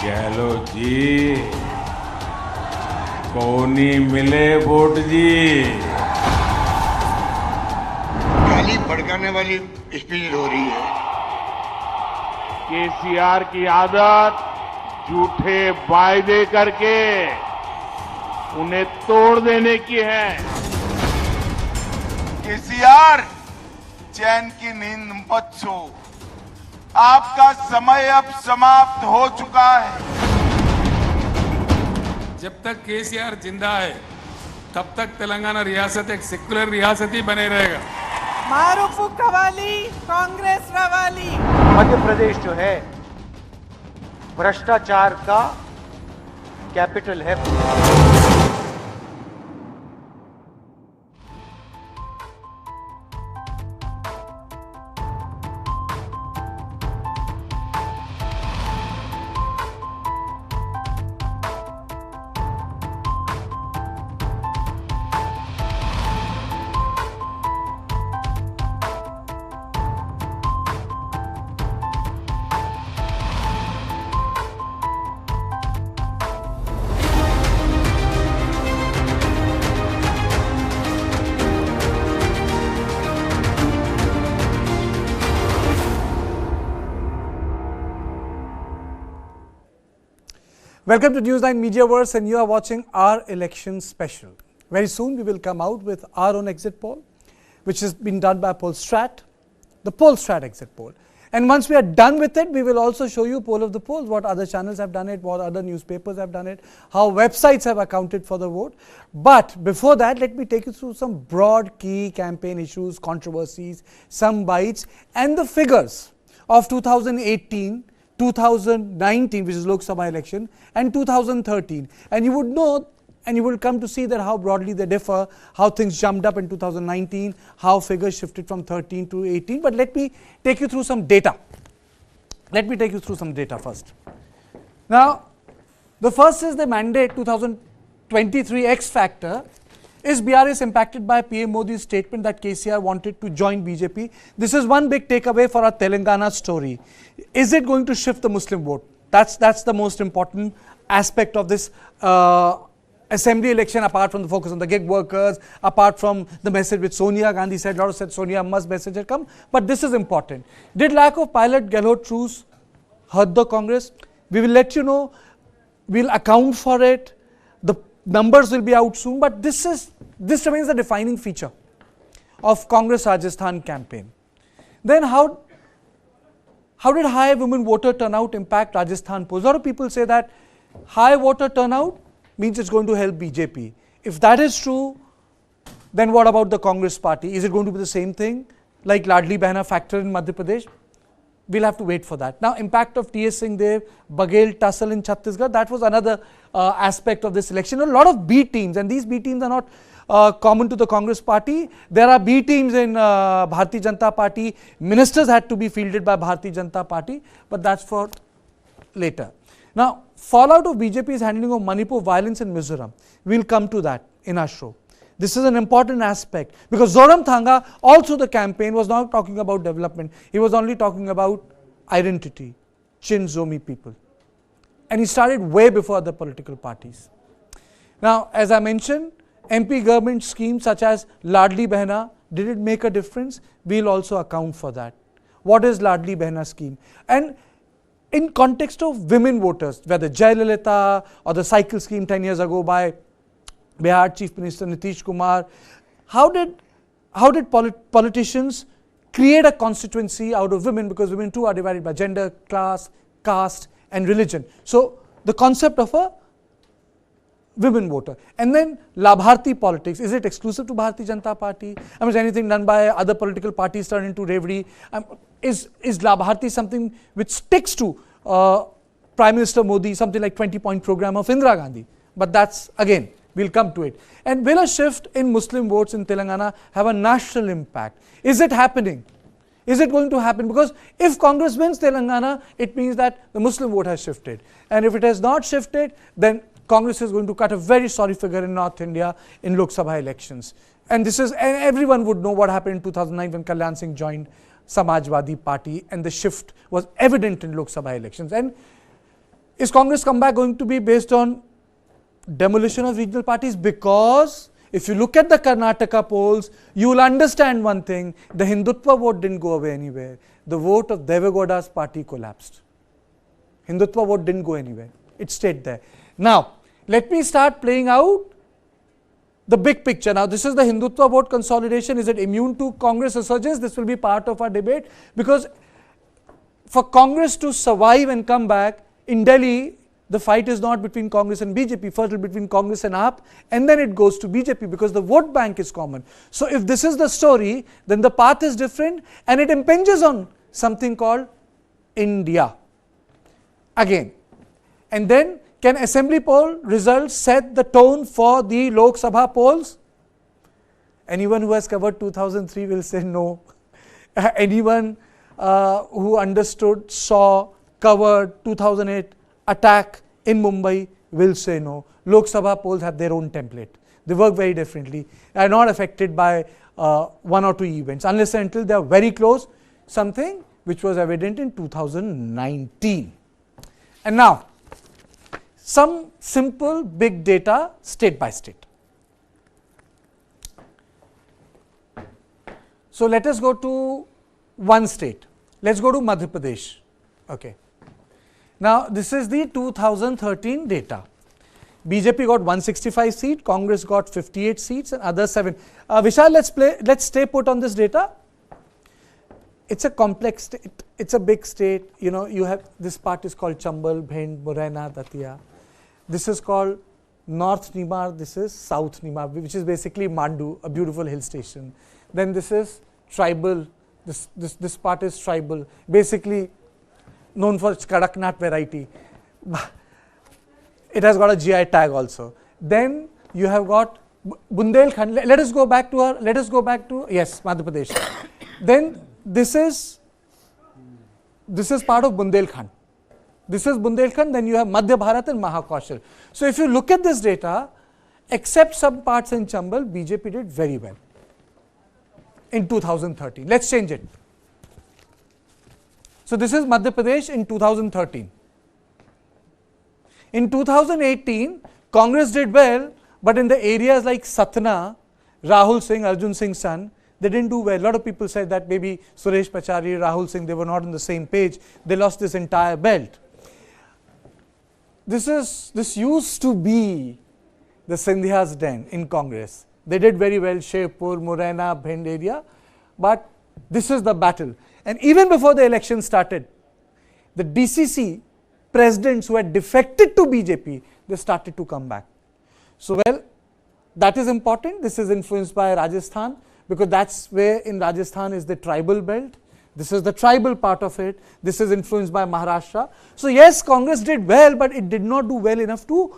गहलोत जी, कोनी मिले वोट जी। गाली भड़काने वाली स्पीच हो रही है। केसीआर की आदत झूठे वायदे करके उन्हें तोड़ देने की है। केसीआर, चैन की नींद मत सो, आपका समय अब समाप्त हो चुका है। जब तक केसीआर जिंदा है तब तक तेलंगाना रियासत एक सेक्युलर रियासत ही बने रहेगा। मारूफू कवाली, कांग्रेस रवाली। मध्य प्रदेश जो है भ्रष्टाचार का कैपिटल है। Welcome to News9 Mediaverse, and you are watching our election special. Very soon we will come out with our own exit poll, which has been done by Polstrat, the Polstrat exit poll. And once we are done with it, we will also show you poll of the polls, what other channels have done it, what other newspapers have done it, how websites have accounted for the vote. But before that, let me take you through some broad key campaign issues, controversies, some bites, and the figures of 2018, 2019, which is Lok Sabha election, and 2013. And you would know, and you will come to see that how broadly they differ, how things jumped up in 2019, how figures shifted from 13 to 18. But let me take you through some data. Let me take you through some data first. Now, the first is the mandate 2023 X factor. Is BRS impacted by PM Modi's statement that KCR wanted to join BJP? This is one big takeaway for our Telangana story. Is it going to shift the Muslim vote? That's the most important aspect of this assembly election, apart from the focus on the gig workers, apart from the message which Sonia Gandhi said. A lot of said Sonia must message had come, but this is important. Did lack of pilot Gehlot truce hurt the Congress? We will let you know. We'll account for it. The numbers will be out soon, but this remains the defining feature of Congress Rajasthan campaign. Then how did high women voter turnout impact Rajasthan polls? A lot of people say that high voter turnout means it's going to help BJP. If that is true, then what about the Congress party? Is it going to be the same thing like Ladli Behna factor in Madhya Pradesh? We'll have to wait for that. Now, impact of T.S. Singh Dev, Baghel tussle in Chhattisgarh, that was another aspect of this election. A lot of B teams, and these B teams are not common to the Congress party. There are B teams in Bharatiya Janata Party. Ministers had to be fielded by Bharatiya Janata Party, but that's for later. Now, fallout of BJP's handling of Manipur violence in Mizoram. We'll come to that in our show. This is an important aspect because Zoramthanga, all through the campaign, was not talking about development. He was only talking about identity, Chinzomi people. And he started way before other political parties. Now, as I mentioned, MP government schemes such as Ladli Behna, did it make a difference? We'll also account for that. What is Ladli Behna scheme? And in context of women voters, whether Jayalalitha or the cycle scheme 10 years ago by Bihar Chief Minister Nitish Kumar, how did politicians create a constituency out of women, because women too are divided by gender, class, caste and religion. So the concept of a women voter. And then Labharti politics, is it exclusive to Bharatiya Janata Party? I mean, is anything done by other political parties turned into reverie? Is Labharti something which sticks to Prime Minister Modi, something like 20-point program of Indira Gandhi? But that's, again, we'll come to it. And will a shift in Muslim votes in Telangana have a national impact? Is it happening? Is it going to happen? Because if Congress wins Telangana, it means that the Muslim vote has shifted. And if it has not shifted, then Congress is going to cut a very sorry figure in North India in Lok Sabha elections. And everyone would know what happened in 2009 when Kalyan Singh joined Samajwadi Party, and the shift was evident in Lok Sabha elections. And Is Congress comeback going to be based on demolition of regional parties? Because if you look at the Karnataka polls, you will understand one thing: the Hindutva vote didn't go away anywhere. The vote of Devegowda's party collapsed. Hindutva vote didn't go anywhere. It stayed there. Now, let me start playing out the big picture. Now, this is the Hindutva vote consolidation. Is it immune to Congress resurgence? This will be part of our debate, because for Congress to survive and come back, in Delhi, the fight is not between Congress and BJP. First, it is between Congress and AAP, and then it goes to BJP, because the vote bank is common. So, if this is the story, then the path is different, and it impinges on something called India. Again, and then can assembly poll results set the tone for the Lok Sabha polls? Anyone who has covered 2003 will say no. Anyone who understood, saw, covered 2008 attack in Mumbai will say no. Lok Sabha polls have their own template. They work very differently, are not affected by one or two events, unless and until they are very close, something which was evident in 2019. And now, some simple big data state by state. So, let us go to one state. Let us go to Madhya Pradesh. Okay. Now, this is the 2013 data. BJP got 165 seats, Congress got 58 seats, and others 7. Vishal, let's stay put on this data. It's a complex state, it's a big state. You know, you have this part is called Chambal, Bhind, Morena, Datia. This is called North Nimar, this is South Nimar, which is basically Mandu, a beautiful hill station. Then this is tribal, this part is tribal, basically known for its Kadaknat variety. It has got a GI tag also. Then you have got Bundelkhand. Let us go back to yes, Madhya Pradesh. Then this is part of Bundelkhand. This is Bundelkhand, then you have Madhya Bharat and Mahakaushal. So, if you look at this data, except some parts in Chambal, BJP did very well in 2013. Let's change it. So, this is Madhya Pradesh in 2013. In 2018, Congress did well, but in the areas like Satna, Rahul Singh, Arjun Singh's son, they didn't do well. A lot of people said that maybe Suresh Pachari, Rahul Singh, they were not on the same page. They lost this entire belt. This used to be the Sindhya's den in Congress. They did very well, Shehpur, Morena, Bhind area, but this is the battle. And even before the election started, the DCC presidents who had defected to BJP, they started to come back. So, well, that is important. This is influenced by Rajasthan, because that's where in Rajasthan is the tribal belt. This is the tribal part of it. This is influenced by Maharashtra. So, yes, Congress did well, but it did not do well enough to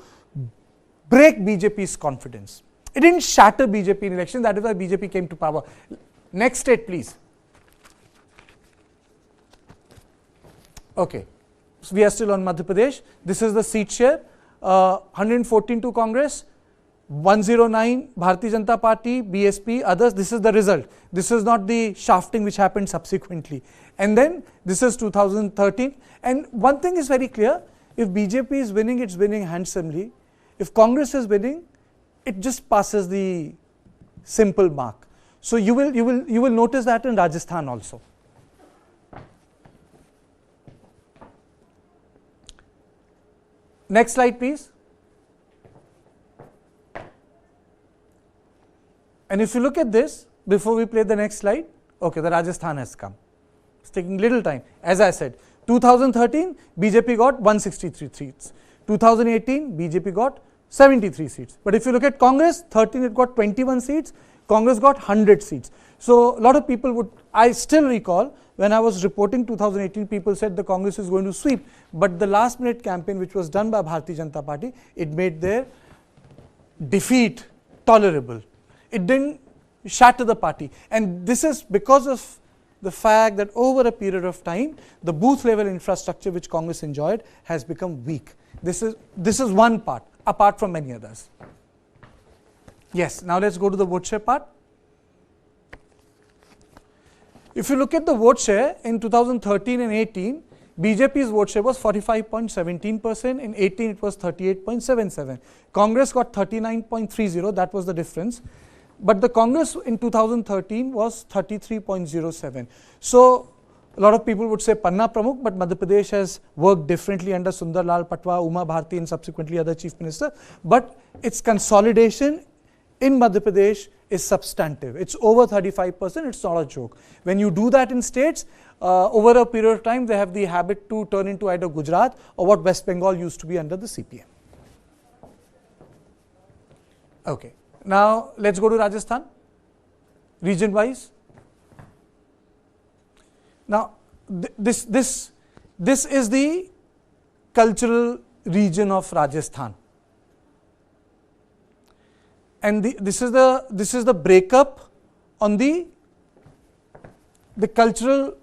break BJP's confidence. It didn't shatter BJP in election. That is why BJP came to power. Next state, please. Okay. So, we are still on Madhya Pradesh. This is the seat share. 114 to Congress. 109 Bharatiya Janata Party, BSP, others. This is the result. This is not the shafting which happened subsequently. And then this is 2013. And one thing is very clear: if BJP is winning, it's winning handsomely. If Congress is winning, it just passes the simple mark. So you will notice that in Rajasthan also. Next slide, please. And if you look at this, before we play the next slide, okay, the Rajasthan has come. It's taking little time. As I said, 2013, BJP got 163 seats. 2018, BJP got 73 seats. But if you look at Congress, 13 it got 21 seats, Congress got 100 seats. So, a lot of people would, I still recall, when I was reporting 2018, people said the Congress is going to sweep. But the last minute campaign which was done by Bharatiya Janata Party, it made their defeat tolerable. It didn't shatter the party, and this is because of the fact that over a period of time, the booth level infrastructure which Congress enjoyed has become weak. This is one part, apart from many others. Yes, now let's go to the vote share part. If you look at the vote share in 2013 and 18, BJP's vote share was 45.17%, in 18 it was 38.77. Congress got 39.30, that was the difference. But the Congress in 2013 was 33.07. So a lot of people would say Panna Pramukh, but Madhya Pradesh has worked differently under Sundar Lal Patwa, Uma Bharti and subsequently other chief minister. But its consolidation in Madhya Pradesh is substantive. It's over 35%, it's not a joke. When you do that in states, over a period of time, they have the habit to turn into either Gujarat or what West Bengal used to be under the CPM. Okay. Now, let's go to Rajasthan, region-wise. Now, this is the cultural region of Rajasthan. And this is the breakup on the cultural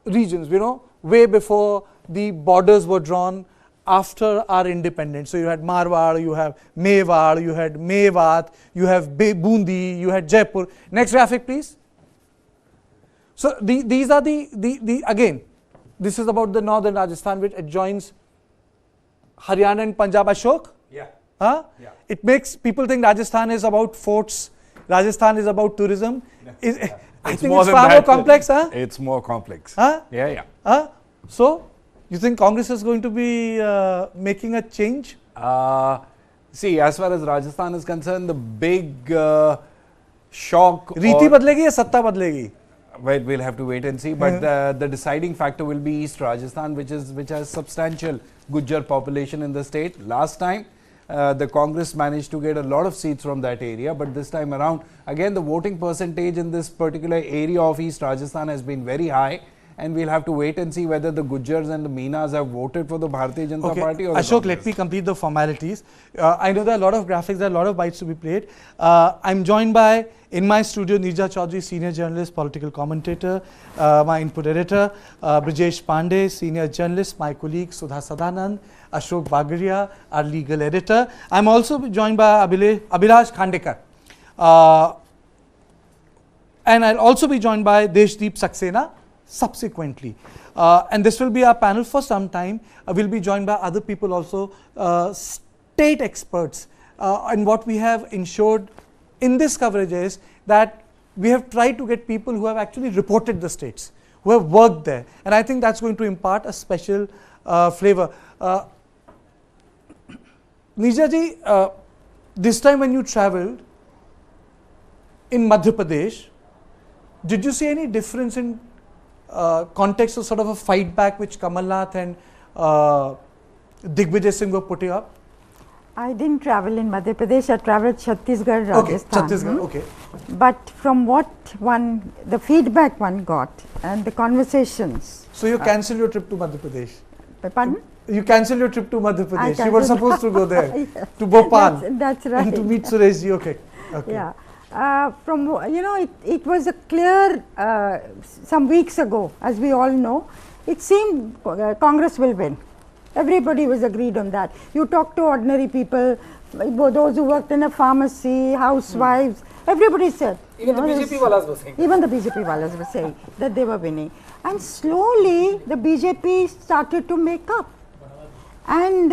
regions, you know, way before the borders were drawn after our independence. So you had Marwar, you have Mewar, you had Mewat, you have Bundi, you had Jaipur. Next graphic, please. So these are the again, this is about the northern Rajasthan which adjoins Haryana and Punjab. Ashok? Yeah. Huh? Yeah. It makes people think Rajasthan is about forts, Rajasthan is about tourism. Yeah. I think it's far more complex, huh? It's more complex. Huh? Yeah, yeah. Huh? So, you think Congress is going to be making a change? See, as far as Rajasthan is concerned, the big shock. Riti badlegi ya satta badlegi? Well, we'll have to wait and see. But the deciding factor will be East Rajasthan, which has substantial Gujjar population in the state. Last time, the Congress managed to get a lot of seats from that area, but this time around, again, the voting percentage in this particular area of East Rajasthan has been very high, and we'll have to wait and see whether the Gujjars and the Meenas have voted for the Bharatiya Janata Party or Ashok, let me complete the formalities. I know there are a lot of graphics, there are a lot of bites to be played. I'm joined by, in my studio, Nirja Chaudhary, senior journalist, political commentator, my input editor, Brijesh Pandey, senior journalist, my colleague Sudha Sadanand, Ashok Bagaria, our legal editor. I'm also joined by Abhilash Khandekar. And I'll also be joined by Deshdeep Saxena subsequently. And this will be our panel for some time. We'll be joined by other people also, state experts. And what we have ensured in this coverage is that we have tried to get people who have actually reported the states, who have worked there. And I think that's going to impart a special flavor. Nija ji, this time when you travelled in Madhya Pradesh, did you see any difference in context of sort of a fight back which Kamal Nath and Digvijay Singh were putting up? I didn't travel in Madhya Pradesh, I travelled Chhattisgarh, Rajasthan. Okay, Chhattisgarh, okay. But from what the feedback one got and the conversations. So you cancelled your trip to Madhya Pradesh? Pardon? You cancelled your trip to Madhya Pradesh. You were supposed to go there, yes, to Bhopal. That's right. And to meet Suresh ji, okay. Yeah. From, you know, it was a clear, some weeks ago, as we all know, it seemed Congress will win. Everybody was agreed on that. You talk to ordinary people, those who worked in a pharmacy, housewives, everybody said. Even the BJP walas were saying. Even the BJP walas were saying that they were winning. And slowly the BJP started to make up. And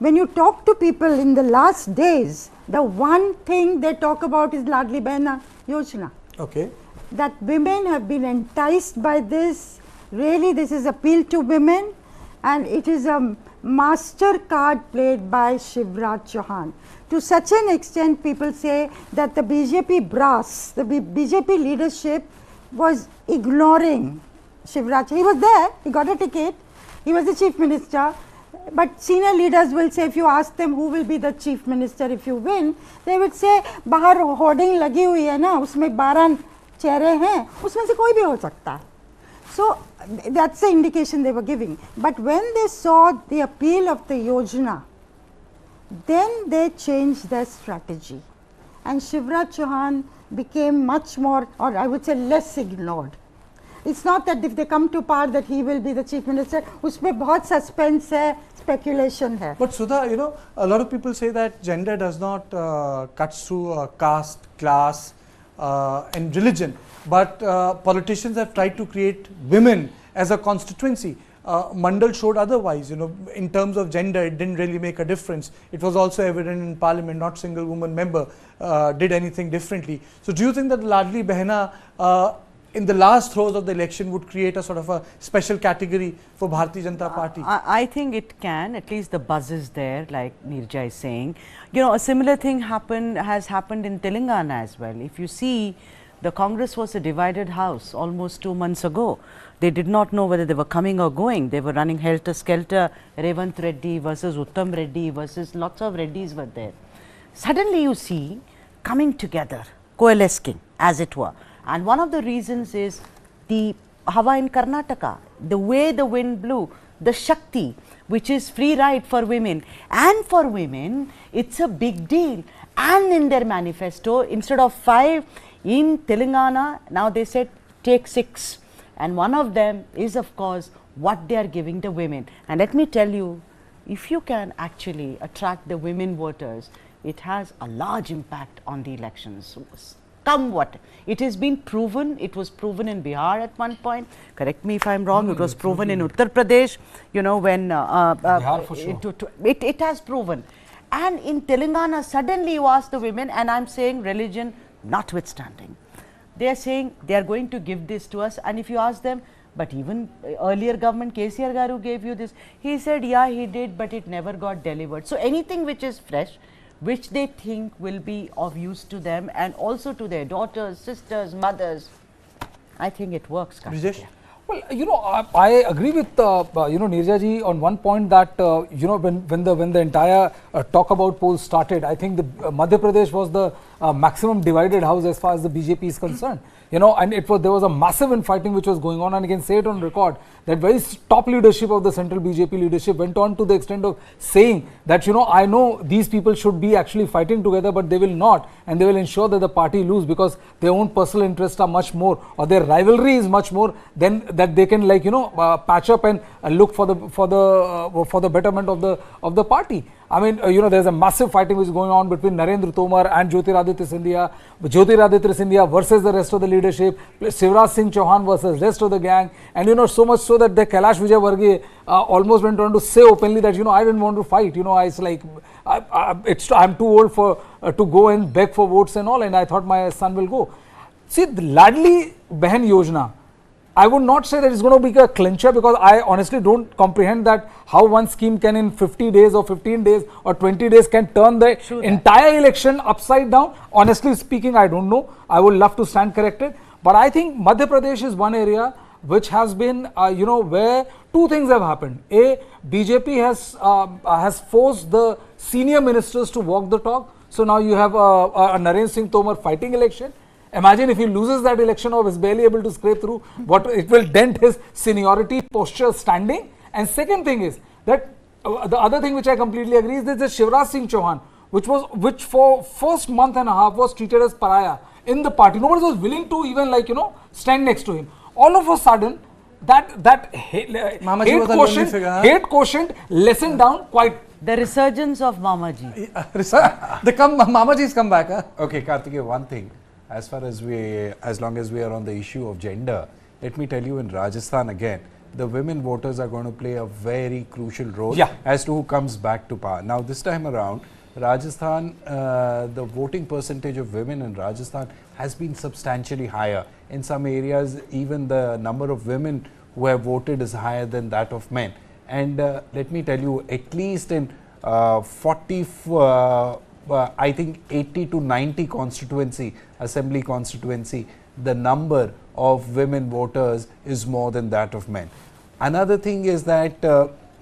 when you talk to people in the last days, the one thing they talk about is Ladli Behna Yojana. Okay. That women have been enticed by this. Really, this is appeal to women. And it is a master card played by Shivraj Chauhan. To such an extent, people say that the BJP brass, the BJP leadership was ignoring Shivraj. He was there, he got a ticket, he was the chief minister. But senior leaders will say, if you ask them who will be the chief minister if you win, they would say, bahar hoarding lagi hui hai na, usme 12 chehre hain, usme se koi bhi ho sakta hai. So that's the indication they were giving. But when they saw the appeal of the Yojana, then they changed their strategy. And Shivraj Chauhan became much more, or I would say less ignored. It's not that if they come to power that he will be the chief minister, usme bahut suspense hai, speculation hai. But Sudha, you know, a lot of people say that gender does not cut through caste, class and religion. But politicians have tried to create women as a constituency. Mandal showed otherwise. In terms of gender, it didn't really make a difference. It was also evident in Parliament. Not single woman member did anything differently. So, do you think that Ladli Behna in the last throes of the election would create a sort of a special category for Bharatiya Janata Party? I think it can. At least the buzz is there, like Nirja is saying. A similar thing has happened in Telangana as well. If you see, the Congress was a divided house almost 2 months ago. They did not know whether they were coming or going. They were running helter-skelter. Revant Reddy versus Uttam Reddy versus lots of Reddys were there. Suddenly you see coming together, coalescing as it were. And one of the reasons is the Hawa in Karnataka, the way the wind blew, the Shakti, which is free ride for women. And for women, it's a big deal. And in their manifesto, instead of 5, in Telangana, now they said take 6. And one of them is, of course, what they are giving the women. And let me tell you, if you can actually attract the women voters, it has a large impact on the elections. Come what. It has been proven. It was proven in Bihar at one point. Correct me if I am wrong. It was proven in Uttar Pradesh. When Bihar for sure. It has proven. And in Telangana, suddenly you ask the women, and I am saying religion notwithstanding, they are saying they are going to give this to us. And if you ask them, but even earlier government, KCR Garu gave you this. He said, yeah, he did, but it never got delivered. So anything which is fresh, which they think will be of use to them and also to their daughters, sisters, mothers, I think it works. Well, I agree with Nirja ji on one point that when the entire talk about polls started, I think the Madhya Pradesh was the maximum divided house as far as the BJP is concerned. And there was a massive infighting which was going on, and I can say it on record that very top leadership of the central BJP leadership went on to the extent of saying that I know these people should be actually fighting together, but they will not, and they will ensure that the party lose because their own personal interests are much more, or their rivalry is much more than that they can patch up and look for the betterment of the party. I mean, there's a massive fighting which is going on between Narendra Tomar and Jyotiraditya Scindia versus the rest of the leadership, Shivraj Singh Chauhan versus rest of the gang, and so much so that the Kailash Vijayvargiya almost went on to say openly that I didn't want to fight. It's like I'm too old to go and beg for votes and all, and I thought my son will go. See, the Ladli Behan Yojana, I would not say that it's going to be a clincher, because I honestly don't comprehend that how one scheme can in 50 days or 15 days or 20 days can turn the entire election upside down. Honestly speaking, I don't know. I would love to stand corrected. But I think Madhya Pradesh is one area which has been, where two things have happened. A, BJP has forced the senior ministers to walk the talk. So now you have a Narendra Singh Tomar fighting election. Imagine if he loses that election or is barely able to scrape through, what it will dent his seniority, posture, standing. And second thing is that the other thing which I completely agree is that the Shivraj Singh Chauhan, which for first month and a half was treated as pariah in the party. Nobody was willing to even stand next to him. All of a sudden, that hate quotient lessened down quite. The resurgence of Mamaji. Mamaji's come back. Huh? Okay, Karthikeya, one thing. As long as we are on the issue of gender, let me tell you, in Rajasthan again, the women voters are going to play a very crucial role as to who comes back to power. Now, this time around, Rajasthan, the voting percentage of women in Rajasthan has been substantially higher. In some areas, even the number of women who have voted is higher than that of men. And let me tell you, at least in I think 80 to 90 assembly constituency, the number of women voters is more than that of men. Another thing is that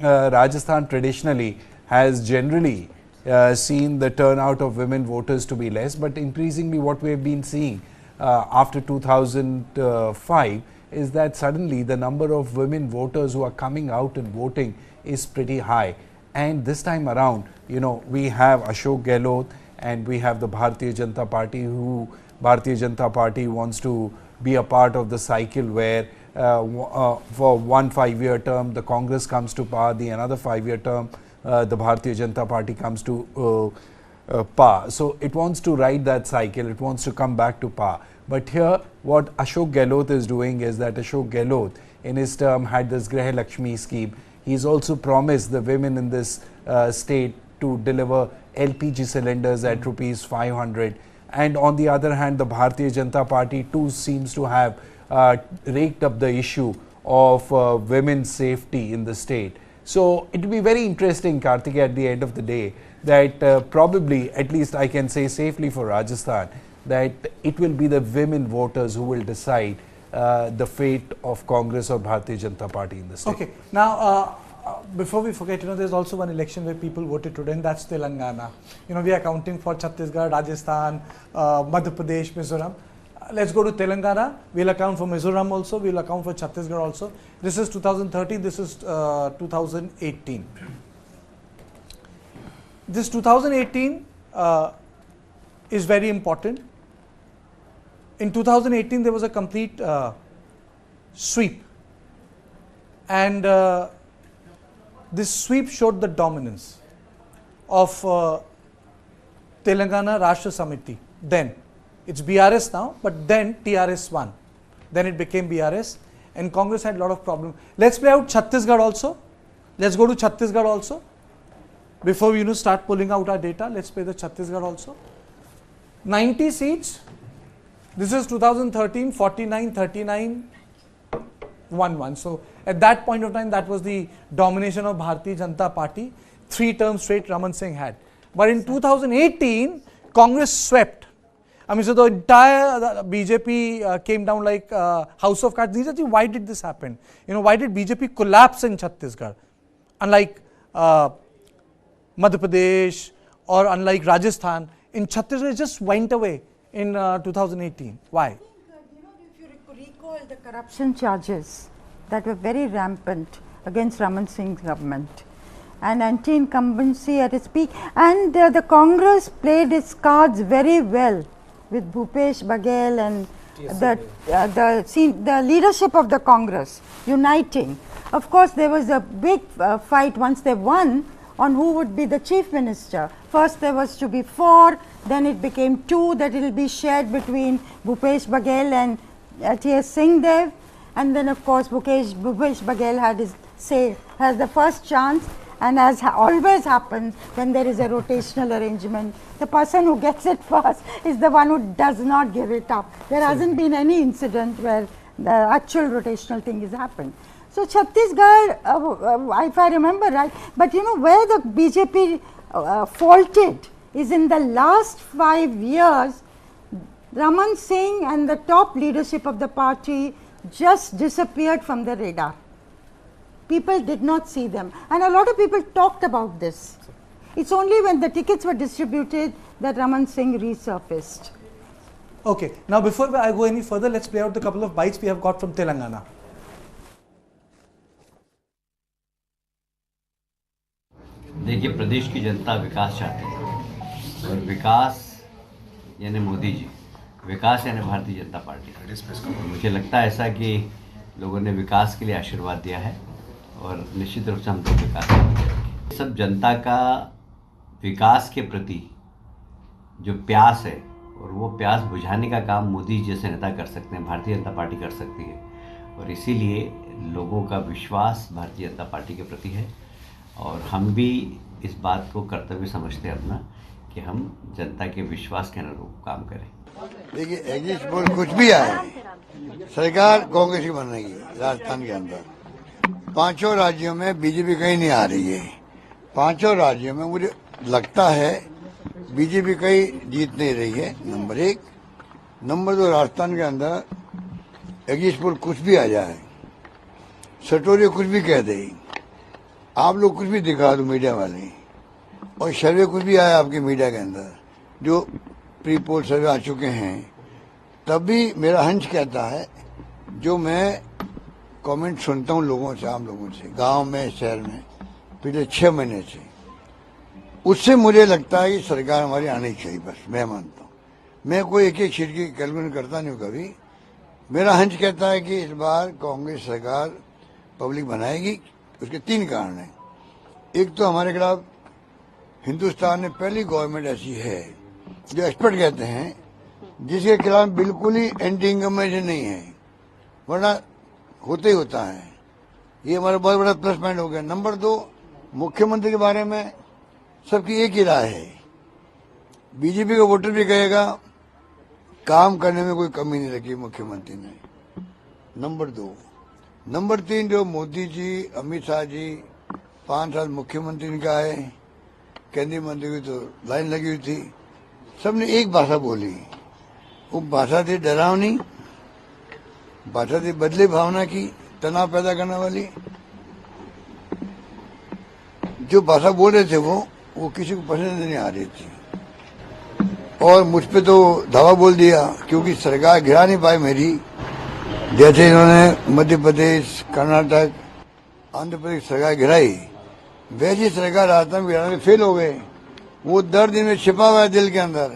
Rajasthan traditionally has generally seen the turnout of women voters to be less, but increasingly what we have been seeing after 2005 is that suddenly the number of women voters who are coming out and voting is pretty high. And this time around, we have Ashok Gehlot and we have the Bharatiya Janata Party, who Bharatiya Janata Party wants to be a part of the cycle where for one 5-year term the Congress comes to power, the another 5-year term the Bharatiya Janata Party comes to power. So it wants to ride that cycle, it wants to come back to power. But here what Ashok Gehlot is doing is that Ashok Gehlot in his term had this Grah Lakshmi scheme. He's also promised the women in this state to deliver LPG cylinders at rupees 500. And on the other hand, the Bharatiya Janata Party too seems to have raked up the issue of women's safety in the state. So it will be very interesting, Karthik, at the end of the day, that probably, at least I can say safely for Rajasthan, that it will be the women voters who will decide the fate of Congress or Bharatiya Janata Party in the state. Okay, now before we forget, there's also one election where people voted today, and that's Telangana. We are counting for Chhattisgarh, Rajasthan, Madhya Pradesh, Mizoram. Let's go to Telangana. We'll account for Mizoram also. We'll account for Chhattisgarh also. This is 2013. This is 2018. This 2018 is very important. In 2018, there was a complete sweep, and this sweep showed the dominance of Telangana Rashtra Samiti. Then it's BRS now, but then TRS won. Then it became BRS, and Congress had a lot of problems. Let's play out Chhattisgarh also. Let's go to Chhattisgarh also. Before we start pulling out our data, let's play the Chhattisgarh also. 90 seats. This is 2013, 49, 39, 1-1. So at that point of time, that was the domination of Bharatiya Janata Party. 3 terms straight Raman Singh had. But in 2018, Congress swept. So the entire BJP came down like house of cards. Neeraj, why did this happen? Why did BJP collapse in Chhattisgarh? Unlike Madhya Pradesh or unlike Rajasthan, in Chhattisgarh it just went away in 2018. Why? I think, if you recall the corruption charges that were very rampant against Raman Singh's government, and anti-incumbency at its peak, and the Congress played its cards very well with Bhupesh Baghel and the leadership of the Congress uniting. Of course, there was a big fight once they won on who would be the chief minister. First there was to be 4, then it became 2, that it will be shared between Bhupesh Baghel and T.S. Singhdev, and then of course Bhupesh Baghel had has the first chance, and as always happens when there is a rotational arrangement, the person who gets it first is the one who does not give it up. There hasn't been any incident where the actual rotational thing has happened. So Chhattisgarh, if I remember right, but where the BJP faulted is in the last 5 years, Raman Singh and the top leadership of the party just disappeared from the radar. People did not see them, and a lot of people talked about this. It's only when the tickets were distributed that Raman Singh resurfaced. Okay, now before I go any further, let's play out the couple of bites we have got from Telangana. देखिए, प्रदेश की जनता विकास चाहती है, और विकास यानी मोदी जी, विकास यानी भारतीय Janata party. मुझे लगता है ऐसा कि लोगों ने विकास के लिए आशीर्वाद दिया है, और निश्चित रूप से हम लोग विकास करेंगे। सब जनता का विकास के प्रति जो प्यास है, और वो प्यास बुझाने का काम मोदी जैसे नेता कर सकते हैं, भारतीय जनता पार्टी कर सकती है, और इसीलिए लोगों का विश्वास भारतीय जनता पार्टी के प्रति है, और हम भी इस बात को कर्तव्य समझते हैं अपना कि हम जनता के विश्वास के अनुरूप काम करें। देखिए, एग्जिट पोल कुछ भी आए, सरकार कांग्रेस की बन रही है। राजस्थान के अंदर 5 राज्यों में बीजेपी कहीं नहीं आ रही है। 5 राज्यों में मुझे लगता है बीजेपी कहीं जीत नहीं रही है, नंबर 1। नंबर 2, राजस्थान के अंदर एग्जिट पोल कुछ भी आ जाए, सटोरिया कुछ भी कह दे, आप लोग कुछ भी दिखा दो मीडिया वाले, और सर्वे कुछ भी आया आपके मीडिया के अंदर, जो प्री पोल सर्वे आ चुके हैं, तब भी मेरा हंच कहता है, जो मैं कमेंट सुनता हूँ लोगों से, आम लोगों से, गांव में, शहर में, पिछले 6 महीने से, उससे मुझे लगता है कि सरकार हमारी आनी चाहिए। बस मैं मानता हूँ, मैं कोई एक सीट की कैलकुलेशन करता नहीं हूँ कभी। मेरा हंच कहता है कि इस बार कांग्रेस सरकार पब्लिक बनाएगी। उसके 3 कारण हैं। एक तो हमारे खिलाफ हिंदुस्तान में पहली गवर्नमेंट ऐसी है जो एक्सपर्ट कहते हैं जिसके खिलाफ बिल्कुल ही एंटी इनकम्बेंसी नहीं है, वरना होता ही होता है। ये हमारा बहुत बड़ा प्लस पॉइंट हो गया। नंबर 2, मुख्यमंत्री के बारे में सबकी एक ही राय है। बीजेपी का वोटर भी कहेगा काम करने में कोई कमी नहीं रखी मुख्यमंत्री ने। नंबर 2। नंबर 3, जो मोदी जी, अमित शाह जी 5 साल मुख्यमंत्री इनका है, केंद्रीय मंत्री की तो लाइन लगी हुई थी, सबने एक भाषा बोली। वो भाषा थी डरावनी, भाषा थी बदले भावना की, तनाव पैदा करने वाली। जो भाषा बोल रहे थे वो किसी को पसंद नहीं आ रही थी। और मुझ पे तो धावा बोल दिया, क्योंकि सरकार गिरा नहीं पाई मेरी। जैसे इन्होंने मध्य प्रदेश, कर्नाटक, आंध्र प्रदेश सरकार गिराई, वैसी सरकार राजस्थान गिराने फेल हो गए। वो दर्द इनमें छिपा हुआ है दिल के अंदर।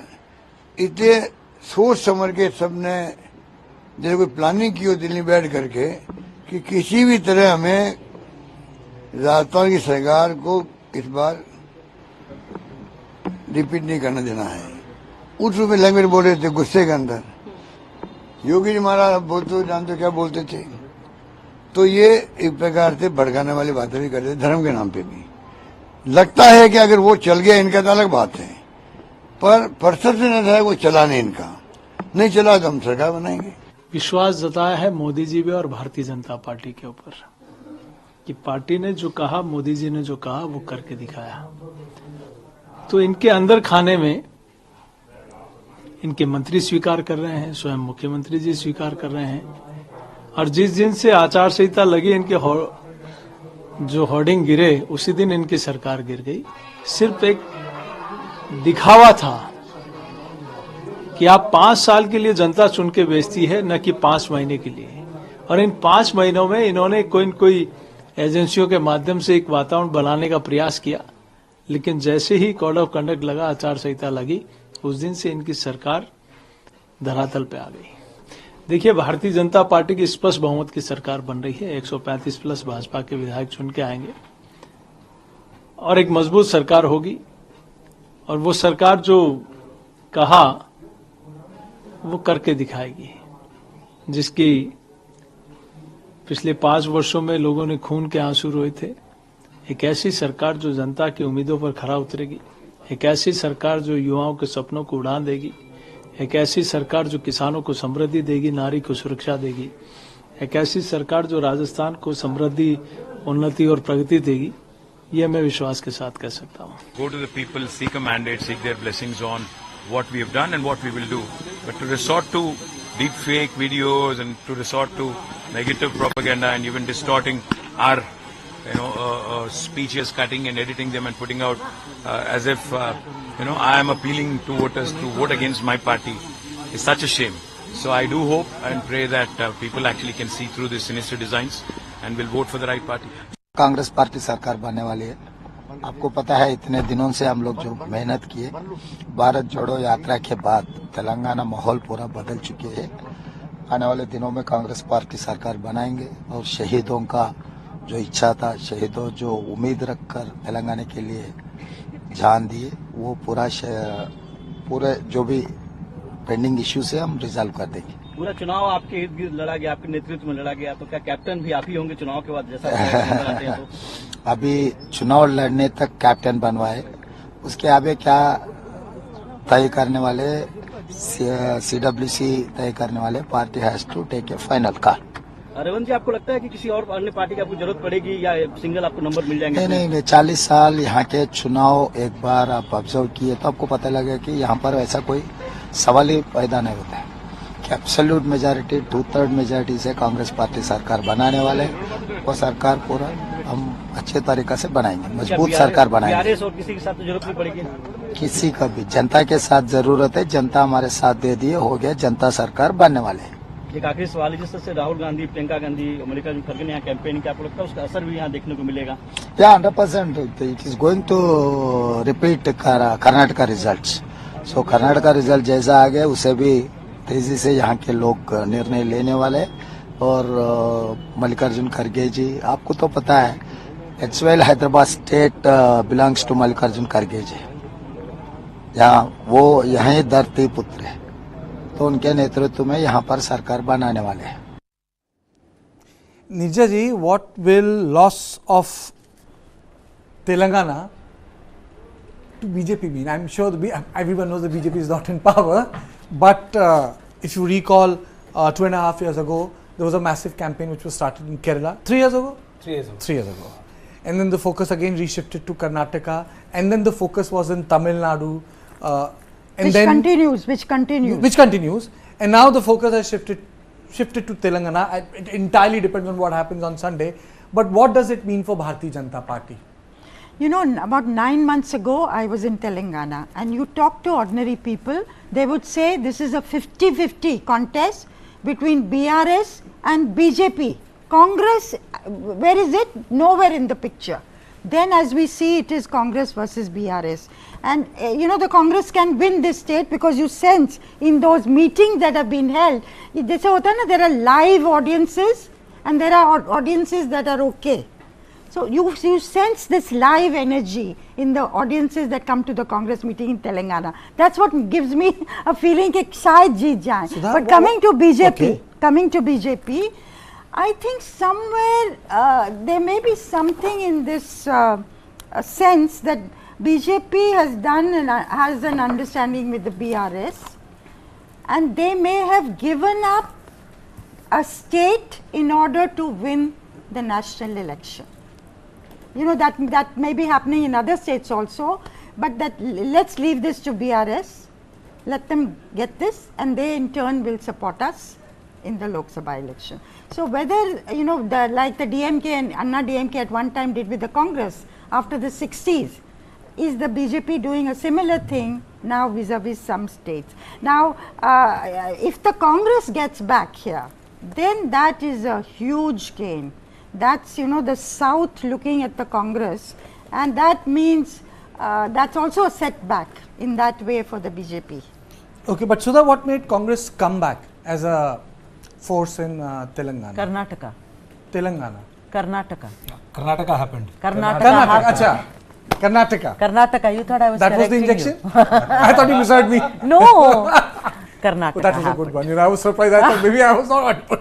इतने सोच समझ के सबने जैसे कोई प्लानिंग की हो दिल्ली बैठ करके कि किसी भी तरह हमें राजस्थान की सरकार को इस बार रिपीट नहीं करने देना है। उस रूप में लैंग्वेज बोल रहे थे गुस्से के अंदर। योगी जी महाराज बोलते जानते क्या बोलते थे। तो ये एक प्रकार से भड़काने वाली बातें भी करते थे धर्म के नाम पे भी। लगता है कि अगर वो चल गया इनका तो अलग बात है, पर परसेप्शन ऐसा है वो चला नहीं, इनका नहीं चला तो हम सरकार बनाएंगे। विश्वास जताया है मोदी जी भी और भारतीय जनता पार्टी के ऊपर कि पार्टी ने जो कहा, मोदी जी ने जो कहा वो करके दिखाया। तो इनके अंदर खाने में इनके मंत्री स्वीकार कर रहे हैं, स्वयं मुख्यमंत्री जी स्वीकार कर रहे हैं। और जिस दिन से आचार संहिता लगी, इनके जो होर्डिंग गिरे उसी दिन इनकी सरकार गिर गई। सिर्फ एक दिखावा था कि आप 5 साल के लिए जनता चुन के भेजती है, न कि 5 महीने के लिए। और इन 5 महीनों में इन्होंने कोई न कोई एजेंसियों के माध्यम से एक वातावरण बनाने का प्रयास किया, लेकिन जैसे ही कोड ऑफ कंडक्ट लगा, आचार संहिता लगी, उस दिन से इनकी सरकार धरातल पे आ गई। देखिए, भारतीय जनता पार्टी की स्पष्ट बहुमत की सरकार बन रही है। 135 प्लस भाजपा के विधायक चुन के आएंगे और एक मजबूत सरकार होगी। और वो सरकार जो कहा वो करके दिखाएगी, जिसकी पिछले 5 वर्षों में लोगों ने खून के आंसू रोए थे। एक ऐसी सरकार जो जनता की उम्मीदों पर खरा उतरेगी, एक ऐसी सरकार जो युवाओं के सपनों को उड़ान देगी, एक ऐसी सरकार जो किसानों को समृद्धि देगी, नारी को सुरक्षा देगी, एक ऐसी सरकार जो राजस्थान को समृद्धि, उन्नति और प्रगति देगी। ये मैं विश्वास के साथ कह सकता हूँ। Go to the people, seek a mandate, seek their blessings on what we have done and what we will do. But to resort to deep fake videos and to resort to negative propaganda and even distorting our speeches, cutting and editing them and putting out as if I am appealing to voters to vote against my party is such a shame. So I do hope and pray that people actually can see through these sinister designs and will vote for the right party. Congress party सरकार बनने वाली है। आपको पता है इतने दिनों से हम लोग जो मेहनत किए, भारत जोड़ो यात्रा के बाद तेलंगाना माहौल पूरा बदल चुके हैं। आने वाले दिनों में कांग्रेस पार्टी सरकार बनाएंगे और शहीदों का जो इच्छा था, शहीदों जो उम्मीद रखकर तेलंगाना के लिए जान दिए, वो पूरे जो भी पेंडिंग इश्यूज है हम रिजॉल्व कर देंगे। पूरा चुनाव आपके इर्द गिर्द लड़ा गया, आपके नेतृत्व में लड़ा गया, तो क्या कैप्टन भी आप ही होंगे चुनाव के बाद, जैसा तो? अभी चुनाव लड़ने तक कैप्टन बनवाए, उसके आगे क्या तय करने वाले सीडब्ल्यूसी तय करने वाले, party has to take a final call. Revanth ji, आपको लगता है कि किसी और अन्य पार्टी की आपको जरूरत पड़ेगी या सिंगल आपको नंबर मिल जाएंगे? नहीं, 40 साल यहाँ के चुनाव एक बार आप ऑब्जर्व किए तो आपको पता लगेगा कि यहाँ पर ऐसा कोई सवाल ही पैदा नहीं होता है कि एब्सोल्यूट मेजॉरिटी 2/3 मेजॉरिटी से कांग्रेस पार्टी सरकार बनाने वाले। वो सरकार पूरा हम अच्छे तरीके से बनाएंगे, मजबूत सरकार बनाएंगे। और किसी के साथ तो जरूरत नहीं पड़ेगी? किसी का भी, जनता के साथ जरूरत है। जनता हमारे साथ दे दिए, हो गया, जनता सरकार बनने वाले है। एक आखिरी सवाल है, जिस तरह से राहुल गांधी, प्रियंका गांधी, मल्लिकार्जुन खड़गे ने यहाँ कैंपेनिंग किया, आपको लगता है उसका असर भी यहाँ देखने को मिलेगा? या 100% it is going to repeat Karnataka results. So Karnataka result जैसा आ गया उसे भी तेजी से यहाँ के लोग निर्णय लेने वाले। और मल्लिकार्जुन खड़गे जी, आपको तो पता है it's well Hyderabad state belongs to Mallikarjun खड़गे जी। यहाँ वो यहीं धरती पुत्र है, तो उनके नेतृत्व में यहाँ पर सरकार बनाने वाले हैं। Nirja ji, what will loss of Telangana to BJP mean? I'm sure everyone knows the BJP is not in power, but if you recall 2.5 years ago, there was a massive campaign which was started in Kerala. 3 years ago? 3 years ago. 3 years ago. And then the focus again reshifted to Karnataka, and then the focus was in Tamil Nadu. Which continues. And now the focus has shifted to Telangana. It entirely depends on what happens on Sunday. But what does it mean for Bharatiya Janata Party? You know, about 9 months ago, I was in Telangana, and you talk to ordinary people, they would say this is a 50-50 contest between BRS and BJP. Congress, where is it? Nowhere in the picture. Then as we see, it is Congress versus BRS. And you know, the Congress can win this state because you sense in those meetings that have been held, there are live audiences and there are audiences that are okay. So you sense this live energy in the audiences that come to the Congress meeting in Telangana. That's what gives me a feeling that shayad jeet jaye. But coming to BJP, I think somewhere there may be something in this sense that BJP has done and has an understanding with the BRS, and they may have given up a state in order to win the national election. You know, that may be happening in other states also, but let's leave this to BRS, let them get this, and they in turn will support us in the Lok Sabha election. So whether, you know, like the DMK and Anna DMK at one time did with the Congress after the 60s, is the BJP doing a similar thing now vis-a-vis some states? Now, if the Congress gets back here, then that is a huge gain. That's, you know, the South looking at the Congress, and that means that's also a setback in that way for the BJP. Okay, but Sudha, what made Congress come back as a force in Telangana? Karnataka. Telangana. Karnataka. Karnataka happened. Karnataka. Karnataka. You thought I was that was the injection? I thought you misheard me. No. Karnataka. Well, that was a good one. You know, I was surprised. I thought maybe I was not audible.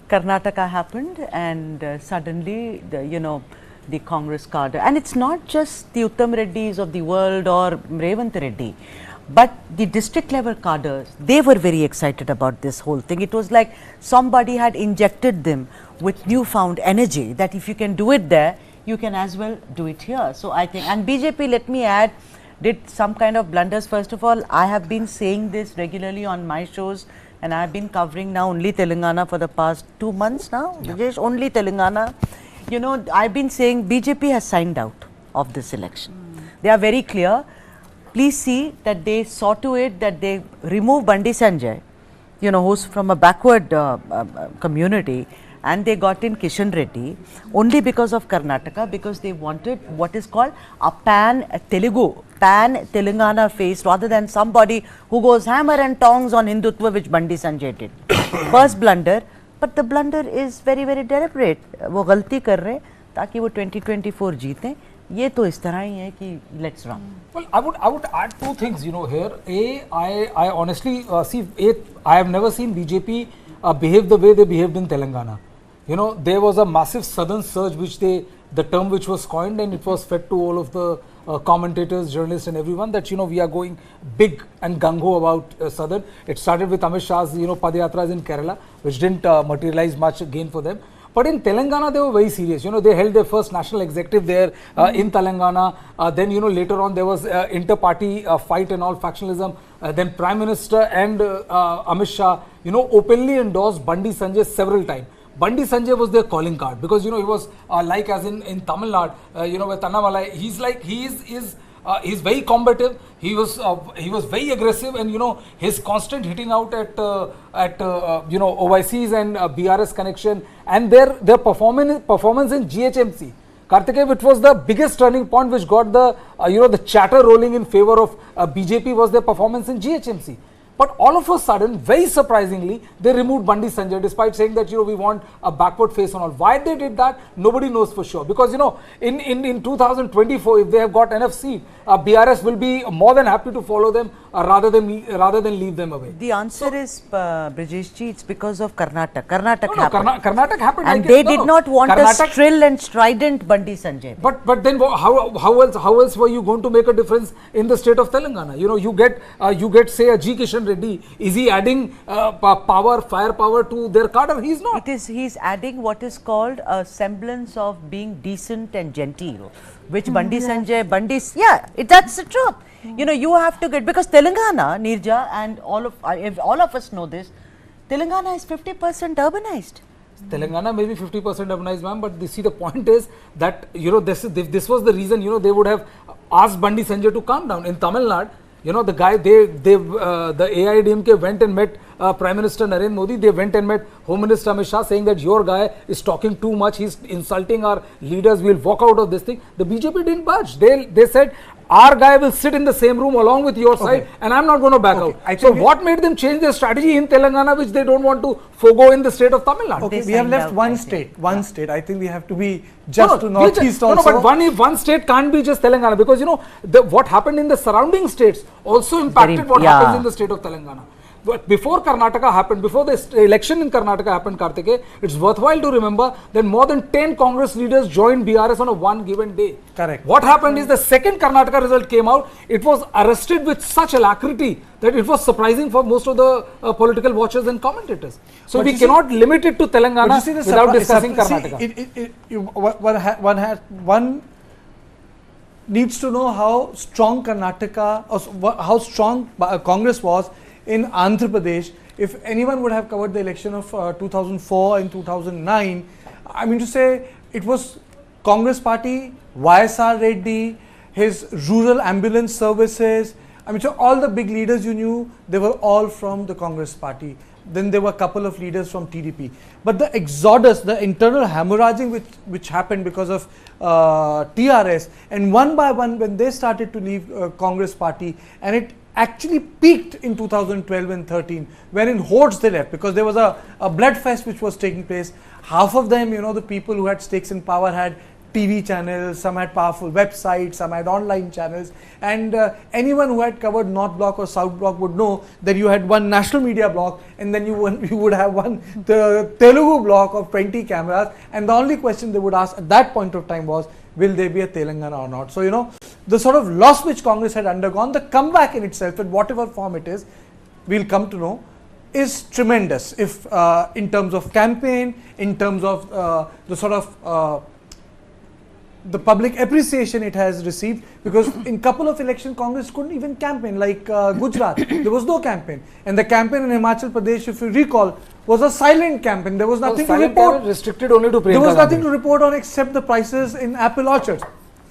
Karnataka happened, and suddenly the Congress cadre, and it's not just the Uttam Reddys of the world or Revant Reddy, but the district level cadres, they were very excited about this whole thing. It was like somebody had injected them with newfound energy that if you can do it there, you can as well do it here. So I think, and BJP, let me add, did some kind of blunders. First of all, I have been saying this regularly on my shows, and I have been covering now only Telangana for the past 2 months now, Vijesh, only Telangana. You know, I've been saying BJP has signed out of this election. They are very clear. Please see that they saw to it that they remove Bandi Sanjay, you know, who's from a backward community, and they got in Kishan Reddy only because of Karnataka, because they wanted what is called a pan-Telugu, pan-Telangana face, rather than somebody who goes hammer and tongs on Hindutva, which Bandi Sanjay did. First blunder, but the blunder is very, very deliberate. वो गलती कर रहे ताकि वो 2024 जीतें. ये तो इस तरह ही है कि let's run. Well, I would add two things, you know, here. I honestly see, I have never seen BJP behave the way they behaved in Telangana. You know, there was a massive southern surge, which the term which was coined, and it was fed to all of the commentators, journalists and everyone that, you know, we are going big and gung-ho about southern. It started with Amit Shah's, you know, Padayatras in Kerala, which didn't materialize much gain for them. But in Telangana, they were very serious. You know, they held their first national executive there in Telangana. Then, you know, later on there was inter-party fight and all, factionalism. Then Prime Minister and Amit Shah, you know, openly endorsed Bandi Sanjay several times. Bandi Sanjay was their calling card because, you know, he was like as in Tamil Nadu, you know, with Annamalai, he's like, he's very combative. He was very aggressive, and, you know, his constant hitting out at you know, OICs and BRS connection, and their performance in GHMC. Kartikeya, which was the biggest turning point, which got the you know, the chatter rolling in favor of BJP, was their performance in GHMC. But all of a sudden, very surprisingly, they removed Bandi Sanjay despite saying that, we want a backward face and all. Why they did that, nobody knows for sure. Because, in 2024, if they have got enough seat, BRS will be more than happy to follow them rather than leave them away. The answer is, Brajeshji, it's because of Karnataka. Karnataka happened. Karnataka happened. And they did not want a shrill and strident Bandi Sanjay. But then how else were you going to make a difference in the state of Telangana? You get say a G. Kishan Reddy. Is he adding firepower to their cadre? He's not. He's adding what is called a semblance of being decent and genteel, which Bandi Sanjay, that's the truth. You have to get, because Telangana, Nirja, and all of us know this, Telangana is 50% urbanized. Telangana may be 50% urbanized, ma'am, but the point is that, this was the reason, they would have asked Bandi Sanjay to calm down. In Tamil Nadu, the guy, the AIADMK went and met Prime Minister Narendra Modi. They went and met Home Minister Amit Shah, saying that your guy is talking too much, he's insulting our leaders, we'll walk out of this thing. The BJP didn't budge. They said, our guy will sit in the same room along with your side, and I'm not going to back out. So what made them change their strategy in Telangana, which they don't want to forego in the state of Tamil Nadu? Okay, we have left one state. I think we have to be just to northeast also. No, but one state can't be just Telangana, because what happened in the surrounding states also impacted what happens in the state of Telangana. But before Karnataka happened, before the election in Karnataka happened, Kartike, it's worthwhile to remember that more than 10 Congress leaders joined BRS on one given day. Correct. What happened is the second Karnataka result came out, it was arrested with such alacrity that it was surprising for most of the political watchers and commentators. So we cannot limit it to Telangana without discussing Karnataka. One needs to know how strong Karnataka, or how strong Congress was in Andhra Pradesh. If anyone would have covered the election of 2004 and 2009, I mean to say, it was Congress party, YSR Reddy, his rural ambulance services. I mean, so all the big leaders you knew, they were all from the Congress party. Then there were a couple of leaders from TDP. But the exodus, the internal hemorrhaging which happened because of TRS, and one by one when they started to leave Congress party, and it actually peaked in 2012 and 13, wherein hordes they left, because there was a blood fest which was taking place. Half of them, the people who had stakes in power had TV channels, some had powerful websites, some had online channels, and anyone who had covered North Block or South Block would know that you had one national media block, and then you would have the Telugu block of 20 cameras, and the only question they would ask at that point of time was, will there be a Telangana or not? So, the sort of loss which Congress had undergone, the comeback in itself, in whatever form it is, we'll come to know, is tremendous. If in terms of campaign, in terms of the sort of the public appreciation it has received, because in couple of elections Congress couldn't even campaign, like Gujarat, there was no campaign, and the campaign in Himachal Pradesh, if you recall, was a silent campaign. There was nothing to report. Restricted only to Priyanka There was nothing Gandhi. to report on except the prices in apple orchards.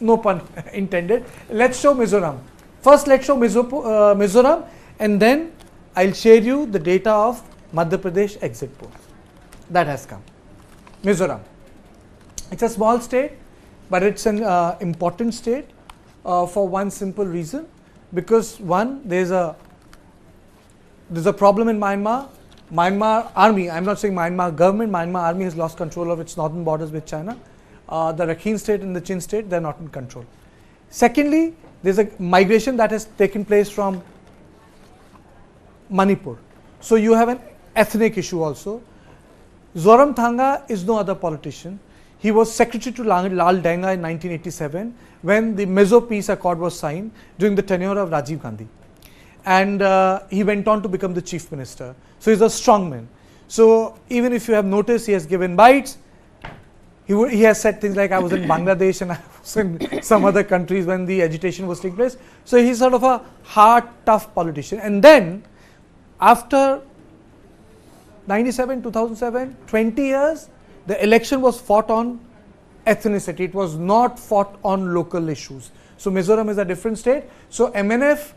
No pun intended. Let's show Mizoram. First, let's show Mizoram, and then I'll share you the data of Madhya Pradesh exit polls. That has come. Mizoram. It's a small state, but it's an important state for one simple reason, because one, there's a problem in Myanmar. Myanmar army, I'm not saying Myanmar government, Myanmar army has lost control of its northern borders with China. The Rakhine state and the Chin state, they're not in control. Secondly, there's a migration that has taken place from Manipur. So you have an ethnic issue also. Zoramthanga is no other politician. He was secretary to Lal Denga in 1987 when the Meso Peace Accord was signed during the tenure of Rajiv Gandhi. And he went on to become the chief minister. So he's a strong man. So even if you have noticed, he has given bites. He has said things like, I was in Bangladesh and I was in some other countries when the agitation was taking place. So he's sort of a hard, tough politician. And then after 97, 2007, 20 years, the election was fought on ethnicity. It was not fought on local issues. So Mizoram is a different state. So MNF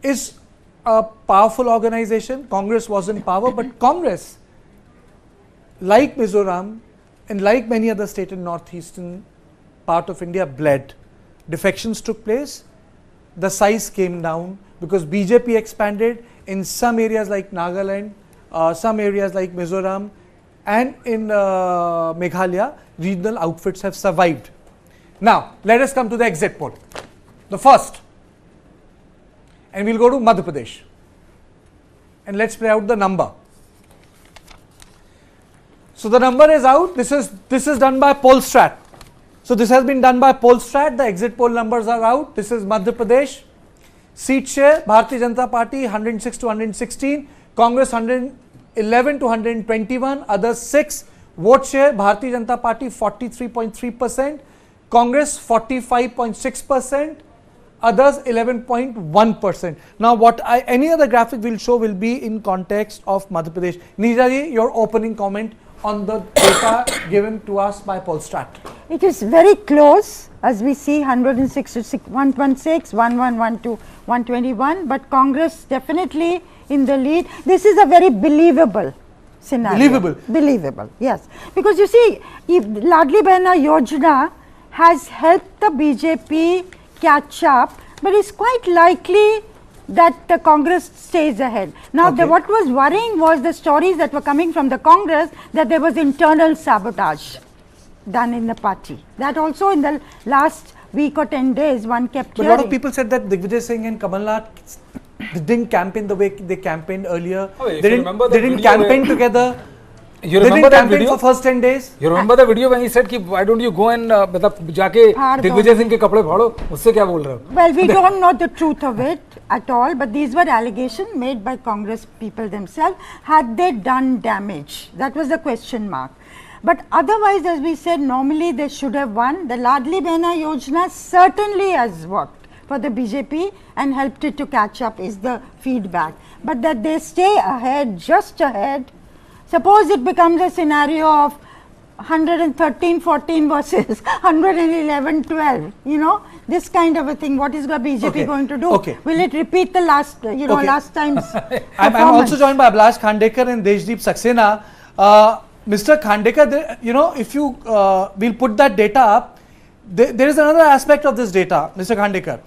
is a powerful organization. Congress was in power, but Congress, like Mizoram and like many other states in northeastern part of India, bled. Defections took place. The size came down because BJP expanded in some areas like Nagaland, some areas like Mizoram, and in Meghalaya, regional outfits have survived. Now, let us come to the exit poll. The first, and we'll go to Madhya Pradesh. And let's play out the number. So the number is out. This is done by Polstrat. So this has been done by Polstrat. The exit poll numbers are out. This is Madhya Pradesh. Seat share, Bharatiya Janata Party 106 to 116, Congress 111 to 121, others 6. Vote share, Bharatiya Janata Party 43.3%, Congress 45.6%, others 11.1%. Now any other graphic will show will be in context of Madhya Pradesh. Neerja ji, your opening comment on the data given to us by Polstrat. It is very close, as we see 106 to 116, 1112, 121, but Congress definitely in the lead. This is a very believable scenario. Believable, yes. Because you see, if Ladli Behna Yojana has helped the BJP catch up, but it's quite likely that the Congress stays ahead. Now, what was worrying was the stories that were coming from the Congress that there was internal sabotage done in the party. That also in the last week or 10 days, one kept hearing. But a lot of people said that Digvijay Singh and Kamal Nath didn't campaign the way they campaigned earlier. Oh, they didn't campaign together. You remember that video for first 10 days? You remember the video when he said, why don't you go and जाके Digvijay Singh के कपड़े फाड़ो? उससे क्या बोल रहे हो? Well, we don't know the truth of it at all, but these were allegations made by Congress people themselves. Had they done damage? That was the question mark. But otherwise, as we said, normally they should have won. The Ladli Behna Yojana certainly has worked for the BJP and helped it to catch up is the feedback. But that they stay ahead, just ahead. Suppose it becomes a scenario of 113-14 versus 111-12, you know, this kind of a thing. What is the BJP going to do? Will it repeat the last, last time's I'm also joined by Abhilash Khandekar and Deshdeep Saxena. Mr. Khandekar, if you we'll put that data up, there is another aspect of this data, Mr. Khandekar.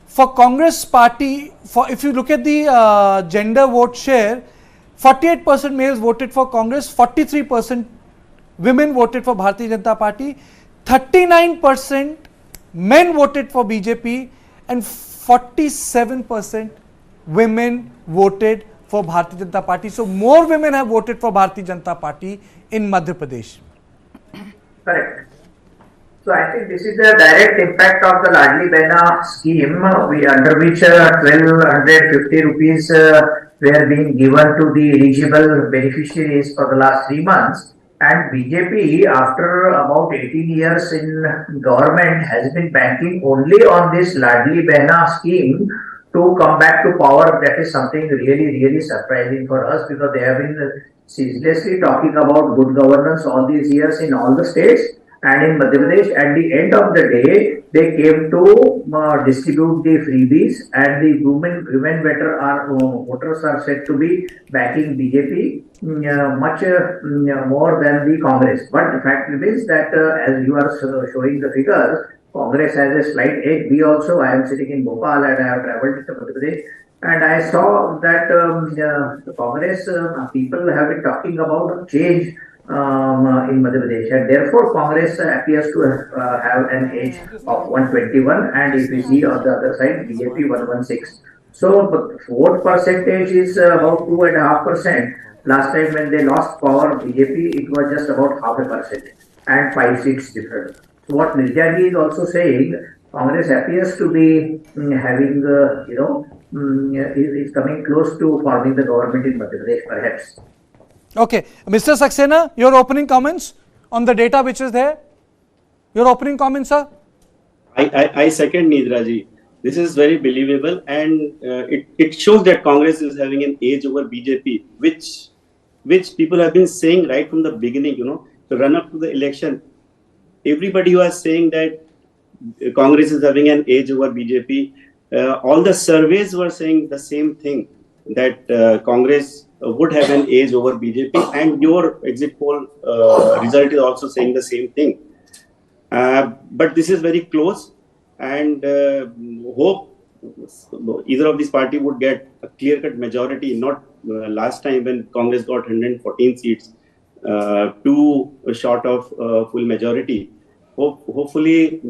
For Congress party, if you look at the gender vote share, 48% males voted for Congress, 43% women voted for Bharatiya Janata Party, 39% men voted for BJP, and 47% women voted for Bharatiya Janata Party. So more women have voted for Bharatiya Janata Party in Madhya Pradesh. Correct. So I think this is the direct impact of the Ladli Behna scheme, under which 1250 rupees were being given to the eligible beneficiaries for the last 3 months. And BJP, after about 18 years in government, has been banking only on this Ladli Behna scheme to come back to power. That is something really surprising for us, because they have been ceaselessly talking about good governance all these years in all the states. And in Madhya Pradesh, at the end of the day, they came to distribute the freebies, and the women voters are said to be backing BJP much more than the Congress. But the fact is that as you are showing the figures, Congress has a slight edge. I am sitting in Bhopal and I have travelled to Madhya Pradesh, and I saw that the Congress people have been talking about change in Madhya Pradesh, and therefore Congress appears to have an edge of 121, and if you see on the other side, BJP 116. So vote percentage is about 2.5%. Last time when they lost power, BJP, it was just about 0.5%, and 5 seats different. So what Nirjani is also saying, Congress appears to be having, is coming close to forming the government in Madhya Pradesh, perhaps. Okay, Mr. Saxena, your opening comments on the data which is there? Your opening comments, sir? I second Nidra ji. This is very believable, and it shows that Congress is having an edge over BJP, which people have been saying right from the beginning, to run up to the election. Everybody who was saying that Congress is having an edge over BJP, all the surveys were saying the same thing, that Congress would have an edge over BJP, and your exit poll result is also saying the same thing. But this is very close, and hope either of these party would get a clear-cut majority, not last time when Congress got 114 seats, too short of full majority. Hopefully,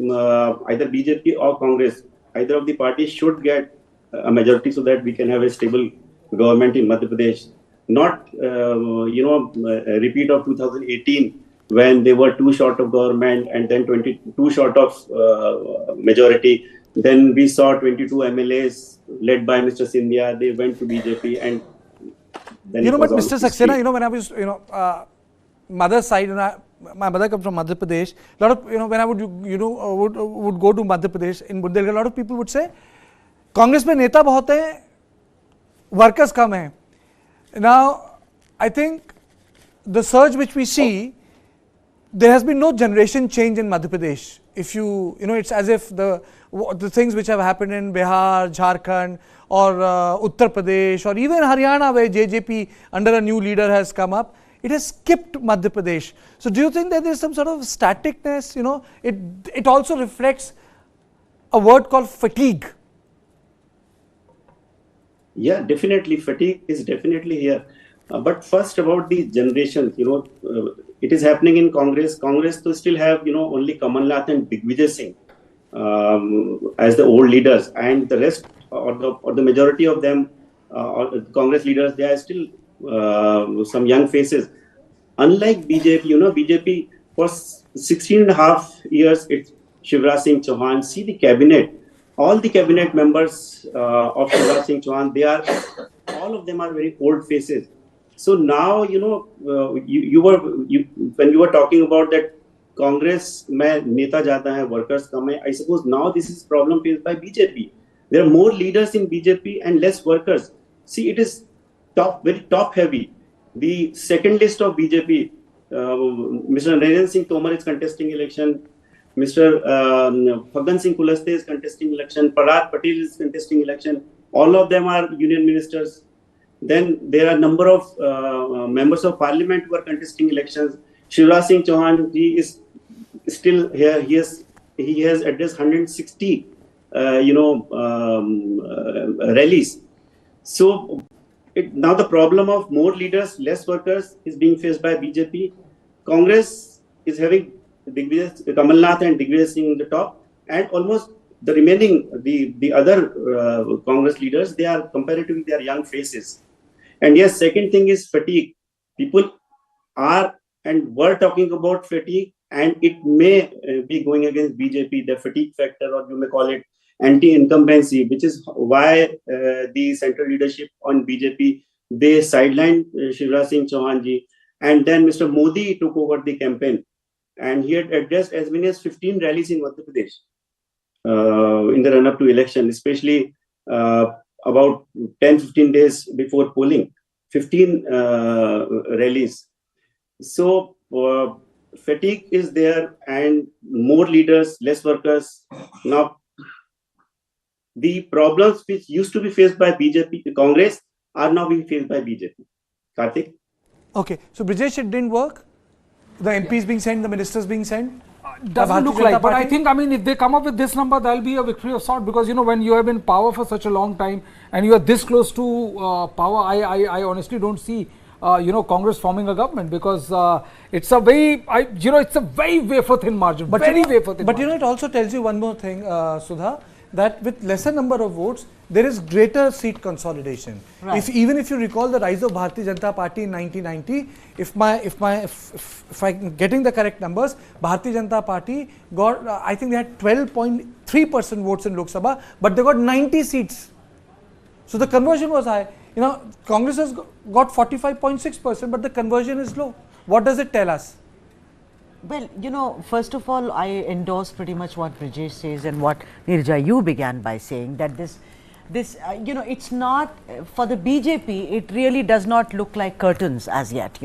either BJP or Congress, either of the parties should get a majority so that we can have a stable government in Madhya Pradesh. Not, a repeat of 2018 when they were too short of government and then 22 short of majority. Then we saw 22 MLAs led by Mr. Sindhia. They went to BJP and then but Mr. Saxena, when I was, mother's side, my mother comes from Madhya Pradesh. A lot of, when I would, would go to Madhya Pradesh in Bundelkhand, a lot of people would say, Congress mein neta bahut hai, workers come hai. Now, I think the surge which we see, there has been no generation change in Madhya Pradesh. If it's as if the things which have happened in Bihar, Jharkhand or Uttar Pradesh or even Haryana where JJP under a new leader has come up, it has skipped Madhya Pradesh. So do you think that there is some sort of staticness, it also reflects a word called fatigue? Yeah, definitely. Fatigue is definitely here. But first about the generations, it is happening in Congress. Congress to still have, only Kamal Nath and Digvijay Singh as the old leaders, and the rest or the majority of them, Congress leaders, they are still some young faces. Unlike BJP, BJP for 16 and a half years, it's Shivraj Singh Chauhan. See the cabinet, all the cabinet members of Shivraj Singh Chauhan, all of them are very old faces. So now, when you were talking about that Congress mein neta jata hai, workers come hai, I suppose now this is problem faced by BJP. There are more leaders in BJP and less workers. See, it is very top heavy. The second list of BJP, Mr. Narendra Singh Tomar is contesting election, Mr. Phaggan Singh Kulaste is contesting election, Parag Patel is contesting election. All of them are union ministers. Then there are a number of members of parliament who are contesting elections. Shivraj Singh Chauhan, he is still here. He has addressed 160, rallies. So now the problem of more leaders, less workers is being faced by BJP. Congress is having Kamal Nath and Digvijay Singh in the top, and almost the remaining, the other Congress leaders, they are comparatively, they are young faces. And yes, second thing is fatigue. People are and were talking about fatigue, and it may be going against BJP, the fatigue factor, or you may call it anti-incumbency, which is why the central leadership on BJP, they sidelined Shivraj Singh Chauhan ji, and then Mr. Modi took over the campaign, and he had addressed as many as 15 rallies in Madhya Pradesh in the run-up to election, especially about 10-15 days before polling, 15 rallies. So fatigue is there, and more leaders, less workers. Now, the problems which used to be faced by BJP, Congress, are now being faced by BJP. Karthik? Okay, so Brijesh, it didn't work? The MPs being sent, the ministers being sent? Doesn't look like, but I think, if they come up with this number, that'll be a victory of sort, because when you have been in power for such a long time and you are this close to power, I honestly don't see Congress forming a government, because it's a very it's a very wafer thin margin, but very wafer thin. But it also tells you one more thing, Sudha, that with lesser number of votes, there is greater seat consolidation. Right. Even if you recall the rise of Bharatiya Janata Party in 1990, if I'm getting the correct numbers, Bharatiya Janata Party got, I think they had 12.3% votes in Lok Sabha, but they got 90 seats. So the conversion was high. Congress has got 45.6%, but the conversion is low. What does it tell us? Well, first of all, I endorse pretty much what Brijesh says and what Nirja, you began by saying, that this it's not, for the BJP, it really does not look like curtains as yet,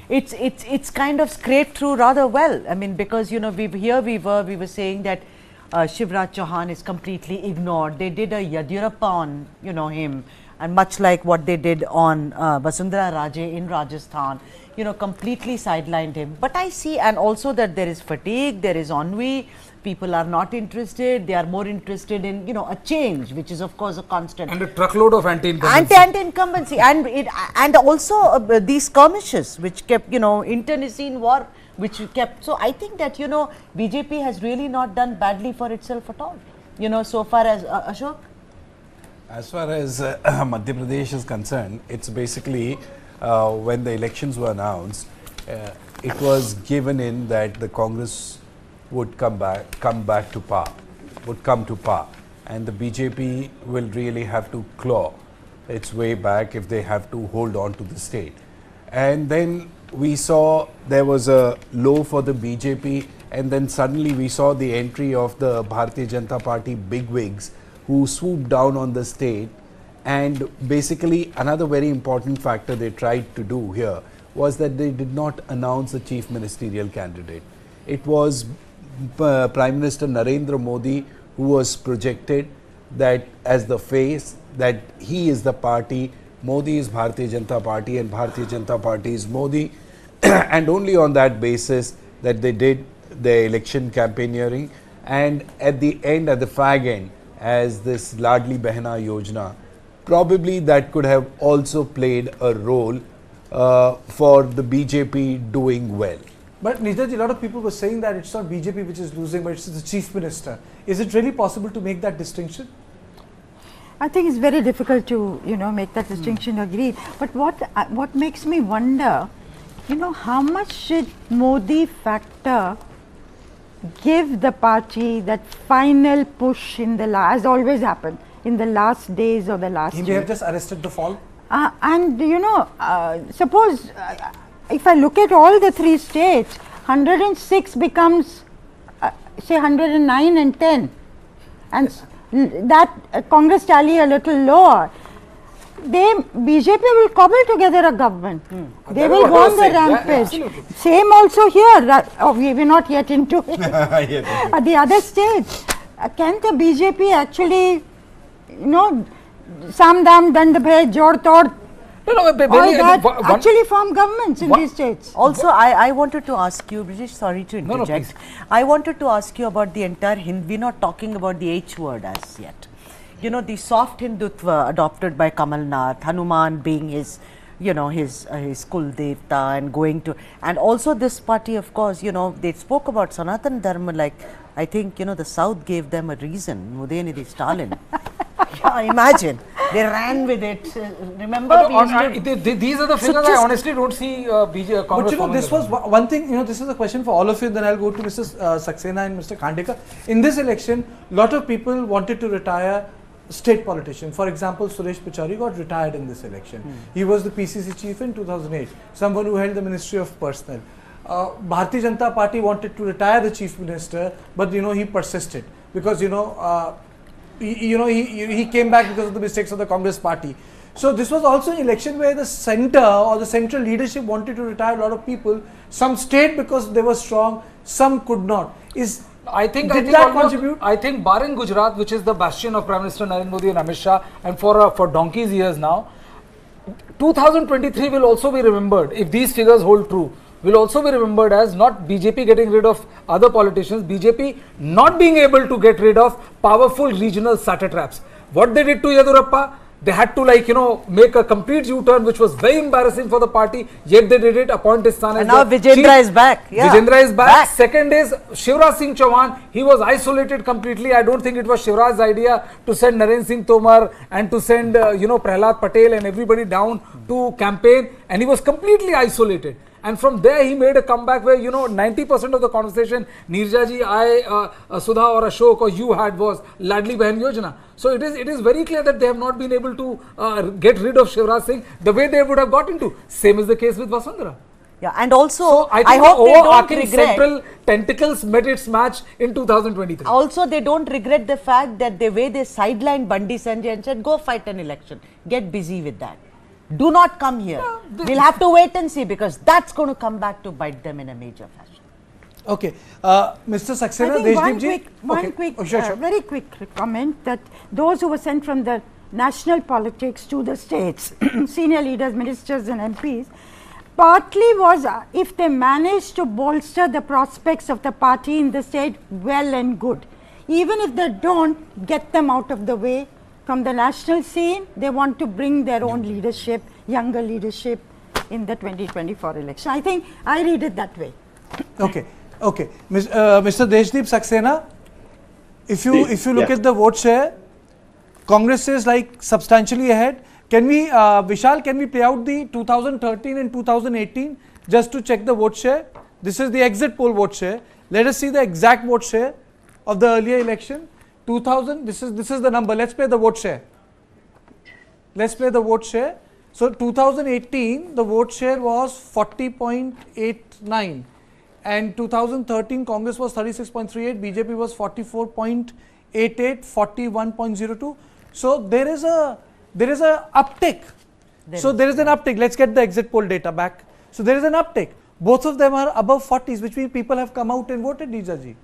it's kind of scraped through rather well. Because, we were saying that Shivraj Chauhan is completely ignored. They did a Yadurappa on, him. and much like what they did on Vasundhara Raje in Rajasthan, you know, completely sidelined him. But I see, and also that there is fatigue, there is ennui, people are not interested, they are more interested in, you know, a change, which is of course a constant. And a truckload of anti-incumbency. Anti-incumbency, and also these skirmishes which kept, you know, internecine war which kept. So I think that, you know, BJP has really not done badly for itself at all, you know, so far as Ashok. As far as Madhya Pradesh is concerned, it's basically when the elections were announced, it was given in that the Congress would come back to power, and the BJP will really have to claw its way back if they have to hold on to the state. And then we saw there was a low for the BJP, and then suddenly we saw the entry of the Bharatiya Janata Party bigwigs who swooped down on the state. And basically another very important factor they tried to do here was that they did not announce a chief ministerial candidate. It was Prime Minister Narendra Modi who was projected that as the face, that he is the party, Modi is Bharatiya Janata Party and Bharatiya Janata Party is Modi. And only on that basis that they did the election campaigning, and at the end, at the fag end, as this Ladli Behna Yojana, probably that could have also played a role for the BJP doing well. But Neeraj, a lot of people were saying that it's not BJP which is losing, but it's the chief minister. Is it really possible to make that distinction? I think it's very difficult to, you know, make that distinction, agreed. But what makes me wonder, you know, how much did Modi factor give the party that final push in the last, as always happened, in the last days or the last He may have just arrested the fall. And you know, suppose if I look at all the three states, 106 becomes say 109 and 10, and that Congress tally a little lower. BJP will cobble together a government. They will go on the rampage. Same also here. We're not yet into it. At the other states, can the BJP actually, you know, Samdam, Dandabhe, Jod Tod, actually form governments in these states? Also, I wanted to ask you, Brijesh, sorry to interject. I wanted to ask you about the entire Hindu. We're not talking about the H word as yet. You know, the soft Hindutva adopted by Kamal Nath, Hanuman being his, you know, his Kul Devta, and going to, and also this party, of course, you know, they spoke about Sanatan Dharma, like, I think, you know, the South gave them a reason, Udayanidhi Stalin. Yeah, imagine, they ran with it. Remember? These are the figures I honestly don't see BJP. But you know, this was one thing, you know, this is a question for all of you, then I'll go to Mr. Saxena and Mr. Khandekar. In this election, a lot of people wanted to retire state politician. For example, Suresh Pichari got retired in this election. He was the PCC chief in 2008, someone who held the Ministry of Personnel. Bharatiya Janata Party wanted to retire the chief minister, but you know, he persisted because he came back because of the mistakes of the Congress party. So this was also an election where the center or the central leadership wanted to retire a lot of people. Some stayed because they were strong, some could not. I think barring Gujarat, which is the bastion of Prime Minister Narendra Modi and Amit Shah, and for donkey's years now, 2023 will also be remembered, if these figures hold true, will also be remembered as not BJP getting rid of other politicians, BJP not being able to get rid of powerful regional satraps. What they did to Yadurappa, they had to, like, you know, make a complete U-turn, which was very embarrassing for the party, yet they did it, appoint his son as now Vijendra is back. Yeah. Vijendra is back. Second is Shivraj Singh Chauhan. He was isolated completely. I don't think it was Shivraj's idea to send Narendra Singh Tomar and to send, Prahlad Patel and everybody down to campaign, and he was completely isolated. And from there, he made a comeback where, 90% of the conversation, Neerja ji, Sudha or Ashok or you had was Ladli Behan Yojana. So it is very clear that they have not been able to get rid of Shivraj Singh the way they would have got into. Same is the case with Vasundhara. Yeah, and also, I think the overarching central tentacles met its match in 2023. Also, they don't regret the fact that the way they sidelined Bandi Sanjay and said, go fight an election, get busy with that. Do not come here. We'll have to wait and see, because that's going to come back to bite them in a major fashion. Okay. Mr. Saxena, very quick comment that those who were sent from the national politics to the states, senior leaders, ministers and MPs, partly was if they manage to bolster the prospects of the party in the state, well and good. Even if they don't get them out of the way from the national scene, they want to bring their own leadership, younger leadership in the 2024 election. I think I read it that way. Okay, okay. Mr. Deshdeep Saxena, if you look at the vote share, Congress is like substantially ahead. Can we, Vishal, can we play out the 2013 and 2018 just to check the vote share? This is the exit poll vote share. Let us see the exact vote share of the earlier election. 2000, this is the number. Let's play the vote share. Let's play the vote share. So 2018, the vote share was 40.89. And 2013, Congress was 36.38, BJP was 44.88, 41.02. So there is a uptick. There is an uptick. Let's get the exit poll data back. So there is an uptick. Both of them are above 40s, which means people have come out and voted, Neerja ji.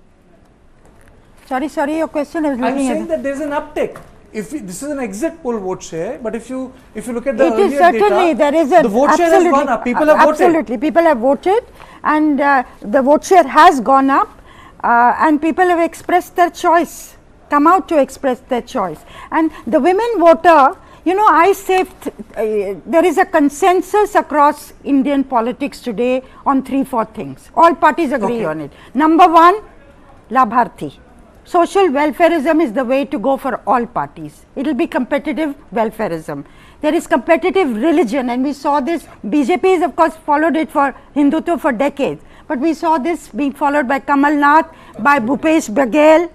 Sorry, your question is looking at. I'm saying that there is an uptick. If this is an exit poll vote share, but if you look at the earlier certainly data, there is a the vote share has gone up. People have voted. Absolutely, people have voted, and the vote share has gone up, and people have expressed their choice, come out to express their choice. And the women voter, you know, I say there is a consensus across Indian politics today on 3-4 things. All parties agree on it. Number one, Labharthi. Social welfarism is the way to go for all parties. It will be competitive welfarism. There is competitive religion, and we saw this. BJP has of course followed it for Hindutva for decades, but we saw this being followed by Kamal Nath, by Bhupesh Baghel,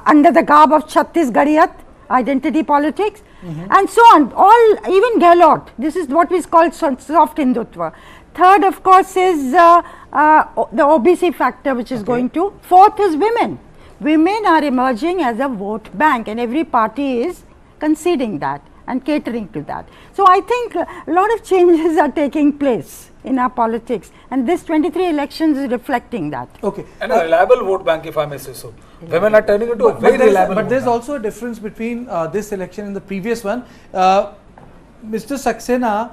under the garb of Chhattisgarh identity politics, and so on. All, even Gehlot, this is what is called soft Hindutva. Third, of course, is the OBC factor, which is going to. Fourth is women. Women are emerging as a vote bank, and every party is conceding that and catering to that. So I think a lot of changes are taking place in our politics, and this 23 elections is reflecting that. Okay. And a reliable vote bank, if I may say so. Women are turning into a very reliable But there's also a difference between this election and the previous one. Mr. Saxena,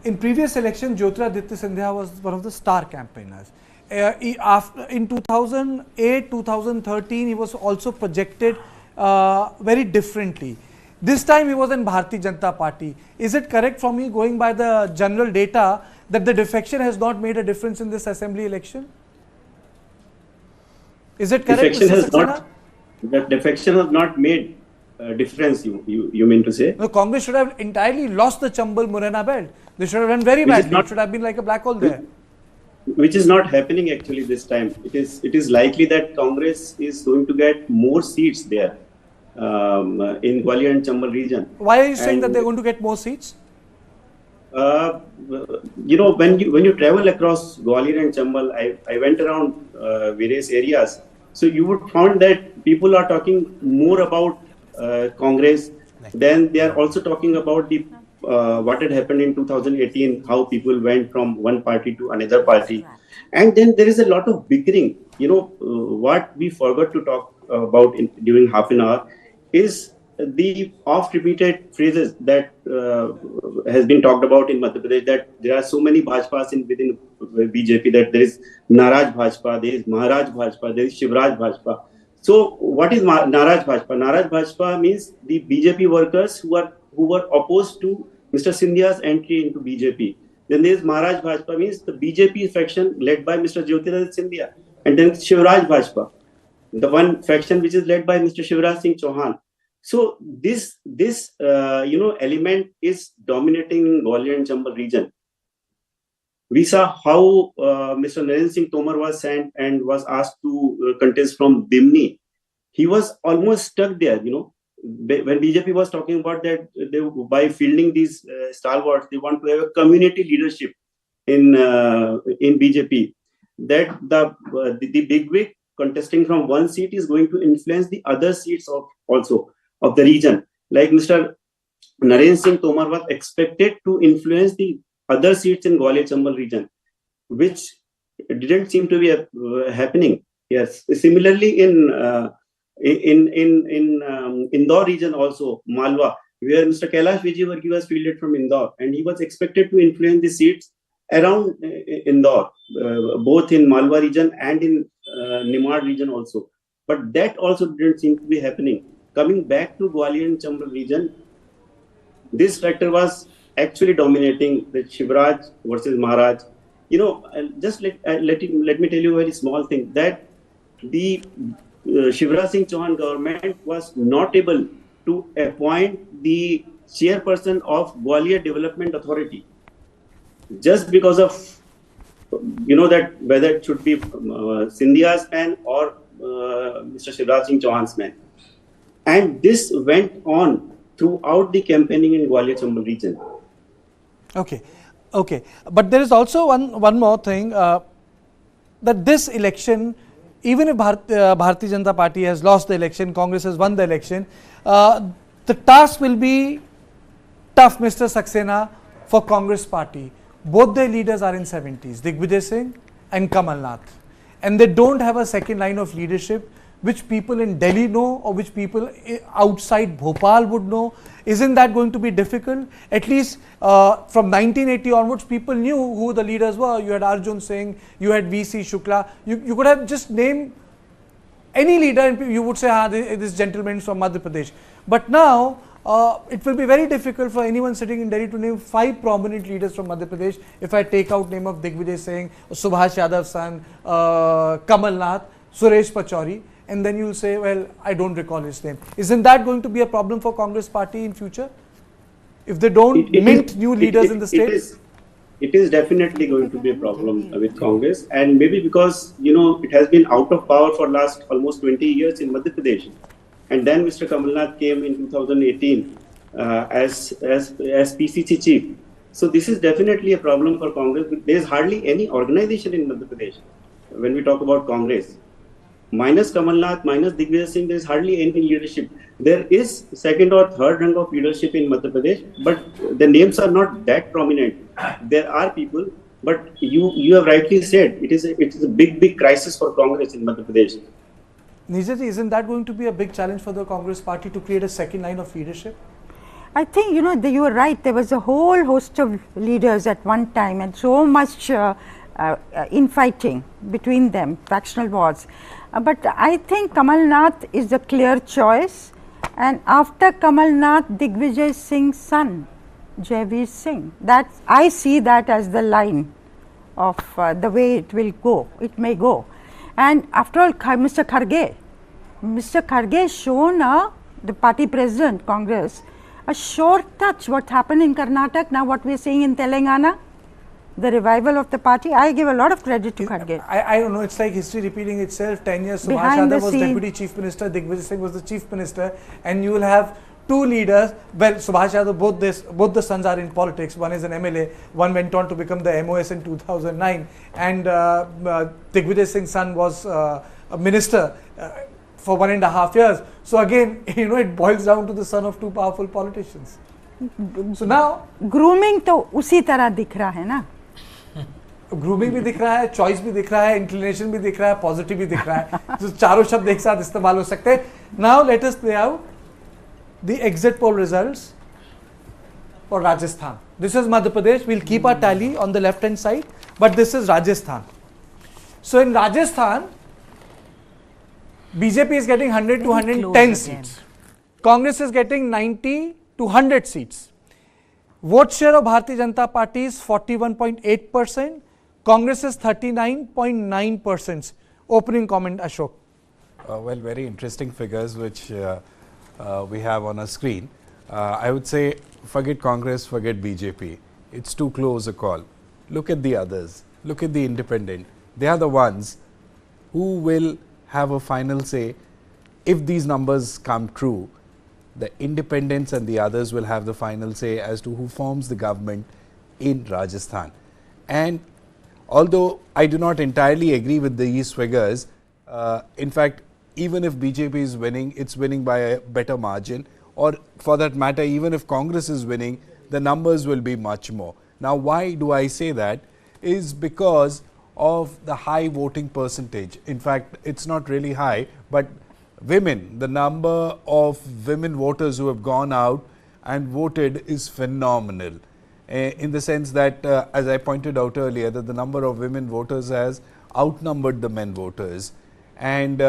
in previous election, Jyotiraditya Scindia was one of the star campaigners. In 2008, 2013, he was also projected very differently. This time he was in Bharatiya Janata Party. Is it correct for me, going by the general data, that the defection has not made a difference in this assembly election? Is it correct, Mr. Saxena? The defection has not made a difference, you mean to say? No, Congress should have entirely lost the Chambal-Morena belt. They should have done very badly. It should have been like a black hole there. Which is not happening actually this time. It is likely that Congress is going to get more seats there in Gwalior and Chambal region. Why are you saying that they're going to get more seats? You know, when you travel across Gwalior and Chambal, I went around various areas. So you would find that people are talking more about Congress. Then they are also talking about the what had happened in 2018, how people went from one party to another party. And then there is a lot of bickering. You know, what we forgot to talk about during half an hour is the oft-repeated phrases that has been talked about in Madhya Pradesh, that there are so many Bhajpas within BJP, that there is Naraj Bhajpa, there is Maharaj Bhajpa, there is Shivraj Bhajpa. So what is Naraj Bhajpa? Naraj Bhajpa means the BJP workers who were opposed to Mr. Scindia's entry into BJP. Then there is Maharaj Bhajpa, means the BJP faction led by Mr. Jyotiraditya Scindia. And then Shivraj Bhajpa, the one faction which is led by Mr. Shivraj Singh Chauhan. So this element is dominating in Gwalior and Chambal region. We saw how Mr. Narendra Singh Tomar was sent and was asked to contest from Dimni. He was almost stuck there, you know. When BJP was talking about that, by fielding these stalwarts, they want to have a community leadership in BJP. That the bigwig contesting from one seat is going to influence the other seats of the region. Like Mr. Narendra Singh Tomar was expected to influence the other seats in Gwalior Chambal region, which didn't seem to be happening. Yes. Similarly, in in Indore region also, Malwa, where Mr. Kailash Vijayvargiya was fielded from Indore, and he was expected to influence the seats around Indore, both in Malwa region and in Nimad region also. But that also didn't seem to be happening. Coming back to Gwalior and Chambal region, this factor was actually dominating the Shivraj versus Maharaj. Just let me tell you a very small thing, that the Shivraj Singh Chauhan government was not able to appoint the chairperson of Gwalior Development Authority, just because of that whether it should be Scindia's man or Mr. Shivraj Singh Chauhan's man. And this went on throughout the campaigning in Gwalior Chambal region. Okay, but there is also one more thing, that this election, even if Bharatiya Janata Party has lost the election, Congress has won the election, the task will be tough, Mr. Saxena, for Congress party. Both their leaders are in 70s, Digvijay Singh and Kamal Nath, and they don't have a second line of leadership which people in Delhi know or which people outside Bhopal would know. Isn't that going to be difficult? At least from 1980 onwards, people knew who the leaders were. You had Arjun Singh, you had VC Shukla. You could have just named any leader and you would say, this gentleman is from Madhya Pradesh. But now, it will be very difficult for anyone sitting in Delhi to name 5 prominent leaders from Madhya Pradesh. If I take out name of Digvijay Singh, Subhash Yadav's son, Kamal Nath, Suresh Pachauri, and then you will say, well, I don't recall his name. Isn't that going to be a problem for Congress party in future? If they don't mint new leaders in the state? It is definitely going to be a problem with Congress, and maybe because, it has been out of power for last almost 20 years in Madhya Pradesh. And then Mr. Kamal Nath came in 2018 as PCC chief. So this is definitely a problem for Congress. There is hardly any organization in Madhya Pradesh when we talk about Congress. Minus Kamal Nath, minus Digvijay Singh, there is hardly any leadership. There is second or third rank of leadership in Madhya Pradesh, but the names are not that prominent. There are people, but you have rightly said, it is a big crisis for Congress in Madhya Pradesh. Nijaji, isn't that going to be a big challenge for the Congress party to create a second line of leadership? I think, you are right. There was a whole host of leaders at one time and so much infighting between them, factional wars. But I think Kamal Nath is the clear choice, and after Kamal Nath, Digvijay Singh's son, Javeer Singh. I see that as the line of the way it will go, it may go. And after all, Mr. Kharge has shown the party president, Congress, a short touch what happened in Karnataka, now what we are seeing in Telangana, the revival of the party. I give a lot of credit to Kharge. I don't know, it's like history repeating itself. 10 years, Subhash Yadav was Deputy Chief Minister, Digvijay Singh was the Chief Minister, and you will have 2 leaders. Well, Subhash Yadav, both the sons are in politics. One is an MLA, one went on to become the MOS in 2009, and Digvijay Singh's son was a minister for 1.5 years. So again, it boils down to the son of 2 powerful politicians. So now grooming तो उसी तरह दिख रहा है ना. Grooming भी दिख रहा है, चॉइस भी दिख रहा है, इंक्लिनेशन भी दिख रहा है, पॉजिटिव भी दिख रहा है. तो चारों शब्द एक साथ इस्तेमाल हो सकते हैं. Now let us play out the exit poll results for Rajasthan. This is Madhya Pradesh. We'll keep our tally on the left hand side, but this is Rajasthan. So in Rajasthan BJP is getting 100 to 110 seats. Congress is getting 90 to 100 seats. Vote share of Bharatiya Janata Party is 41.8%. Congress is 39.9%. Opening comment, Ashok. Well, very interesting figures which we have on our screen. I would say forget Congress, forget BJP. It's too close a call. Look at the others. Look at the independent. They are the ones who will have a final say. If these numbers come true, the independents and the others will have the final say as to who forms the government in Rajasthan. And although I do not entirely agree with these figures, in fact, even if BJP is winning, it's winning by a better margin, or for that matter, even if Congress is winning, the numbers will be much more. Now, why do I say that? Is because of the high voting percentage. In fact, it's not really high, but women, the number of women voters who have gone out and voted is phenomenal. In the sense that, as I pointed out earlier, that the number of women voters has outnumbered the men voters. And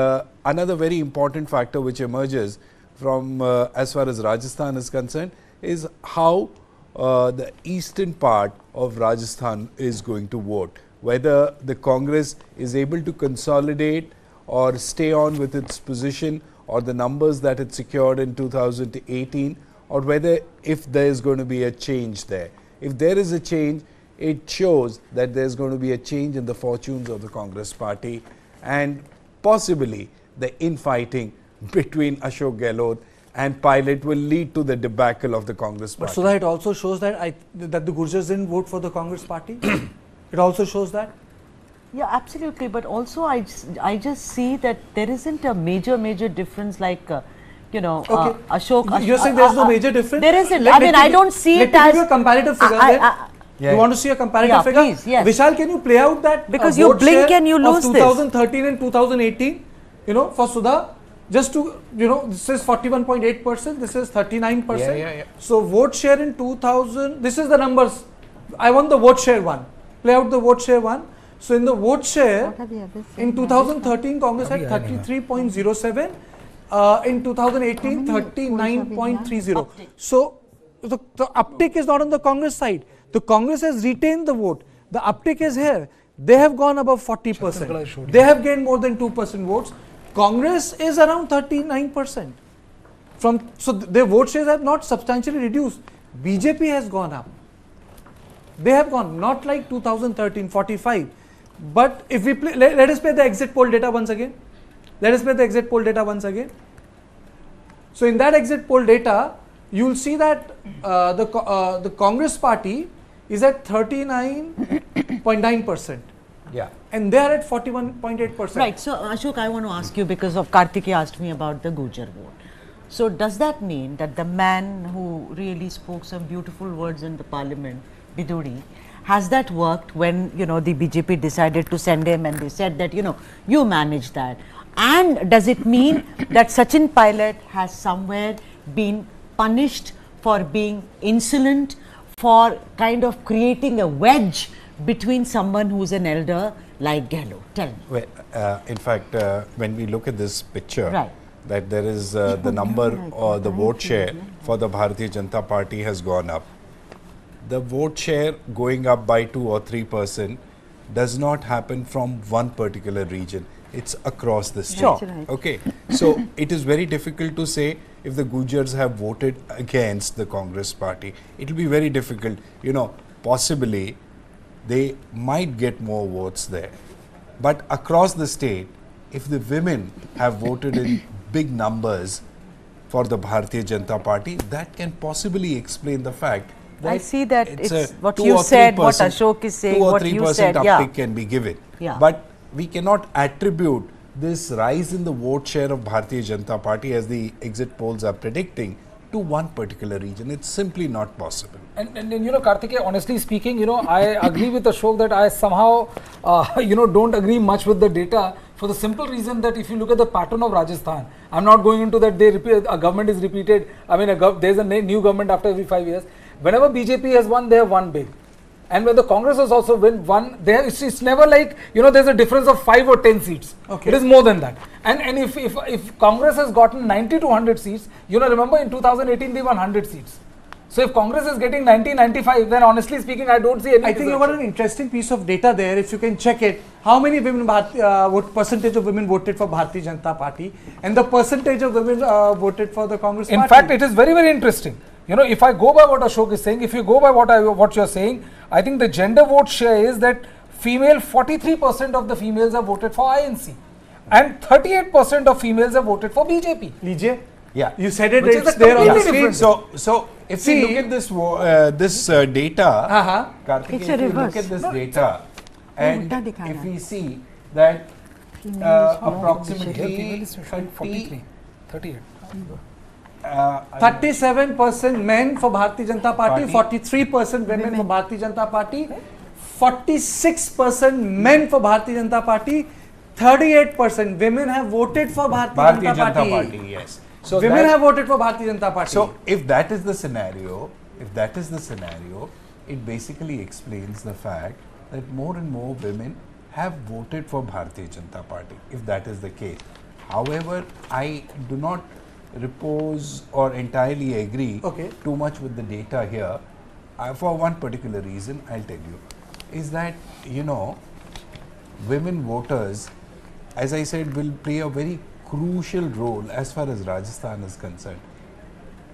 another very important factor which emerges from as far as Rajasthan is concerned is how the eastern part of Rajasthan is going to vote. Whether the Congress is able to consolidate or stay on with its position or the numbers that it secured in 2018, or whether if there is going to be a change there. If there is a change, it shows that there is going to be a change in the fortunes of the Congress party, and possibly the infighting between Ashok Gehlot and Pilot will lead to the debacle of the Congress party. But so that it also shows that that the Gurjars didn't vote for the Congress party. It also shows that. Yeah, absolutely. But also, I just see that there isn't a major difference like. Ashok. You're saying there's no major difference? There isn't. I don't see it as. Let me give you a comparative figure there. You want to see a comparative figure? Please, yes. Vishal, can you play out that? Because you blink and you lose of 2013 and 2018, for Sudha, just to, this is 41.8%, this is 39%. So vote share in 2000, this is the numbers. I want the vote share one. Play out the vote share one. So in the vote share, in 2013, Congress had 33.07. In 2018, 39.30. So the uptick is not on the Congress side. The Congress has retained the vote. The uptick is here. They have gone above 40%. They have gained more than 2% votes. Congress is around 39%. So their vote shares have not substantially reduced. BJP has gone up. They have gone, not like 2013, 45. But if we play, let us play the exit poll data once again. Let us play the exit poll data once again. So in that exit poll data, you will see that the Congress party is at 39.9%. Yeah. And they are at 41.8%. Right. So Ashok, I want to ask you, because of Kartikeya asked me about the Gujjar vote. So does that mean that the man who really spoke some beautiful words in the parliament, Biduri, has that worked when, the BJP decided to send him and they said that, you manage that? And does it mean that Sachin Pilot has somewhere been punished for being insolent, for kind of creating a wedge between someone who's an elder like Gehlot? Tell me. Well, in fact, when we look at this picture, that there is the number or the vote share for the Bharatiya Janata Party has gone up. The vote share going up by 2 or 3% does not happen from one particular region. It's across the state. Right. Okay. So it is very difficult to say if the Gujars have voted against the Congress party. It will be very difficult. Possibly they might get more votes there. But across the state, if the women have voted in big numbers for the Bharatiya Janata Party, that can possibly explain the fact that I see that it's what you said, what Ashok is saying, what you said. 2 or 3% uptick can be given. Yeah. But we cannot attribute this rise in the vote share of Bharatiya Janata Party, as the exit polls are predicting, to one particular region. It's simply not possible. And Kartikeya, honestly speaking, I agree with Ashok that I somehow, don't agree much with the data, for the simple reason that if you look at the pattern of Rajasthan, I'm not going into that a government is repeated. I mean, there's a new government after every 5 years. Whenever BJP has won, they have won big. And when the Congress has also won, it's never like, there's a difference of 5 or 10 seats. Okay. It is more than that. And if Congress has gotten 90 to 100 seats, remember in 2018 they won 100 seats. So if Congress is getting 90, 95, then honestly speaking, I don't see any. I think you got an interesting piece of data there. If you can check it, how many women, percentage of women voted for Bharatiya Janata Party, and the percentage of women voted for the Congress Party. In fact, it is very, very interesting. If I go by what Ashok is saying, if you go by what you're saying, I think the gender vote share is that 43% of the females have voted for INC, and 38% of females have voted for BJP. Lijay? Yeah, you said it. Which It's is there on the completely screen. So if we look at this data, Kartikeya, It's a if you reverse. look at this data, and if we see that approximately 37% men for Bharatiya Janata Party, 43% women for Bharatiya Janata Party, 46% men for Bharatiya Janata Party, 38% women have voted for Bharatiya Janata Party. Yes. So women have voted for Bharatiya Janata Party. So if that is the scenario, it basically explains the fact that more and more women have voted for Bharatiya Janata Party, if that is the case. However, I do not repose or entirely agree too much with the data here. For one particular reason, I'll tell you, is that, you know, women voters, as I said, will play a very crucial role as far as Rajasthan is concerned.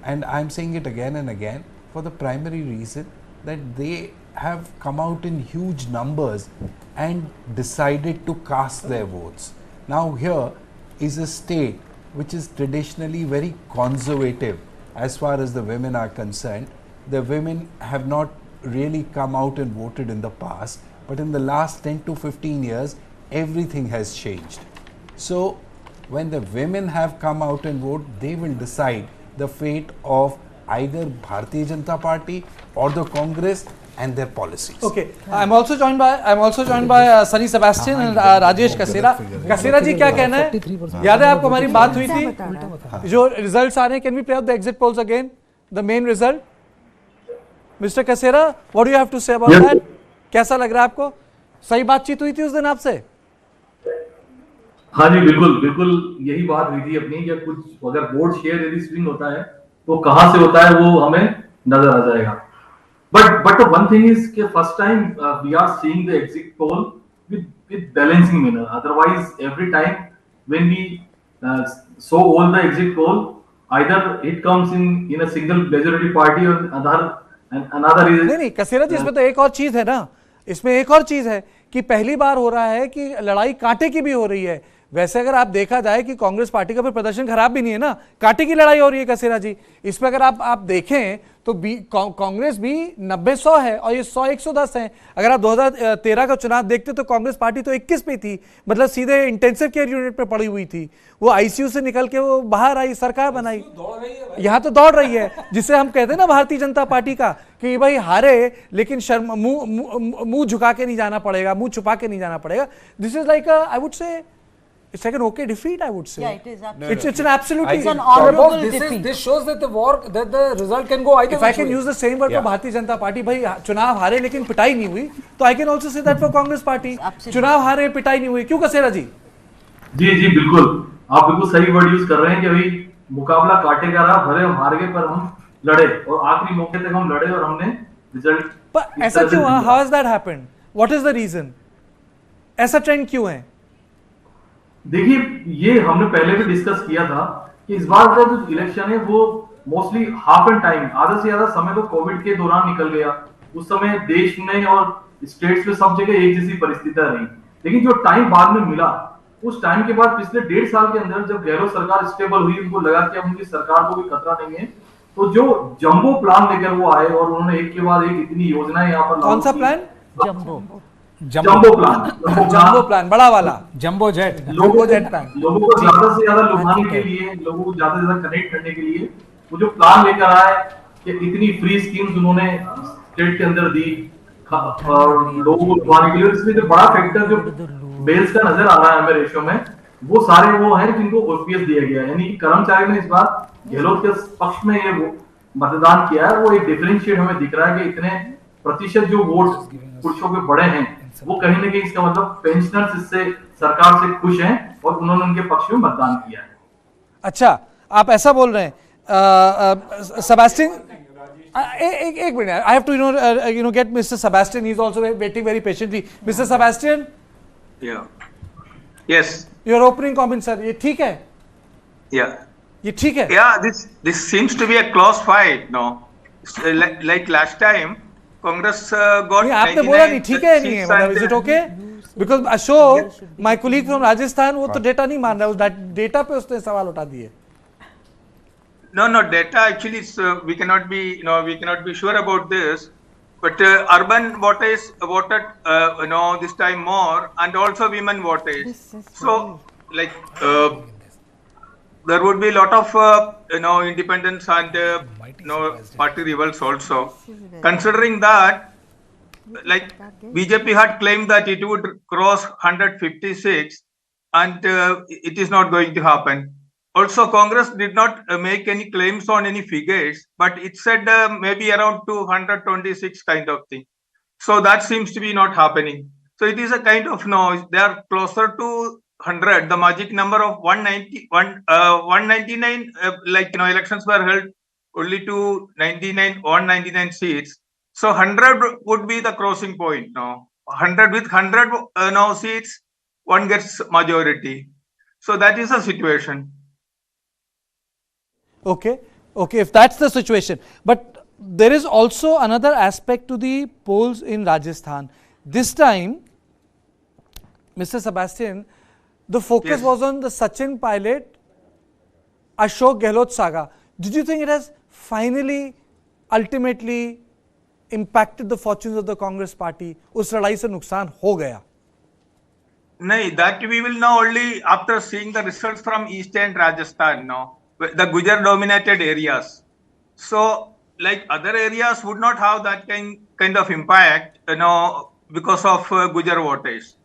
And I'm saying it again and again for the primary reason that they have come out in huge numbers and decided to cast their votes. Now here is a state which is traditionally very conservative as far as the women are concerned. The women have not really come out and voted in the past, but in the last 10 to 15 years, everything has changed. So when the women have come out and vote, they will decide the fate of either Bharatiya Janata Party or the Congress and their policies. Okay, I'm also joined by Sunny Sebastian and Rajesh Kasera. Kasera ji, क्या कहना है? याद है आपको हमारी बात हुई थी? जो results आ रहे हैं, can we play out the exit polls again? The main result. Mr. Kasera, what do you have to say about that? कैसा लग रहा है आपको? सही बातचीत हुई थी उस दिन आपसे? हाँ जी, बिल्कुल यही बात हुई थी अपनी कि कुछ अगर वोट शेयर यदि स्विंग होता है तो कहां से होता है वो हमें नजर आ जाएगा. But the one thing is कि first time we are seeing the exit poll with balancing manner. Otherwise, every time when we show all the exit poll, either it comes in a single majority party or another is. नहीं कसेरा जी, इसमें तो एक और चीज है ना, इसमें एक और चीज है कि पहली बार हो रहा है कि लड़ाई कांटे की भी हो रही है. वैसे अगर आप देखा जाए कि कांग्रेस पार्टी का फिर प्रदर्शन खराब भी नहीं है ना, कांटे की लड़ाई हो रही है कसेरा जी. इसमें अगर आप देखें तो कांग्रेस भी 90-100 है और ये 100-110 है. अगर आप 2013 का चुनाव देखते तो कांग्रेस पार्टी तो 21 पे थी, मतलब सीधे इंटेंसिव केयर यूनिट पे पड़ी हुई थी. वो आईसीयू से निकल के वो बाहर आई, सरकार बनाई. यहाँ तो दौड़ रही है, जिसे हम कहते हैं ना भारतीय जनता पार्टी का कि भाई हारे लेकिन शर्म मुंह झुका के नहीं जाना पड़ेगा, मुंह छुपा के नहीं जाना पड़ेगा. This is like I would say it's like an okay defeat, I would say. Yeah, it is. It's an absolutely. It's an honorable defeat. This shows that the result can go either way. If I can use the same word for Bharatiya Janata Party, भाई चुनाव हारे लेकिन पिटाई नहीं हुई, तो I can also say that for Congress Party. चुनाव हारे पिटाई नहीं हुई, क्यों कसेरा जी? जी बिल्कुल, आप बिल्कुल सही वर्ड यूज कर रहे हैं कि भाई मुकाबला काटे का रहा, भले हम हार गए पर हम लड़े और आखिरी मौके तक हम लड़े और हमने रिजल्ट. पर ऐसा क्यों हुआ? How has that happened? What is the reason? ऐसा ट्रेंड क्यों है? देखिए, ये हमने पहले भी डिस्कस किया था कि इस बार का जो इलेक्शन है वो मोस्टली हाफ एंड टाइम, आधा से ज्यादा समय तो कोविड के दौरान निकल गया. उस समय देश में और स्टेट्स में सब जगह एक जैसी परिस्थितियां रही, लेकिन जो टाइम बाद में मिला, उस टाइम के बाद पिछले 1.5 साल के अंदर जब गहलोत सरकार स्टेबल हुई, उनको लगा कि अब उनकी सरकार को भी खतरा नहीं है, तो जो जंबो प्लान लेकर वो आए और उन्होंने एक के बाद एक इतनी योजनाएं यहाँ पर. कौन सा प्लान? जंबो प्लान, बड़ा वाला जंबो जेट प्लान. लोगों को ज्यादा से ज्यादा लुभाने के लिए, लोगों को ज्यादा से ज्यादा कनेक्ट करने के लिए वो जो प्लान लेकर आए कि इतनी फ्री स्कीम्स उन्होंने स्टेट के अंदर दी और लोगों को लुभाने के लिए. इसमें जो बड़ा फैक्टर जो बेल्स का नजर आ रहा है हमें रेशो में, वो सारे वो हैं जिनको ओपीएस दिया गया है. यानी कि कर्मचारी ने इस बार गहलोत के पक्ष में ये मतदान किया है. वो एक डिफरेंशिएट हमें दिख रहा है कि इतने प्रतिशत जो वोट पुरुषों के बड़े हैं, वो कहीं ना कहीं इसका मतलब पेंशनर्स इससे सरकार से खुश हैं और उन्होंने उनके पक्ष में मतदान किया है. अच्छा, आप ऐसा बोल रहे हैं. सेबेस्टियन, एक minute, I have to get mister Sebastian, he is also waiting very patiently. Mister Sebastian, yes, your opening comment sir. ये ठीक है? ये ठीक है? This seems to be a close fight. No, like last time Congress got. आपने बोला नहीं ठीक है नहीं है, मतलब is it okay? Because Ashok, my colleague from Rajasthan, वो तो डेटा नहीं मान रहा, उस डेटा पे उसने सवाल उठा दिए. No, data actually we cannot be sure about this, but urban voters voted this time more, and also women voted. So like there would be a lot of independence and party rivals also. Considering that, like BJP had claimed that it would cross 156, and it is not going to happen. Also, Congress did not make any claims on any figures, but it said maybe around 226 kind of thing. So that seems to be not happening. So it is a kind of noise. They are closer to 100. The magic number of 199, elections were held only to 199 seats. So 100 would be the crossing point now. 100 with 100 seats, one gets majority. So that is the situation. Okay, okay, if that's the situation. But there is also another aspect to the polls in Rajasthan. This time, Mr. Sebastian, the focus was on the Sachin Pilot, Ashok Gehlot saga. Did you think it has finally, ultimately impacted the fortunes of the Congress party? उस लड़ाई से नुकसान हो गया? No, that we will know only after seeing the results from eastern Rajasthan, the Gujar dominated areas. So, like other areas would not have that kind of impact, because of Gujar voters.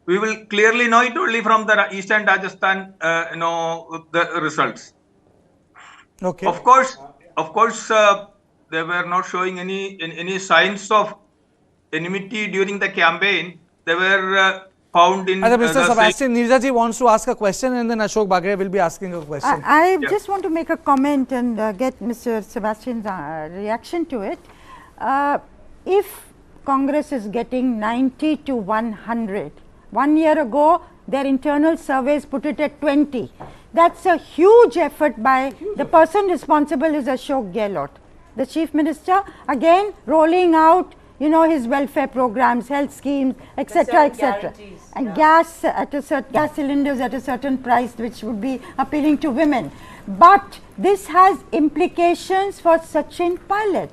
We will clearly know it only from the eastern Rajasthan, the results. Okay. Of course, they were not showing any signs of enmity during the campaign. They were found in. Mr. Sebastian, Neerja ji wants to ask a question, and then Ashok Bagre will be asking a question. I just want to make a comment and get Mr. Sebastian's reaction to it. If Congress is getting 90 to 100, 1 year ago their internal surveys put it at 20. That's a huge effort by the person responsible is Ashok Gehlot, the Chief Minister, again rolling out his welfare programs, health schemes, etc., etc. And gas cylinders at a certain price, which would be appealing to women. But this has implications for Sachin Pilot.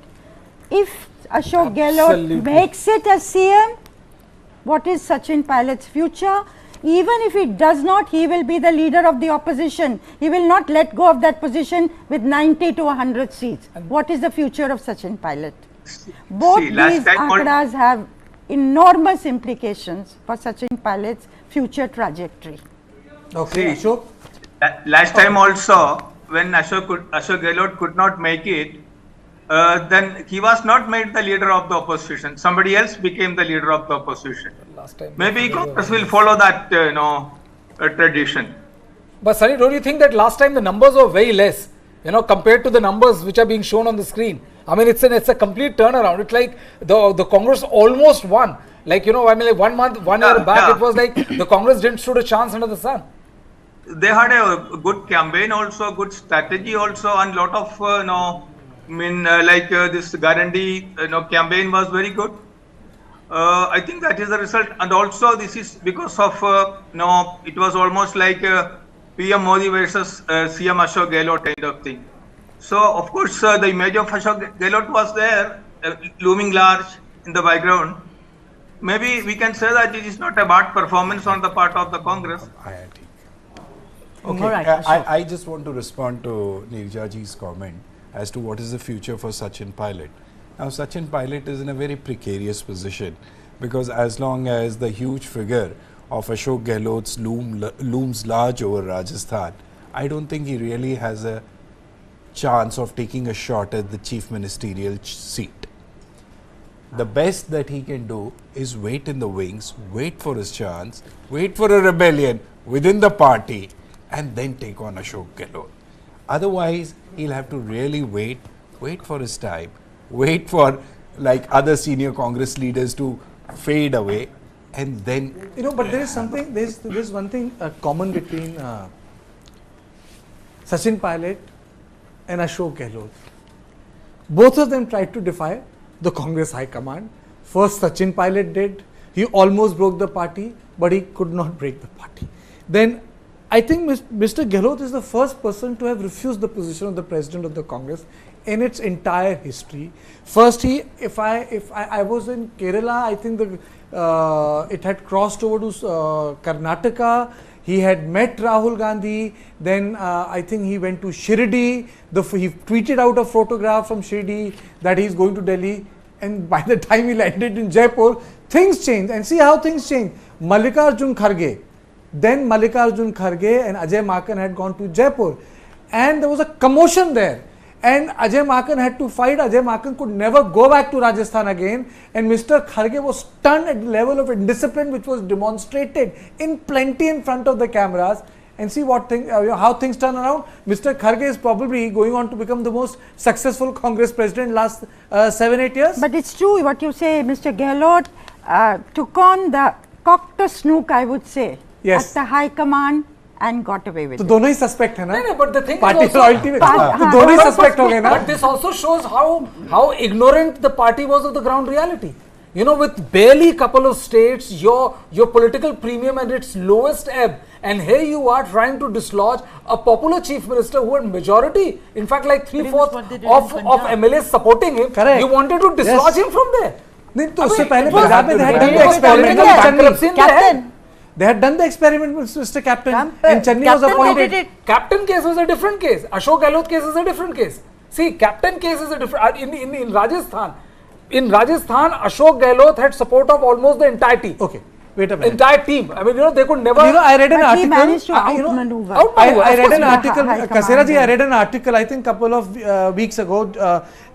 If Ashok Gehlot makes it as CM, what is Sachin Pilot's future? Even if he does not, he will be the leader of the opposition. He will not let go of that position with 90 to 100 seats. What is the future of Sachin Pilot? Both these aankadas have enormous implications for Sachin Pilot's future trajectory. Okay, Ashok? Last time also, when Ashok Gehlot could not make it, then he was not made the leader of the opposition. Somebody else became the leader of the opposition. Maybe Congress will follow that, tradition. But Sunny, don't you think that last time the numbers were very less, compared to the numbers which are being shown on the screen? I mean, it's a complete turnaround. It's like the Congress almost won. Like, 1 year back, it was like the Congress didn't stand a chance under the sun. They had a good campaign also, good strategy also, and lot of, this guarantee, campaign was very good. I think that is the result, and also this is because of, it was almost like PM Modi versus CM Ashok Gehlot kind of thing. So, of course, the image of Ashok Gehlot was there, looming large in the background. Maybe we can say that it is not a bad performance on the part of the Congress. Okay, I just want to respond to Neerja ji's comment as to what is the future for Sachin Pilot. Now, Sachin Pilot is in a very precarious position because as long as the huge figure of Ashok Gehlot's looms large over Rajasthan, I don't think he really has a chance of taking a shot at the chief ministerial seat. The best that he can do is wait in the wings, wait for his chance, wait for a rebellion within the party, and then take on Ashok Gehlot. Otherwise, he'll have to really wait for his time, wait for like other senior Congress leaders to fade away, and then but there is something. There's one thing common between Sachin Pilot and Ashok Gehlot. Both of them tried to defy the Congress High Command. First, Sachin Pilot did. He almost broke the party, but he could not break the party. Then, I think Mr. Gehlot is the first person to have refused the position of the President of the Congress in its entire history. First, if I was in Kerala, I think it had crossed over to Karnataka. He had met Rahul Gandhi. Then I think he went to Shirdi. He tweeted out a photograph from Shirdi that he is going to Delhi. And by the time he landed in Jaipur, things changed. And see how things changed. Mallikarjun Kharge, then Mallikarjun Kharge and Ajay Maken had gone to Jaipur, and there was a commotion there. And Ajay Maken had to fight. Ajay Maken could never go back to Rajasthan again. And Mr. Kharge was stunned at the level of indiscipline which was demonstrated in plenty in front of the cameras. And see what how things turn around. Mr. Kharge is probably going on to become the most successful Congress president last 7-8 years. But it's true what you say. Mr. Gehlot took on the cock to snook, I would say, yes, at the high command and got away with तो it. दोनों ही suspect है ना? नहीं, but the thing party is also, loyalty में तो दोनों ही suspect हो गए ना? But this also shows how ignorant the party was of the ground reality. You know, with barely a couple of states, your political premium at its lowest ebb, and here you are trying to dislodge a popular chief minister who had majority, in fact like 3/4 of MLAs supporting him. Correct. You wanted to dislodge him from there. नहीं तो उससे पहले पंजाब में they had done the experiment. They had done the experiment with Mr. Captain, and Channi was appointed. Captain case was a different case. Ashok Gehlot case is a different case. See, Captain case is a different. In Rajasthan, Ashok Gehlot had support of almost the entire team. Okay, wait a minute. Entire team. I mean, you know, they could never. You know, I read an article. He managed to outmaneuver. I read an article. Kasera ji, I read an article. I think couple of weeks ago,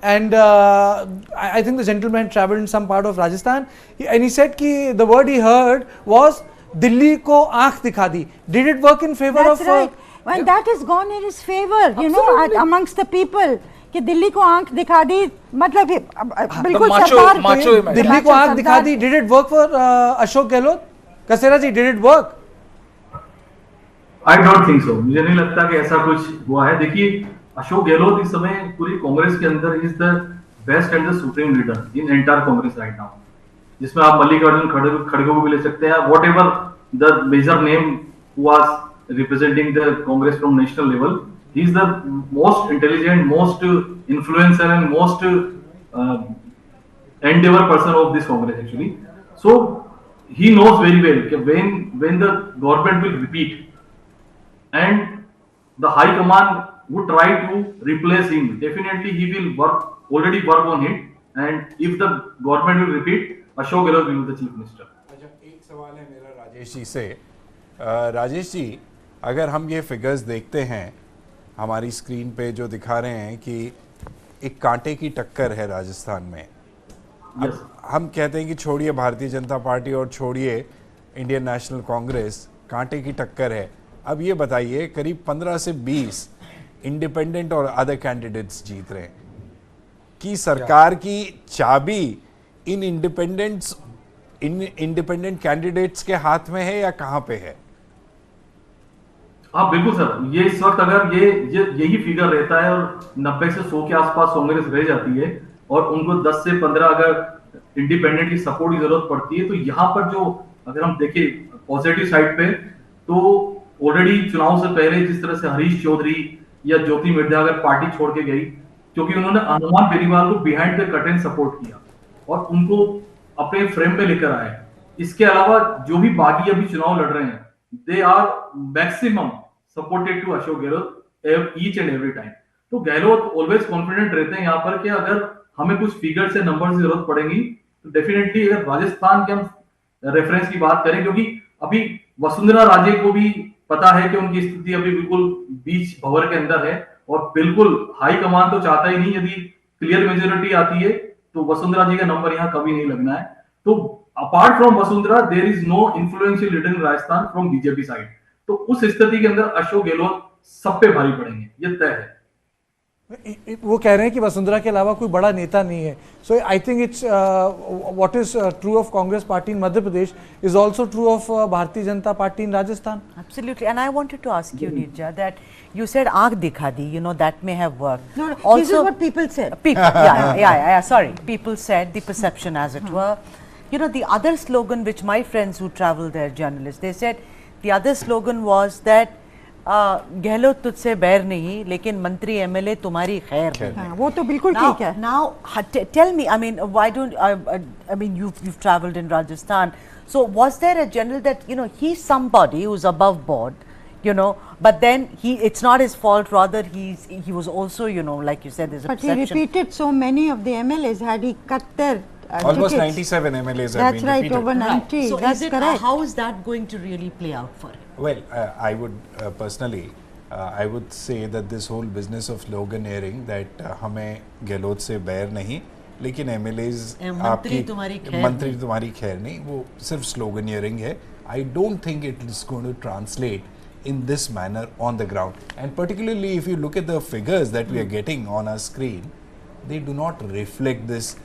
and I think the gentleman travelled in some part of Rajasthan, and he said कि the word he heard was Delhi को आंख दिखा दी. Did it work in favor That's of? right. Well, that has gone in his favor, you know, amongst the people. कि दिल्ली को आंख दिखा दी, मतलब बिल्कुल सरकार को दिल्ली को आंख दिखा दी. Did it work for Ashok Gehlot? Kasera ji, did it work? I don't think so. मुझे नहीं लगता कि ऐसा कुछ हुआ है. देखिए, अशोक गहलोत इस समय पूरी कांग्रेस के अंदर is the best and the supreme leader in entire Congress right now. जिसमें आप मल्लिकार्जुन खड़गे को भी ले सकते हैं. Whatever the major name who was representing the Congress from national level, he is the most intelligent, most influencer and most endeavor person of this Congress actually. So he knows very well that when the government will repeat and the high command would try to replace him, definitely he will already work on it, and if the government will repeat, Ashok Gehlot will be the chief minister. अच्छा, एक सवाल है मेरा राजेश जी से. राजेश जी, अगर हम ये figures देखते हैं हमारी स्क्रीन पे जो दिखा रहे हैं कि एक कांटे की टक्कर है राजस्थान में. अब हम कहते हैं कि छोड़िए भारतीय जनता पार्टी और छोड़िए इंडियन नेशनल कांग्रेस, कांटे की टक्कर है. अब ये बताइए, करीब 15 से 20 इंडिपेंडेंट और अदर कैंडिडेट्स जीत रहे हैं. कि सरकार की चाबी इन इंडिपेंडेंट कैंडिडेट्स के हाथ में है या कहां पे है? हाँ बिल्कुल सर, ये इस वक्त अगर यही फिगर रहता है और 90 से 100 के आसपास कांग्रेस रह जाती है और उनको 10 से 15 अगर इंडिपेंडेंट की सपोर्ट की जरूरत पड़ती है, तो यहाँ पर जो अगर हम देखें पॉजिटिव साइड पे, तो ऑलरेडी चुनाव से पहले जिस तरह से हरीश चौधरी या ज्योति मिर्धा अगर पार्टी छोड़ के गई, क्योंकि उन्होंने हनुमान बेनीवाल को बिहाइंड द कर्टेन सपोर्ट किया और उनको अपने फ्रेम पे लेकर आए. इसके अलावा जो भी बाकी अभी चुनाव लड़ रहे हैं, they are maximum supported to Ashok Gehlot each and every time. तो गहलोत ऑलवेज कॉन्फिडेंट रहते हैं यहाँ पर कि अगर हमें कुछ फिगर से नंबर की जरूरत पड़ेगी तो डेफिनेटली अगर राजस्थान के हम रेफरेंस की बात करें, क्योंकि अभी वसुंधरा राजे को भी पता है कि उनकी स्थिति अभी बिल्कुल बीच भंवर के अंदर है और बिल्कुल हाई कमान तो चाहता ही नहीं, यदि क्लियर मेजोरिटी आती है तो वसुंधरा जी का नंबर यहाँ कभी नहीं लगना है. तो apart from Vasundhara there is no influential leader in Rajasthan from BJP side. तो उस स्थिति के अंदर अशोक गहलोत सब पे भारी पड़ेंगे, ये तय है. वो कह रहे हैं कि वसुंधरा के अलावा कोई बड़ा नेता नहीं है. So I think it's what is true of Congress party in Madhya Pradesh is also true of Bharatiya Janata party in Rajasthan. Absolutely. And I wanted to ask you, Nirja, that you said aankh dikha di, you know, that may have worked. No, also, this is what people said. People, yeah, sorry. People said, the perception as it were. You know, the other slogan which my friends who travel there, journalists, they said the other slogan was that Gehlot तुझसे बैर नहीं लेकिन मंत्री MLA तुम्हारी खैर नहीं. वो तो बिल्कुल ठीक है. Now tell me, I mean, why don't I mean you've traveled in Rajasthan, so was there a general that, you know, he's somebody who's above board, you know, but then it's not his fault, rather he was also, you know, like you said, there's a perception. But he repeated so many of the MLAs. Had he cut their almost tickets, 97 MLAs have that's been right, repeated. over 90. So that's correct. How is that going to really play out for him? Well, I would personally, I would say that this whole business of sloganeering that हमें गहलोत से बैर नहीं, लेकिन MLAs मंत्री तुम्हारी खैर नहीं, वो सिर्फ sloganeering है. I don't think it is going to translate in this manner on the ground. And particularly if you look at the figures that we are getting on our screen, they do not reflect this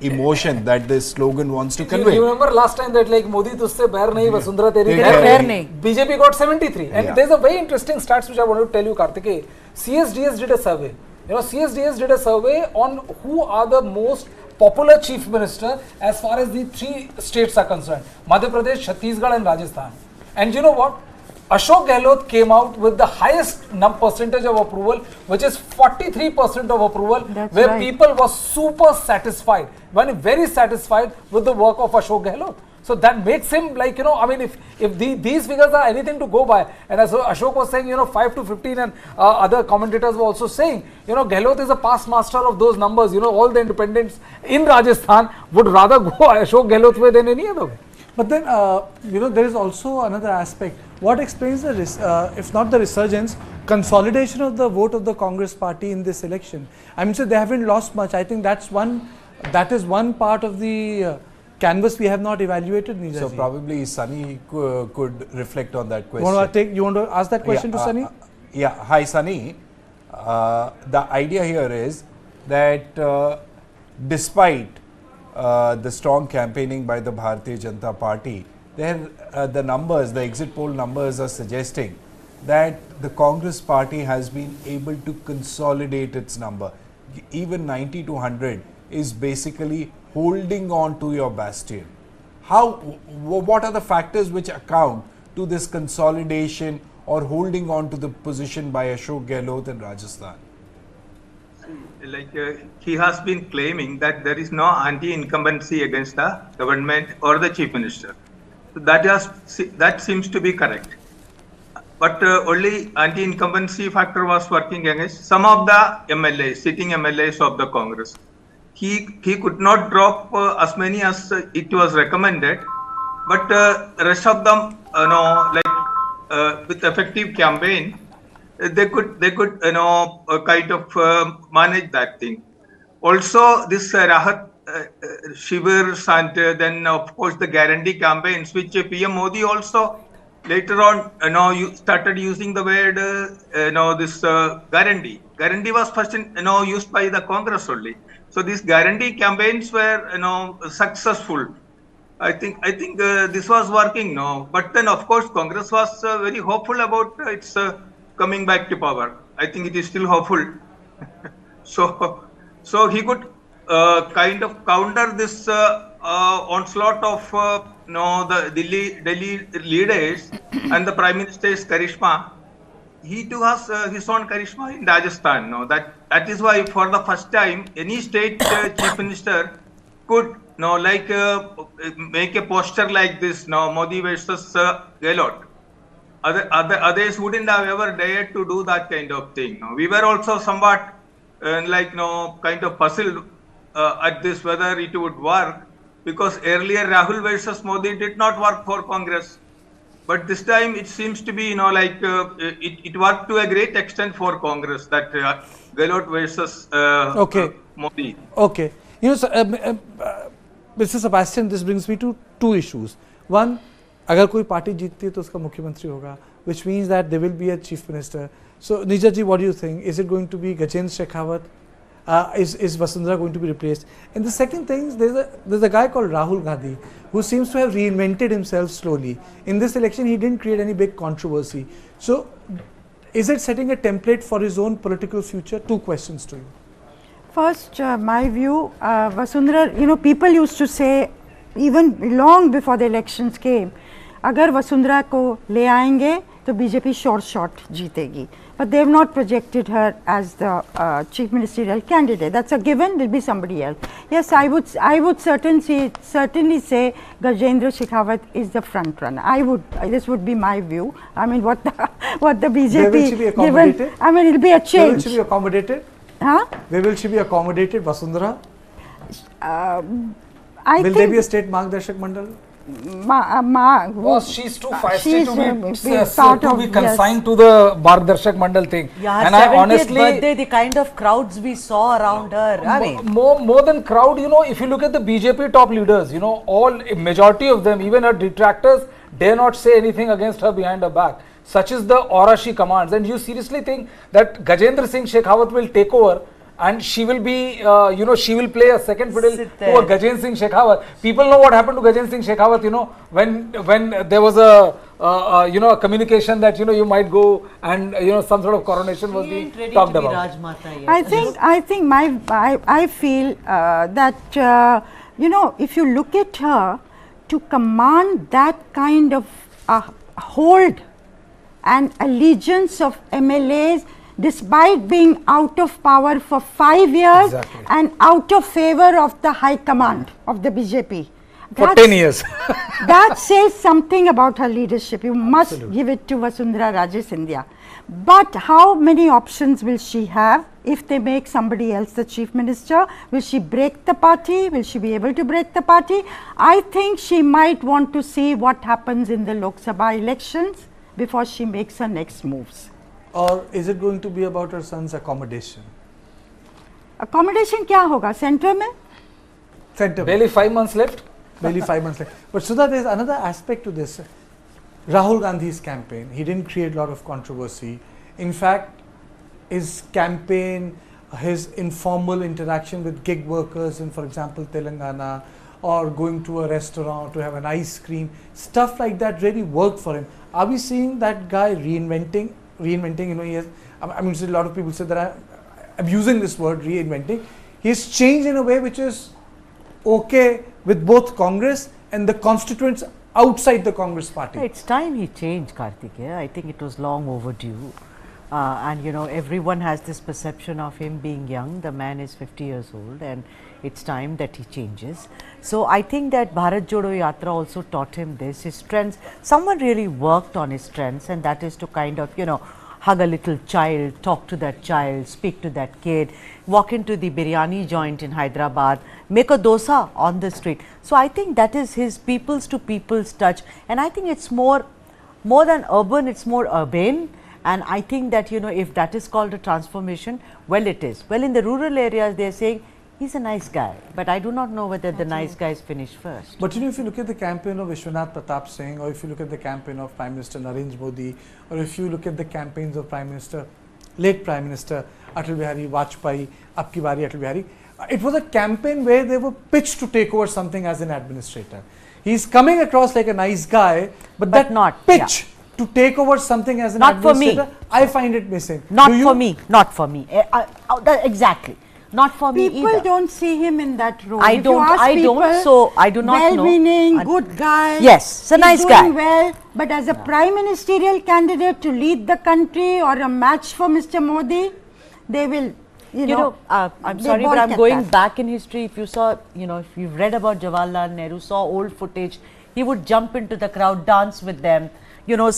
emotion that this slogan wants to convey. You remember last time that like Modi तुझसे बैर नहीं, वसुंधरा तेरी खैर नहीं. BJP got 73, and there's a very interesting stats which I want to tell you, Karthikeya. CSDS did a survey. CSDS did a survey on who are the most popular chief minister as far as the 3 states are concerned: Madhya Pradesh, Chhattisgarh, and Rajasthan. And you know what? Ashok Gehlot came out with the highest percentage of approval, which is 43% of approval, where people were super satisfied, very satisfied with the work of Ashok Gehlot. So that makes him like, I mean, if these figures are anything to go by, and as Ashok was saying, 5 to 15, and other commentators were also saying, Gehlot is a past master of those numbers. All the independents in Rajasthan would rather go Ashok Gehlot way than any other way. But then, there is also another aspect. What explains the, if not the resurgence, consolidation of the vote of the Congress party in this election? I mean, so they haven't lost much. I think that is one part of the canvas we have not evaluated. Neeraj So ji. probably Sunny could reflect on that question. You want to ask that question to Sunny? Yeah. Hi, Sunny. The idea here is that despite the strong campaigning by the Bharatiya Janata Party, the numbers, the exit poll numbers are suggesting that the Congress party has been able to consolidate its number. Even 90 to 100 is basically holding on to your bastion. What are the factors which account to this consolidation or holding on to the position by Ashok Gehlot in Rajasthan? He has been claiming that there is no anti-incumbency against the government or the chief minister. So that seems to be correct. But only anti-incumbency factor was working against some of the MLAs, sitting MLAs of the Congress. He could not drop as many as it was recommended, but rest of them, with effective campaign, they could kind of manage that thing. Also, this Rahat Shivers and then of course the guarantee campaigns, which PM Modi also later on started using the word this guarantee. Guarantee was first used by the Congress only. So these guarantee campaigns were successful. I think this was working now. But then of course Congress was very hopeful about its coming back to power. I think it is still hopeful. So he could kind of counter this onslaught of the Delhi leaders and the Prime Minister's charisma. He too has his own charisma in Rajasthan. That is why for the first time any state chief minister could make a poster like this, Modi versus Gehlot. Others wouldn't have ever dared to do that kind of thing. We were also somewhat kind of puzzled at this whether it would work, because earlier Rahul versus Modi did not work for Congress, but this time it seems to be it worked to a great extent for Congress, that Gehlot versus Modi. Okay, Mr. Sebastian, this brings me to 2 issues. One, अगर कोई party जीतती है तो उसका मुख्यमंत्री होगा, which means that there will be a chief minister. So Neeraj ji, what do you think? Is it going to be Gajendra Shekhawat? Is Vasundhara going to be replaced? And the second thing, there's a guy called Rahul Gandhi who seems to have reinvented himself slowly. In this election, he didn't create any big controversy. So is it setting a template for his own political future? 2 questions to you. First, my view, Vasundhara, people used to say, even long before the elections came, अगर वसुंधरा को ले आएंगे तो BJP short जीतेगी, but they have not projected her as the chief ministerial candidate. That's a given. There will be somebody else. Yes, I would certainly say Gajendra Shekhawat is the front runner. This would be my view. I mean, what the BJP Where will she be accommodated? given, I mean, it will be a change. Where will she be accommodated? Huh? Where will she be accommodated, Vasundhara? I will think there be a state Margdarshak Mandal? she's too feisty to be yes. consigned to the Margdarshak Mandal thing. Yeah, her and I 70th honestly, birthday, the kind of crowds we saw around her. I mean, more than crowd, you know, if you look at the BJP top leaders, you know, a majority of them, even her detractors, dare not say anything against her behind her back. Such is the aura she commands. And you seriously think that Gajendra Singh Shekhawat will take over and she will be, you know, she will play a second fiddle to a Gajendra Singh Shekhawat. People know what happened to Gajendra Singh Shekhawat, you know, when there was you know, a communication that, you know, you might go and, you know, some sort of coronation was being talked about. I think I feel that, you know, if you look at her, to command that kind of hold and allegiance of MLAs, despite being out of power for 5 years and out of favor of the high command of the BJP. For 10 years. That says something about her leadership. You must give it to Vasundhara Raje Scindia. But how many options will she have if they make somebody else the chief minister? Will she break the party? Will she be able to break the party? I think she might want to see what happens in the Lok Sabha elections before she makes her next moves. Or is it going to be about her son's accommodation? Accommodation kya hoga? Center mein? Center. Barely 5 months left. Barely 5 months left. But Sudha, there is another aspect to this. Rahul Gandhi's campaign, he didn't create a lot of controversy. In fact, his campaign, his informal interaction with gig workers in, for example, Telangana, or going to a restaurant to have an ice cream, stuff like that really worked for him. Are we seeing that guy reinventing, you know, he has, I mean, a lot of people say that I'm using this word, reinventing. He's changed in a way which is okay with both Congress and the constituents outside the Congress party. It's time he changed, Karthikeya. I think it was long overdue. And you know, everyone has this perception of him being young. The man is 50 years old and it's time that he changes. So I think that Bharat Jodo Yatra also taught him this, his strengths. Someone really worked on his strengths, and that is to kind of, you know, hug a little child, talk to that child, speak to that kid, walk into the biryani joint in Hyderabad, make a dosa on the street. So I think that is his people's to people's touch, and I think it's more than urban, it's more urbane. And I think that, you know, if that is called a transformation, well, it is. Well, in the rural areas, they are saying he's a nice guy, but I do not know whether the nice guys finish first. But you know, if you look at the campaign of Vishwanath Pratap Singh, or if you look at the campaign of Prime Minister Narendra Modi, or if you look at the campaigns of late Prime Minister Atal Bihari Vajpayee, Apki Bari Atal Bihari, it was a campaign where they were pitched to take over something as an administrator. He's coming across like a nice guy, but that not pitch to take over something as an administrator, I find it missing. Not for me, not for me. Exactly. Not for me either. People don't see him in that role. I don't, so I do not know. Well-meaning, good guy. Yes, it's a nice guy. Doing well, but as a prime ministerial candidate to lead the country or a match for Mr. Modi, they will, you know. I'm sorry, but I'm going back in history. If you saw, you know, if you've read about Jawaharlal Nehru, saw old footage, he would jump into the crowd, dance with them, you know,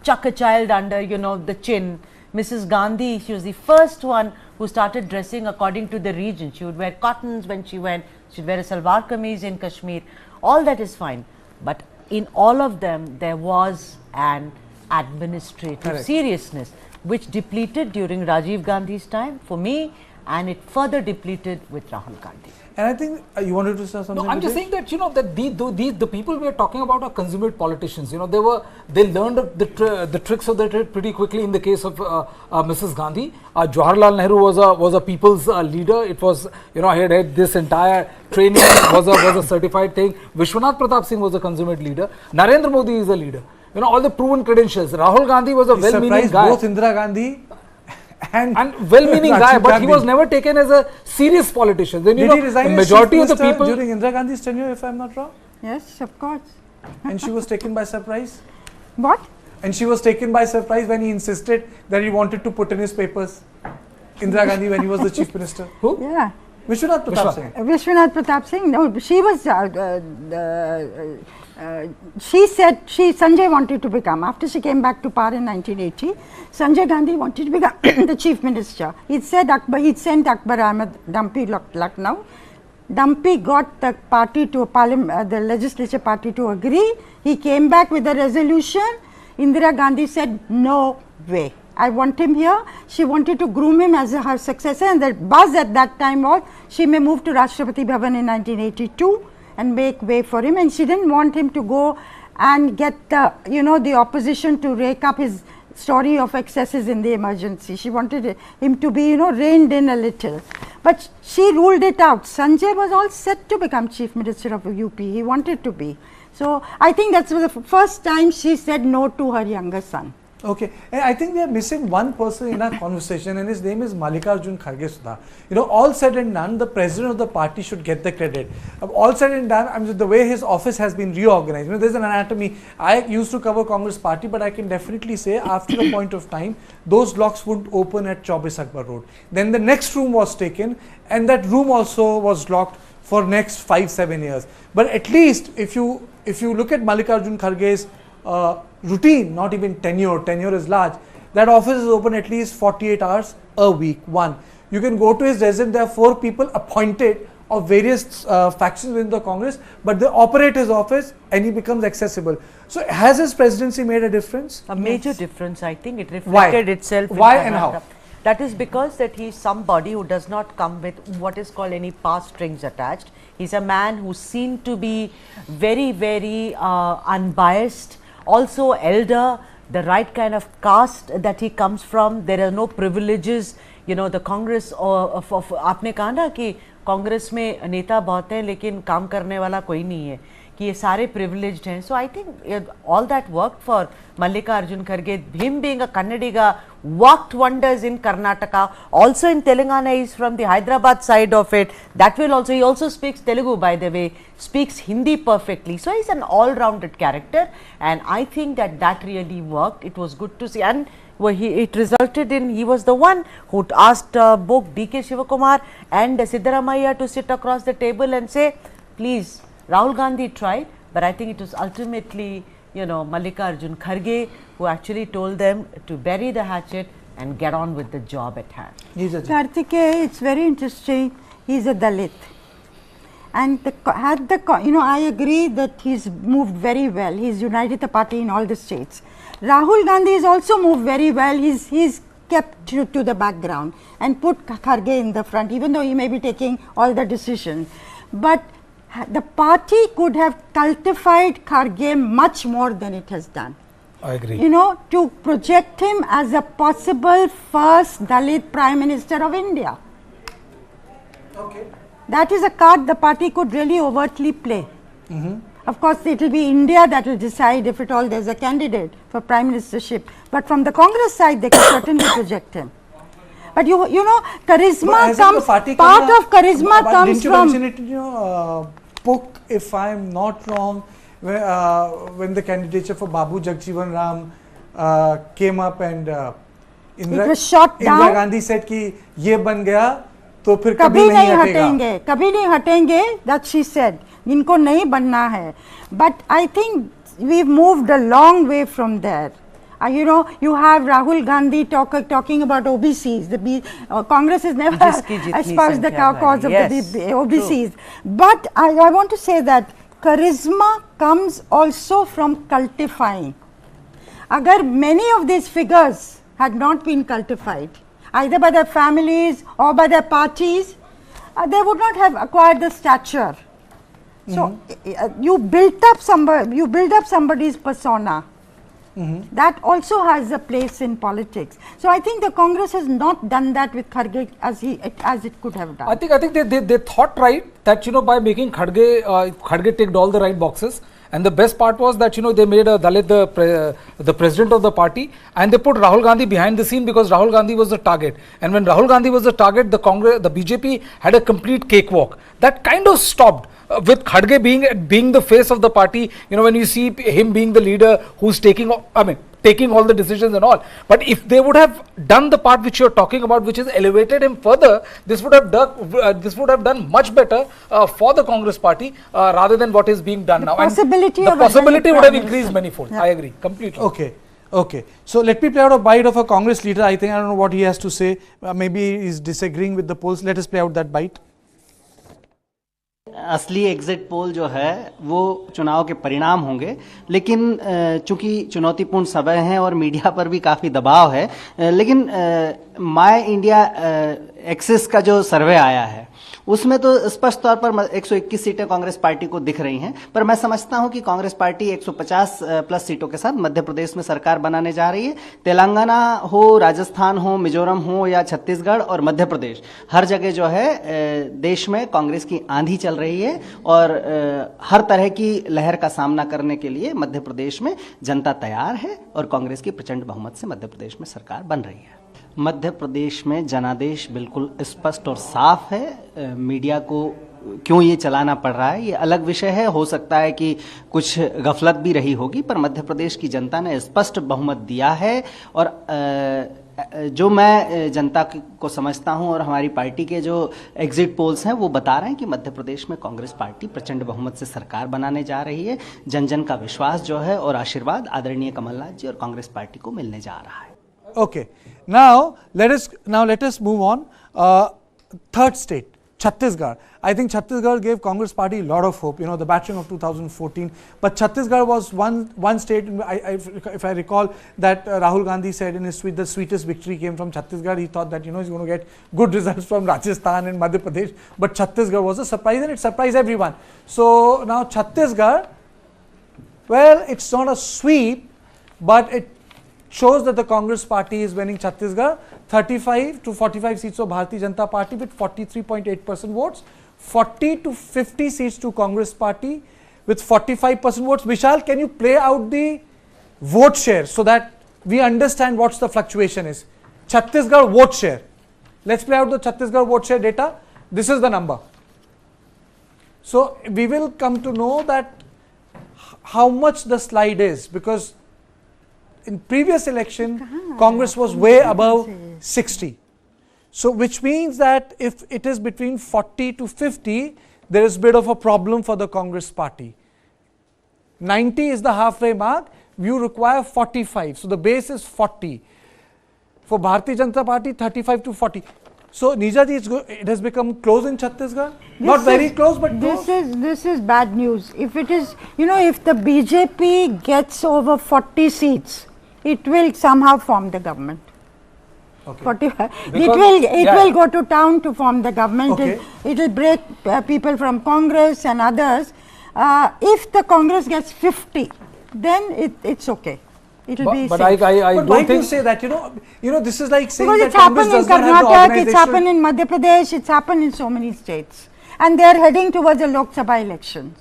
chuck a child under, you know, the chin. Mrs. Gandhi, she was the first one who started dressing according to the region. She would wear cottons when she went, she'd wear a salwar kameez in Kashmir. All that is fine. But in all of them, there was an administrative seriousness, which depleted during Rajiv Gandhi's time for me, and it further depleted with Rahul Gandhi. And I think you wanted to say something. No, I'm just saying that, you know, that the people we are talking about are consummate politicians. You know, they learned the tricks of the trade pretty quickly. In the case of Mrs. Gandhi, Jawaharlal Nehru was a people's leader. It was, you know, he had this entire training was a certified thing. Vishwanath Pratap Singh was a consummate leader. Narendra Modi is a leader. You know, all the proven credentials. Rahul Gandhi was a well-meaning guy. Both Indira Gandhi and well-meaning guy, but he was never taken as a serious politician. Then, you know, he resign the majority of the people during Indira Gandhi's tenure, if I'm not wrong? Yes, of course. And she was taken by surprise? What? And she was taken by surprise when he insisted that he wanted to put in his papers Indira Gandhi when he was the chief minister. Who? Yeah. Vishwanath Pratap Singh. Vishwanath Pratap Singh. No, she was. She said Sanjay wanted to become, after she came back to power in 1980, Sanjay Gandhi wanted to become the chief minister. He said he'd sent Akbar Ahmed Dumpy Lucknow. Dumpy got the party to the legislature party to agree. He came back with a resolution. Indira Gandhi said, no way, I want him here. She wanted to groom him as her successor, and the buzz at that time was she may move to Rashtrapati Bhavan in 1982 and make way for him, and she didn't want him to go and get the, the opposition to rake up his story of excesses in the emergency. She wanted him to be, reined in a little. But she ruled it out. Sanjay was all set to become Chief Minister of UP. He wanted to be. So I think that's the first time she said no to her younger son. Okay, and I think we are missing one person in our conversation, and his name is Mallikarjun Kharge Sudha. All said and done, the president of the party should get the credit. All said and done, I mean, the way his office has been reorganized. There's an anatomy. I used to cover Congress party, but I can definitely say after a point of time, those locks wouldn't open at Chaubis Akbar Road. Then the next room was taken, and that room also was locked for next 5-7 years. But at least if you look at Mallikarjun Kharge's routine, not even tenure is large, that office is open at least 48 hours a week. One, you can go to his residence. There are 4 people appointed of various factions within the Congress, but they operate his office and he becomes accessible. So has his presidency made a difference? A major difference, I think. It reflected itself. Why and how? That is because that he is somebody who does not come with what is called any past strings attached. He's a man who seemed to be very, very unbiased, also elder, the right kind of caste that he comes from. There are no privileges. The Congress of आपने कहा ना कि कांग्रेस में नेता बहुत हैं लेकिन काम करने वाला कोई नहीं है, कि ये सारे privileged हैं. So I think all that worked for Mallikarjun Kharge. Him being a Kannadiga worked wonders in Karnataka. Also in Telangana, he's from the Hyderabad side of it. That will also, he also speaks Telugu, by the way, speaks Hindi perfectly. So he's an all-rounded character, and I think that really worked. It was good to see, and it resulted in, he was the one who asked both D.K. Shivakumar and Siddaramaiah to sit across the table and say, please, Rahul Gandhi tried, but I think it was ultimately, Mallikarjun Kharge who actually told them to bury the hatchet and get on with the job at hand. Kartikeya, it's very interesting. He's a Dalit. And I agree that he's moved very well. He's united the party in all the states. Rahul Gandhi has also moved very well. He's kept to the background and put Kharge in the front, even though he may be taking all the decisions. But the party could have cultivated Kharge much more than it has done. I agree. To project him as a possible first Dalit Prime Minister of India. Okay. That is a card the party could really overtly play. Of course, it will be India that will decide if at all there's a candidate for Prime Ministership. But from the Congress side, they can certainly project him. But charisma comes, part of charisma comes from... Didn't you mention it, Puk, if I am not wrong, when the candidature for Babu Jagjeevan Ram came up and it was shot down. Indira Gandhi said कि ये बन गया तो फिर कभी नहीं हटेंगे, that she said, इनको नहीं बनना है. But I think we've moved a long way from there. You have Rahul Gandhi talking about OBCs. The Congress has never espoused the cause of the OBCs. True. But I want to say that charisma comes also from cultifying. Agar many of these figures had not been cultivated, either by their families or by their parties, they would not have acquired the stature. So you build up somebody's persona. That also has a place in politics. So I think the Congress has not done that with Kharge as it could have done. I think they thought right that by making Kharge ticked all the right boxes, and the best part was that they made a Dalit the president of the party, and they put Rahul Gandhi behind the scene because Rahul Gandhi was the target. And when Rahul Gandhi was the target, the BJP had a complete cakewalk. That kind of stopped. With Kharge being the face of the party, when you see him being the leader who's taking all the decisions and all. But if they would have done the part which you're talking about, which is elevated him further, this would have done much better for the Congress party rather than what is being done now. The possibility would have increased manifold. Yeah. I agree completely. Okay. So let me play out a bite of a Congress leader. I don't know what he has to say. Maybe he's disagreeing with the polls. Let us play out that bite. असली exit poll जो है वो चुनाव के परिणाम होंगे, लेकिन चूंकि चुनौतीपूर्ण समय है और मीडिया पर भी काफ़ी दबाव है, लेकिन माय इंडिया एक्सिस का जो सर्वे आया है उसमें तो स्पष्ट तौर पर 121 सीटें कांग्रेस पार्टी को दिख रही हैं, पर मैं समझता हूं कि कांग्रेस पार्टी 150 प्लस सीटों के साथ मध्य प्रदेश में सरकार बनाने जा रही है। तेलंगाना हो, राजस्थान हो, मिजोरम हो या छत्तीसगढ़ और मध्य प्रदेश, हर जगह जो है देश में कांग्रेस की आंधी चल रही है और हर तरह की लहर का सामना करने के लिए मध्य प्रदेश में जनता तैयार है और कांग्रेस की प्रचंड बहुमत से मध्य प्रदेश में सरकार बन रही है। मध्य प्रदेश में जनादेश बिल्कुल स्पष्ट और साफ है। मीडिया को क्यों ये चलाना पड़ रहा है ये अलग विषय है, हो सकता है कि कुछ गफलत भी रही होगी, पर मध्य प्रदेश की जनता ने स्पष्ट बहुमत दिया है और जो मैं जनता को समझता हूं और हमारी पार्टी के जो एग्जिट पोल्स हैं वो बता रहे हैं कि मध्य प्रदेश में कांग्रेस पार्टी प्रचंड बहुमत से सरकार बनाने जा रही है। जन जन का विश्वास जो है और आशीर्वाद आदरणीय कमलनाथ जी और कांग्रेस पार्टी को मिलने जा रहा है। Okay, now let us move on. Third state, Chhattisgarh. I think Chhattisgarh gave Congress party a lot of hope. You know, the battering of 2014. But Chhattisgarh was one state. If I recall that Rahul Gandhi said in his tweet, the sweetest victory came from Chhattisgarh. He thought that he's going to get good results from Rajasthan and Madhya Pradesh. But Chhattisgarh was a surprise, and it surprised everyone. So now Chhattisgarh, well, it's not a sweep, but it shows that the Congress party is winning Chhattisgarh. 35 to 45 seats of Bharatiya Janata Party with 43.8% votes, 40 to 50 seats to Congress party with 45% votes. Vishal, can you play out the vote share so that we understand what the fluctuation is? Chhattisgarh vote share. Let's play out the Chhattisgarh vote share data. This is the number. So we will come to know that how much the slide is, because in previous election, Congress was way above 60. So which means that if it is between 40 to 50, there is a bit of a problem for the Congress party. 90 is the halfway mark, you require 45. So the base is 40. For Bharatiya Janata Party, 35 to 40. So Neerja ji, it has become close in Chhattisgarh? Not very close, but close. This is bad news. If it is, you know, if the BJP gets over 40 seats, it will somehow form the government. Okay. 45. It will go to town to form the government. Okay. It will break people from Congress and others. If the Congress gets 50, then it's okay. It will be. But I don't why do you say that? You know, this is like saying because that Congress does not have the organization. It's happened in Madhya Pradesh. It's happened in so many states, and they are heading towards a Lok Sabha election.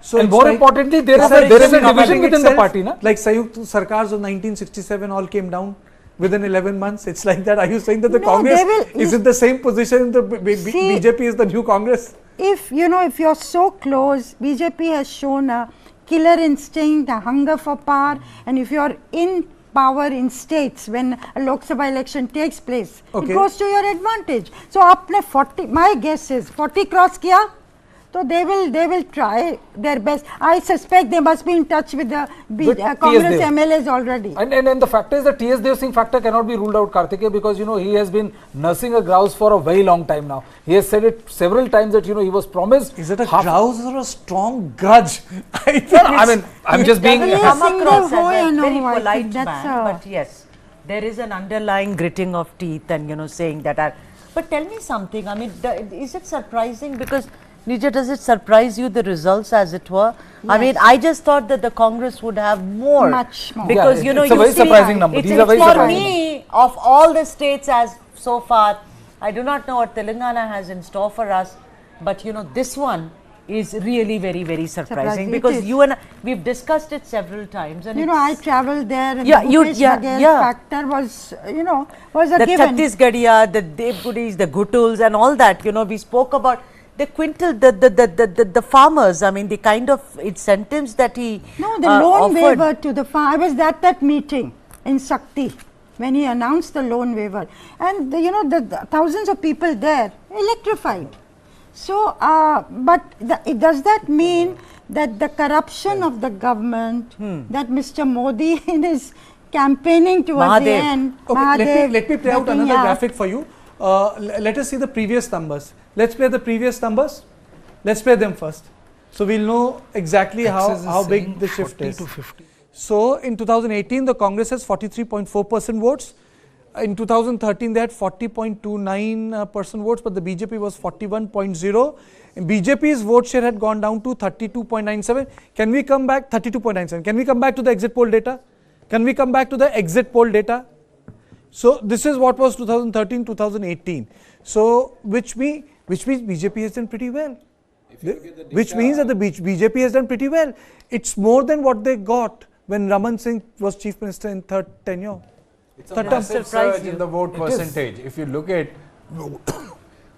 So and more importantly, there is a division within the party, na? Like Sayukt Sarkars of 1967 all came down within 11 months. It's like that. Are you saying that the Congress is in the same position? The BJP is the new Congress. If you're so close, BJP has shown a killer instinct, a hunger for power, and if you're in power in states when a Lok Sabha election takes place, it goes to your advantage. So, apne 40, my guess is 40 cross kiya. So they will try their best. I suspect they must be in touch with the Congress MLAs already. And the fact is that T.S. Dev Singh factor cannot be ruled out, Kartikeya, because he has been nursing a grouse for a very long time now. He has said it several times that he was promised. Is it a grouse or a strong grudge? I'm just being come across as a very polite man, but yes, there is an underlying gritting of teeth and saying that. But tell me something. Is it surprising because? Neerja, does it surprise you, the results as it were? Yes. I just thought that the Congress would have more. Much more. Because, it's a very surprising number. These are very for me, of all the states as so far, I do not know what Telangana has in store for us, but this one is really very, very surprising because you and I, we've discussed it several times. And I traveled there and the factor was, was a given. The Chhattisgarh, the Devgudis, the Gutuls and all that, we spoke about. The quintal, the farmers, the kind of incentives that he the loan waiver to the farm. I was at that meeting in Shakti when he announced the loan waiver, and the thousands of people there electrified. So, does that mean that the corruption of the government that Mr. Modi in his campaigning towards the end? Okay, let me play out another graphic for you. Let us see the previous numbers. Let's play the previous numbers. Let's play them first. So we'll know exactly how big the shift is. To 50. So in 2018, the Congress has 43.4% votes. In 2013, they had 40.29% votes, but the BJP was 41.0. BJP's vote share had gone down to 32.97. Can we come back? 32.97. Can we come back to the exit poll data? Can we come back to the exit poll data? So this is what was 2013, 2018. So which means BJP has done pretty well. Which means that the BJP has done pretty well. It's more than what they got when Raman Singh was chief minister in third tenure. It's a massive surge in the vote percentage. If you look at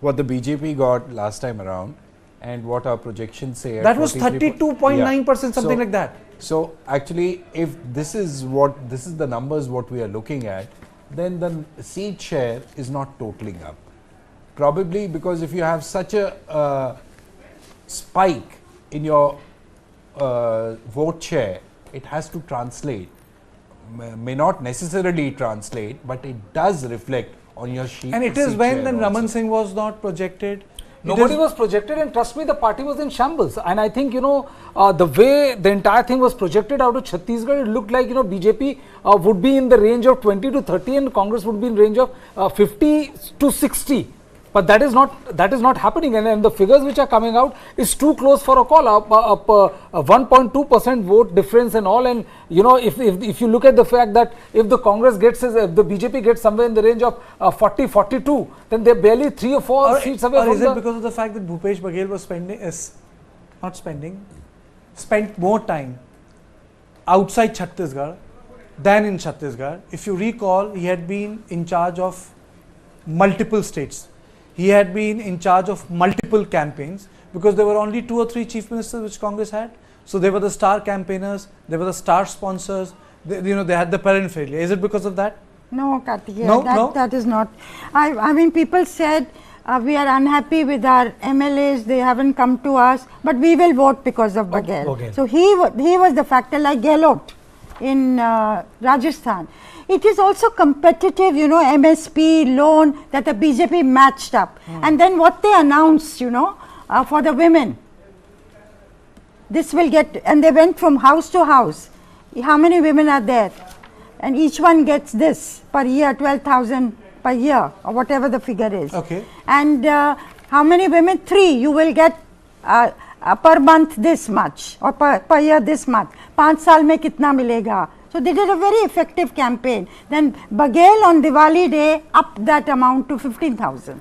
what the BJP got last time around and what our projections say, that was 32.9%, something like that. So actually, if this is the numbers what we are looking at, then the seat share is not totaling up. Probably because if you have such a spike in your vote share, it has to translate. May not necessarily translate, but it does reflect on your sheet. And it is when then Raman Singh was not projected. Nobody was projected, and trust me, the party was in shambles. And I think, the way the entire thing was projected out of Chhattisgarh, it looked like, BJP would be in the range of 20 to 30 and Congress would be in range of 50 to 60. But that is not happening, and the figures which are coming out is too close for a call. A 1.2% vote difference and all, and if you look at the fact that if the Congress gets, if the BJP gets somewhere in the range of 40-42, then they're barely 3 or 4 seats away. Or is it because of the fact that Bhupesh Baghel was spent more time outside Chhattisgarh than in Chhattisgarh? If you recall, he had been in charge of multiple states. He had been in charge of multiple campaigns because there were only 2 or 3 chief ministers which Congress had. So they were the star campaigners, they were the star sponsors, they had the paraphernalia. Is it because of that? No, Karthikeya, that is not. I mean, people said we are unhappy with our MLAs, they haven't come to us, but we will vote because of Baghel. Okay. So he was the factor, like Gehlot in Rajasthan. It is also competitive, MSP loan that the BJP matched up. And then what they announced, for the women, this will get, and they went from house to house. How many women are there? And each one gets this per year, 12,000 per year, or whatever the figure is. Okay. And how many women? 3. You will get per month this much, or per year this much. 5 saal mein kitna milega? So they did a very effective campaign. Then Baghel on Diwali day upped that amount to 15,000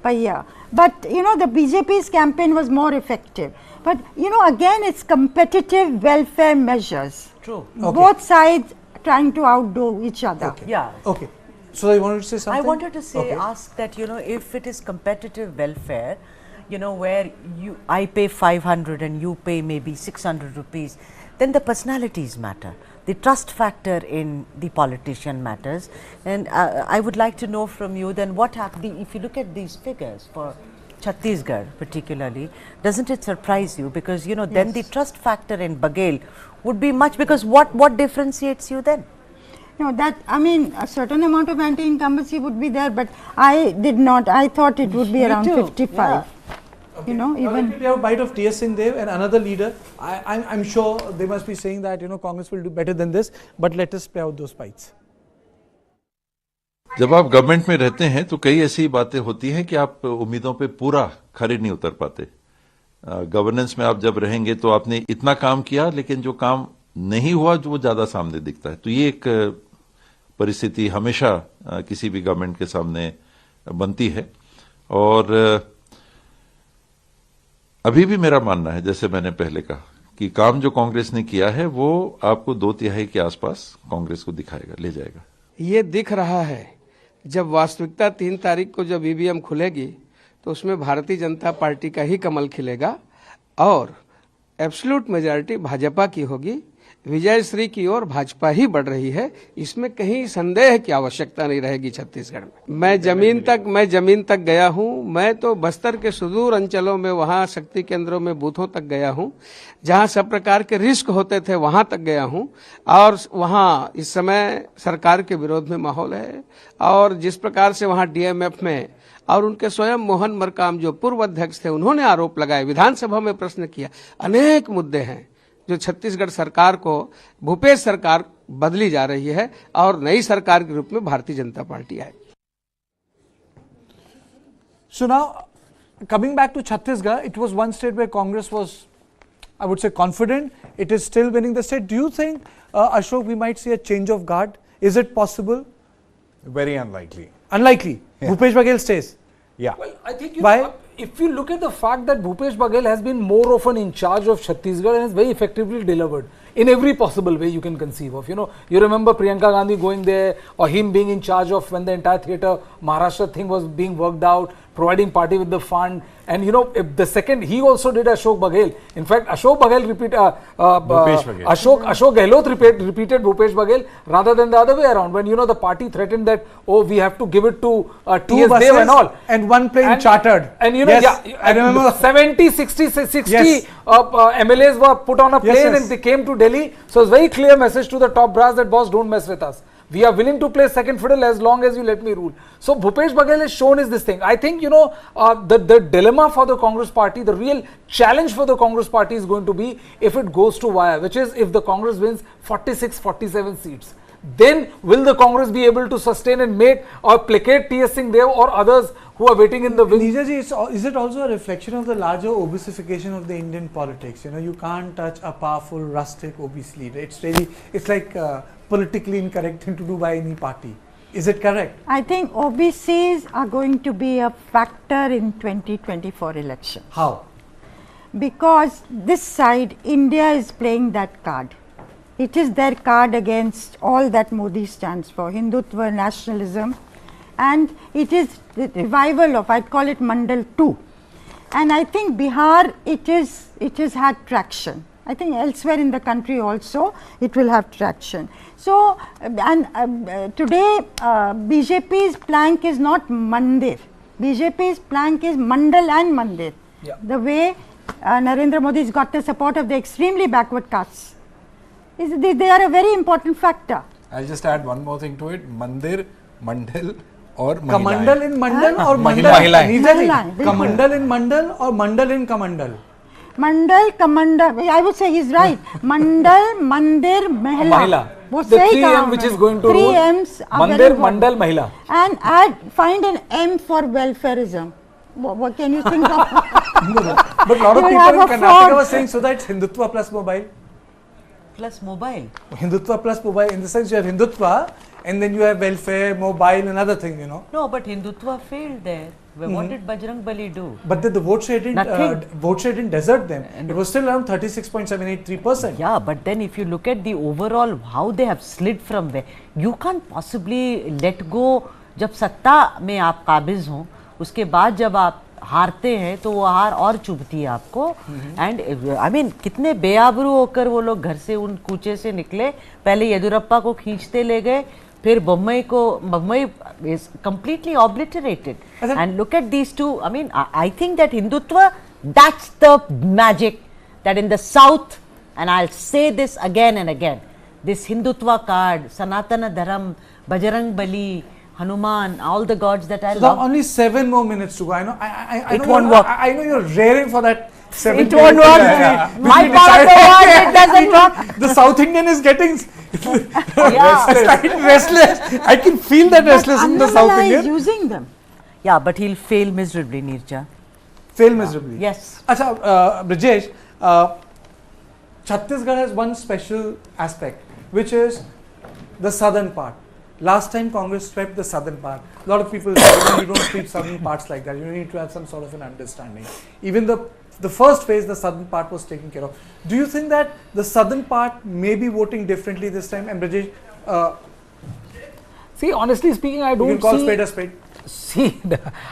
per year. But the BJP's campaign was more effective. But again, it's competitive welfare measures. True. Okay. Both sides trying to outdo each other. Okay. Yeah. Okay. So you wanted to say something? I wanted to say, ask that if it is competitive welfare, where I pay 500 and you pay maybe 600 rupees, then the personalities matter. The trust factor in the politician matters, and I would like to know from you then what happened. If you look at these figures for Chhattisgarh particularly, doesn't it surprise you? Because then the trust factor in Baghel would be much, because what differentiates you then? No, a certain amount of anti-incumbency would be there, but I did not. I thought it would be around 55. Yeah. Okay. Even we have a bite of T.S. Singh Dev and another leader. I'm sure they must be saying that Congress will do better than this, but let us play out those bites. जब आप government में रहते हैं तो कई ऐसी बातें होती हैं कि आप उम्मीदों पे पूरा खरे नहीं उतर पाते। गवर्नेंस में आप जब रहेंगे तो आपने इतना काम किया, लेकिन जो काम नहीं हुआ वो ज्यादा सामने दिखता है। तो ये एक परिस्थिति हमेशा किसी भी गवर्नमेंट के सामने बनती है। और अभी भी मेरा मानना है, जैसे मैंने पहले कहा, कि काम जो कांग्रेस ने किया है वो आपको 2/3 के आसपास कांग्रेस को दिखाएगा, ले जाएगा। ये दिख रहा है। जब वास्तविकता 3 तारीख को जब ईवीएम खुलेगी तो उसमें भारतीय जनता पार्टी का ही कमल खिलेगा और एब्सोल्यूट मेजॉरिटी भाजपा की होगी। विजयश्री की ओर भाजपा ही बढ़ रही है, इसमें कहीं संदेह की आवश्यकता नहीं रहेगी। छत्तीसगढ़ में मैं जमीन तक गया हूं। मैं तो बस्तर के सुदूर अंचलों में, वहां शक्ति केंद्रों में, बूथों तक गया हूं, जहां सब प्रकार के रिस्क होते थे, वहां तक गया हूं। और वहां इस समय सरकार के विरोध में माहौल है, और जिस प्रकार से वहां डीएमएफ में और उनके स्वयं मोहन मरकाम जो पूर्व अध्यक्ष थे उन्होंने आरोप लगाए, विधानसभा में प्रश्न किया। अनेक मुद्दे हैं जो छत्तीसगढ़ सरकार को, भूपेश सरकार बदली जा रही है और नई सरकार के रूप में भारतीय जनता पार्टी आएगी। So now, coming back to Chhattisgarh, it was one state where Congress was, I would say, confident. It is still winning the state. Do you think, Ashok, we might see a change of guard? Is it possible? Very unlikely. Unlikely. Yeah. Bhupesh Baghel stays. Yeah. Well, I think Why? If you look at the fact that Bhupesh Baghel has been more often in charge of Chhattisgarh and has very effectively delivered in every possible way you can conceive of. You know, you remember Priyanka Gandhi going there, or him being in charge of when the entire theatre Maharashtra thing was being worked out, providing party with the fund. And you know, if the second, he also did Ashok Baghel. In fact, Ashok Baghel Ashok Gehlot repeated Bhupesh Baghel rather than the other way around. When, you know, the party threatened that, oh, we have to give it to T.S. Dev and all. And one plane chartered. And you know, yes, I remember 70, 60 yes. MLAs were put on a plane yes. and they came to Delhi. So it's very clear message to the top brass that, boss, don't mess with us. We are willing to play second fiddle as long as you let me rule. So Bhupesh Baghel has shown is this thing. I think, you know, the dilemma for the Congress party, the real challenge for the Congress party is going to be if it goes to wire, which is if the Congress wins 46, 47 seats. Then will the Congress be able to sustain and make or placate T.S. Singh Dev or others who are waiting in the wings? Neeraj, is it also a reflection of the larger obesification of the Indian politics? You know, you can't touch a powerful, rustic, obese leader. It's really, it's like politically incorrect thing to do by any party. Is it correct? I think OBCs are going to be a factor in 2024 election. How? Because this side, India is playing that card. It is their card against all that Modi stands for, Hindutva, nationalism, and it is the revival of, I'd call it Mandal 2. And I think Bihar, it has had traction. I think elsewhere in the country also, it will have traction. So, today, BJP's plank is not Mandir. BJP's plank is Mandal and Mandir. Yeah. The way Narendra Modi has got the support of the extremely backward castes. They are a very important factor. I'll just add one more thing to it. Mandir, Mandal or Mahilaएं. Kamandal in Mandal or Mandal? Mahilaएं. Kamandal in Mandal or Mandal in Kamandal? Mandal, Kamandal, I would say he's right. Mandal, Mandir, Mahila. The 3 M which is going to 3 rule. M's are Mandir, very Mandal, Mahila. And find an M for welfarism. What can you think of? But a lot of people in Karnataka were saying, so that's Hindutva plus mobile. Plus mobile. Hindutva plus mobile, in the sense you have Hindutva and then you have welfare, mobile, another thing, you know. No, but Hindutva failed there. What did Bajrang Bali do? But the vote share didn't desert them. It was still around 36.783%. Yeah, but then if you look at the overall, how they have slid from where, you can't possibly let go. जब सत्ता में आप काबिज हों, उसके बाद जब आप हारते हैं तो वो हार और चुभती है आपको. एंड आई मीन कितने बेआबरू होकर वो लोग घर से उन कूचे से निकले. पहले येदुरप्पा को खींचते ले गए, फिर Bombay is completely obliterated. And look at these two. I mean, I think that Hindutva, that's the magic that in the south, and I'll say this again and again, this Hindutva card, Sanatana Dharam, Bajrang Bali, Hanuman, all the gods that I love. Only 7 more minutes to go. I know. It won't work. I know you're raring for that. It won't work. My part of the world, it doesn't work. The South Indian is getting restless. I can feel that restless in the South Indian. Is using them. Yeah, but he'll fail miserably, Neerja. Fail miserably? Yes. Acha, Brijesh, Chhattisgarh has one special aspect, which is the southern part. Last time Congress swept the southern part. A lot of people say, you don't sweep southern parts like that. You need to have some sort of an understanding. Even the first phase, the southern part was taken care of. Do you think that the southern part may be voting differently this time? And Brijesh, see, honestly speaking, I don't see. You can call spade a spade. See,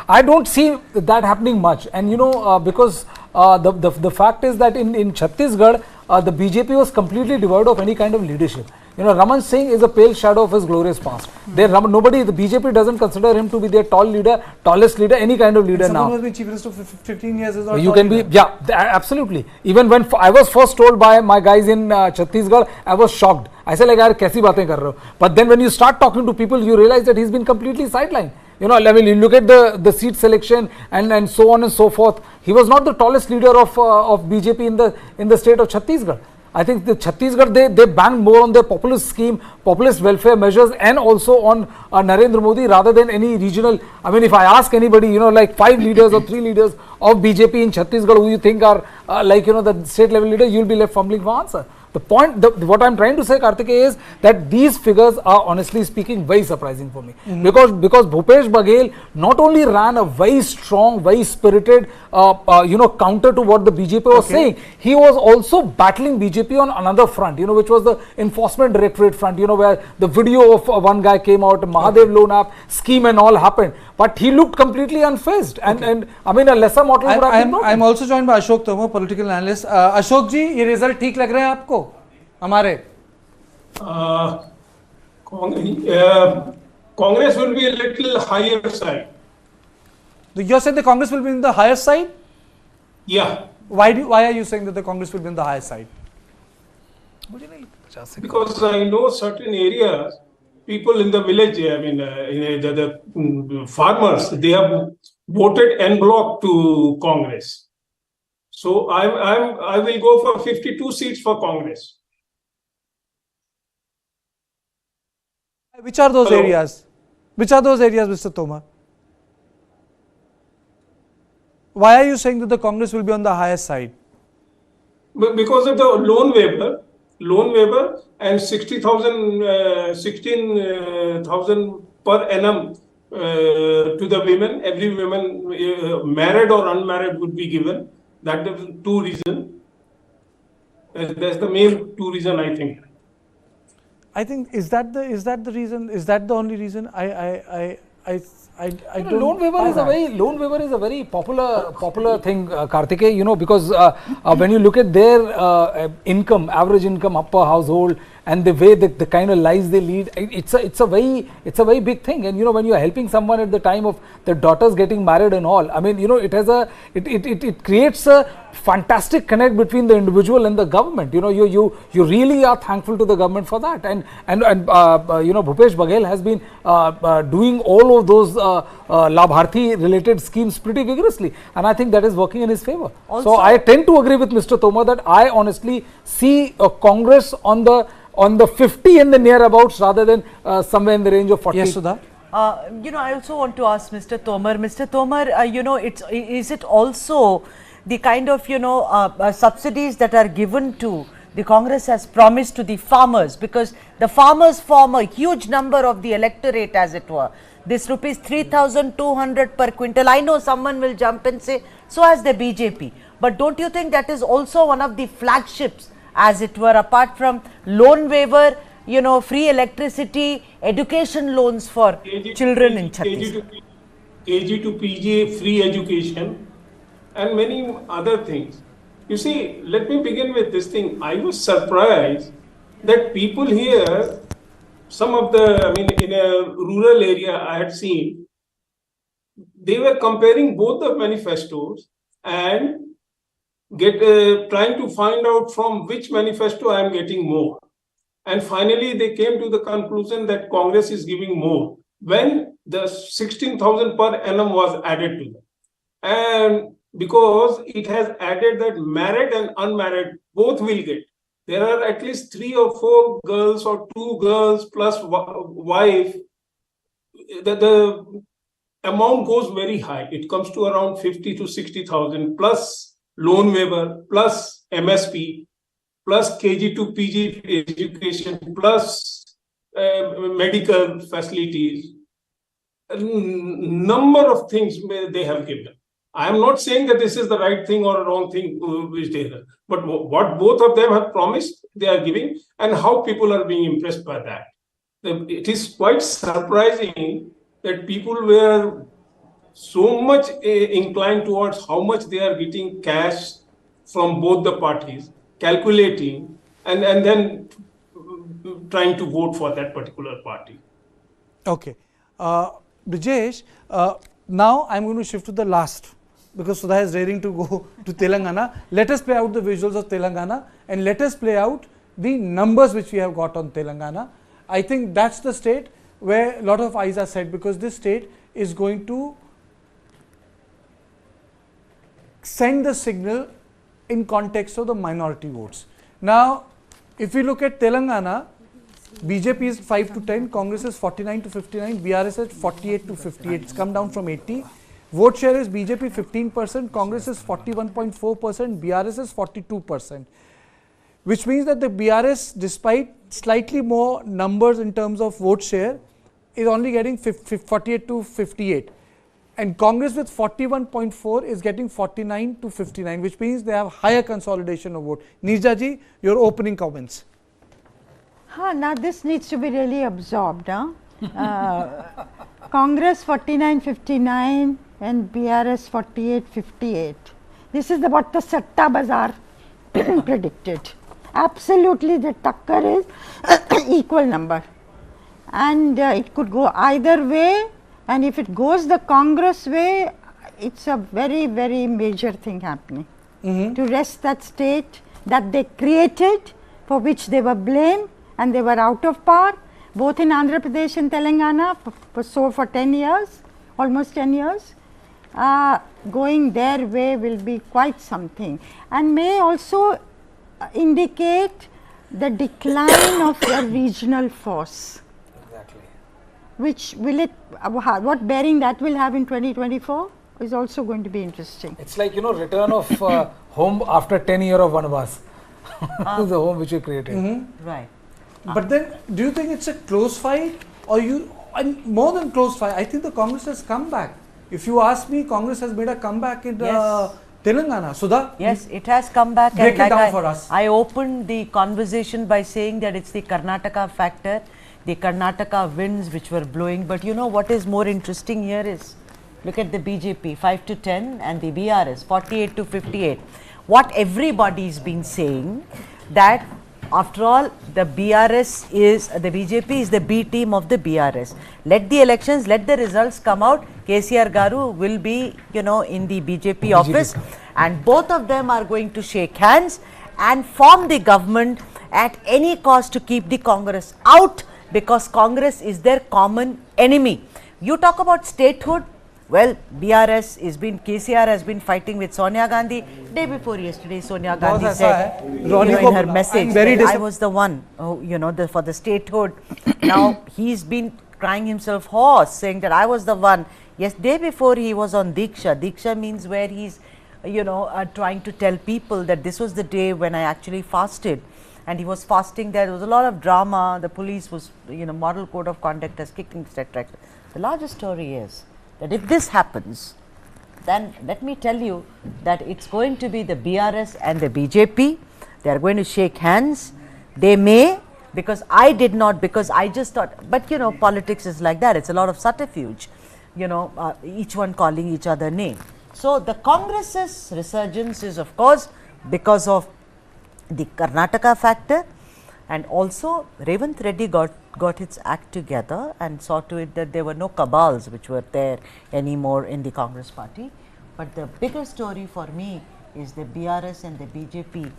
I don't see that happening much. And you know, because the fact is that in Chhattisgarh, the BJP was completely devoid of any kind of leadership. You know, Raman Singh is a pale shadow of his glorious past. The BJP doesn't consider him to be their tallest leader, any kind of leader now. Someone who has been chief minister for 15 years is not you can be, yeah, absolutely. Even when I was first told by my guys in Chhattisgarh, I was shocked. I said, like, yaar, kaisi baatein kar rahe ho? But then when you start talking to people, you realize that he's been completely sidelined. You know, I mean, you look at the seat selection and so on and so forth. He was not the tallest leader of BJP in the state of Chhattisgarh. I think the Chhattisgarh, they banged more on their populist scheme, populist welfare measures, and also on Narendra Modi rather than any regional. I mean, if I ask anybody, you know, like 5 leaders or 3 leaders of BJP in Chhattisgarh who you think are like, you know, the state level leader, you'll be left fumbling for answer. The point, what I'm trying to say, Kartikeya, is that these figures are honestly speaking very surprising for me. Because Bhupesh Baghel not only ran a very strong, very spirited, counter to what the BJP was saying, he was also battling BJP on another front, you know, which was the enforcement directorate front, you know, where the video of one guy came out, Mahadev loan app scheme and all happened. But he looked completely unfazed. And I mean, a lesser mortal would have been broken. I'm also joined by Ashok Tomar, political analyst. Ashok ji, ये result ठीक लग रहे हैं आपको? हमारे? Congress will be a little higher side. You said the Congress will be in the higher side? Yeah. Why are you saying that the Congress will be in the higher side? Because I know certain areas, people in the village, I mean, the farmers, they have voted en bloc to Congress. So I will go for 52 seats for Congress. Which are those areas? Which are those areas, Mr. Tomar? Why are you saying that the Congress will be on the higher side? Because of the loan waiver and 16,000 per annum to the women. Every woman, married or unmarried, would be given. That is 2 reasons. That's the main 2 reasons, I think. I think is that the reason? Is that the only reason? I don't. Loan waiver is a very popular thing, Kartikeya. You know, because when you look at their average income, upper household, and the way the kind of lives they lead, it's a very big thing. And you know, when you are helping someone at the time of their daughters getting married and all, I mean, you know, it creates a fantastic connect between the individual and the government. You know, you really are thankful to the government for that. And you know, Bhupesh Baghel has been doing all of those Labharthi related schemes pretty vigorously, and I think that is working in his favor. Also, so I tend to agree with Mr. Tomar that I honestly see a Congress on the 50 and the nearabouts rather than somewhere in the range of 40. Yes, Sudha. You know, I also want to ask Mr. Tomar. Mr. Tomar, you know, is it also the kind of, you know, subsidies that are given to the Congress has promised to the farmers, because the farmers form a huge number of the electorate, as it were. This rupees 3,200 per quintal. I know someone will jump and say, so has the BJP. But don't you think that is also one of the flagships, as it were, apart from loan waiver, you know, free electricity, education loans for children in Chhattisgarh? KG to PG, free education, and many other things. You see, let me begin with this thing. I was surprised that people here, some of the, I mean, in a rural area I had seen, they were comparing both the manifestos and trying to find out from which manifesto I am getting more. And finally, they came to the conclusion that Congress is giving more when the 16,000 per annum was added to them. And because it has added that married and unmarried both will get. There are at least 3 or 4 girls or 2 girls plus wife. The amount goes very high. It comes to around 50 to 60,000 plus loan waiver, plus MSP, plus KG to PG education, plus medical facilities. A number of things they have given. I am not saying that this is the right thing or a wrong thing which they have, but what both of them have promised, they are giving, and how people are being impressed by that. It is quite surprising that people were so much inclined towards how much they are getting cash from both the parties, calculating, and then trying to vote for that particular party. Okay. Brijesh, now I'm going to shift to the last, because Sudha is raring to go to Telangana. Let us play out the visuals of Telangana and let us play out the numbers which we have got on Telangana. I think that's the state where a lot of eyes are set, because this state is going to send the signal in context of the minority votes. Now, if we look at Telangana, BJP is 5 to 10, Congress is 49 to 59, BRS is 48 to 58. It's come down from 80. Vote share is BJP 15%, Congress is 41.4%, BRS is 42%. Which means that the BRS, despite slightly more numbers in terms of vote share, is only getting 48 to 58. And Congress with 41.4 is getting 49 to 59, which means they have higher consolidation of vote. Neerja ji, your opening comments. Now this needs to be really absorbed. Congress 49-59 and BRS 48-58. This is what the Satta Bazaar predicted. Absolutely, the Takkar is equal number, and it could go either way. And if it goes the Congress way, it's a very, very major thing happening. To wrest that state that they created, for which they were blamed and they were out of power, both in Andhra Pradesh and Telangana for 10 years, almost 10 years. Going their way will be quite something, and may also indicate the decline of the regional force. Exactly. Which will it, what bearing that will have in 2024 is also going to be interesting. It's like, return of home after 10 years of Vanavas. The home which you created. Right. But then, do you think it's a close fight, or and more than close fight? I think the Congress has come back. If you ask me, Congress has made a comeback in Telangana. Sudha? Yes, it has come back. Break it down for us. I opened the conversation by saying that it's the Karnataka factor, the Karnataka winds which were blowing. But you know what is more interesting here is, look at the BJP 5 to 10 and the BRS 48 to 58. What everybody's been saying, that after all, the BRS is, the BJP is the B team of the BRS. Let the elections, let the results come out. KCR Garu will be, in the BJP office, and both of them are going to shake hands and form the government at any cost to keep the Congress out, because Congress is their common enemy. You talk about statehood. Well, BRS is been, KCR has been fighting with Sonia Gandhi. Day before yesterday, Sonia Gandhi said, in her message, that I was the one, who, for the statehood. Now, he's been crying himself hoarse, saying that I was the one. Yes, day before he was on Diksha. Diksha means where he's, trying to tell people that this was the day when I actually fasted. And he was fasting there. There was a lot of drama. The police was, model code of conduct has kicked, etc. The larger story is that if this happens, then let me tell you that it's going to be the BRS and the BJP. They are going to shake hands. They may, because I did not, because I just thought, but politics is like that. It's a lot of subterfuge, each one calling each other name. So the Congress's resurgence is, of course, because of the Karnataka factor, and also Revanth Reddy got its act together and saw to it that there were no cabals which were there anymore in the Congress party. But the bigger story for me is the BRS and the BJP.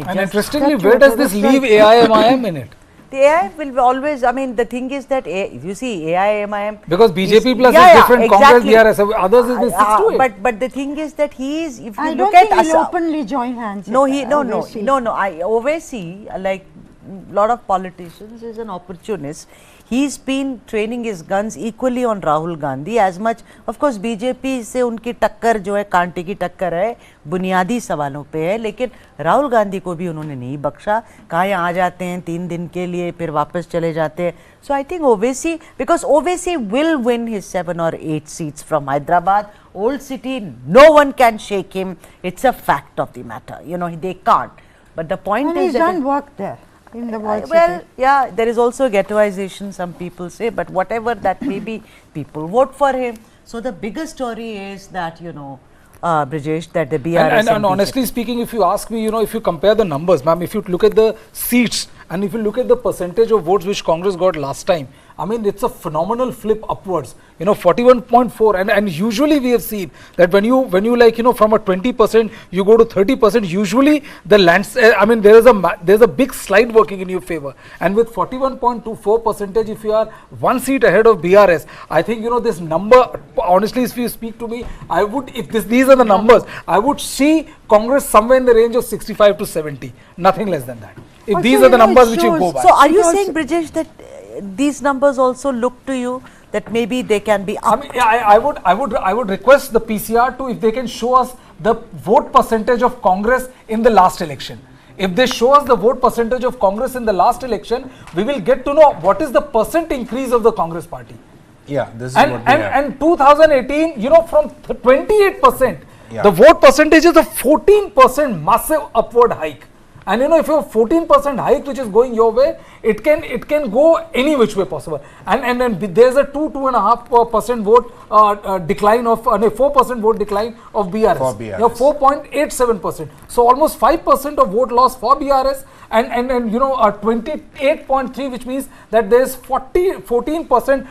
And interestingly, where does this leave AIMIM in it? The AIM will always, the thing is that, you see, AIMIM. Because BJP plus is different, exactly. Congress, BRS, others is 6 to 8. But the thing is that he is, if you I look don't at think he'll openly join hands. No, I always see, like lot of politicians, is an opportunist. He's been training his guns equally on Rahul Gandhi as much. Of course, BJP से उनकी टक्कर जो है, कांटे की टक्कर है, बुनियादी सवालों पे है, लेकिन राहुल गांधी को भी उन्होंने नहीं बख्शा. कहाँ यहाँ आ जाते हैं 3 दिन के लिए, फिर वापस चले जाते हैं. So I think OVC, because OVC will win his 7 or 8 seats from Hyderabad, old city, no one can shake him. It's a fact of the matter. They can't. But the point is he's that done work there. In the yeah, there is also ghettoization, some people say, but whatever that may be, people vote for him. So the bigger story is that, Brijesh, that the BRS and honestly speaking, if you ask me, if you compare the numbers, ma'am, if you look at the seats and if you look at the percentage of votes which Congress got last time I mean, it's a phenomenal flip upwards. 41.4, and usually we have seen that when you like, from a 20% you go to 30%, usually the lands, I mean, there's a big slide working in your favor. And with 41.24%, if you are 1 seat ahead of BRS, I think, this number, honestly, if you speak to me, I would, if these are the numbers, I would see Congress somewhere in the range of 65 to 70, nothing less than that. If these are the numbers which you go by. So are you saying, Brijesh, that these numbers also look to you that maybe they can be up? I mean, I would request the PCR to, if they can show us the vote percentage of Congress in the last election. If they show us the vote percentage of Congress in the last election, we will get to know what is the percent increase of the Congress party. Yeah, this is and, what we have. And 2018, from 28%, Yeah. the vote percentage is a 14% massive upward hike. And if you have 14% hike which is going your way, it can go any which way possible. And then there's a 2.5% vote decline of 4% vote decline of BRS. For BRS. 4.87%. So almost 5% of vote loss for BRS, and 28.3, which means that there's 14%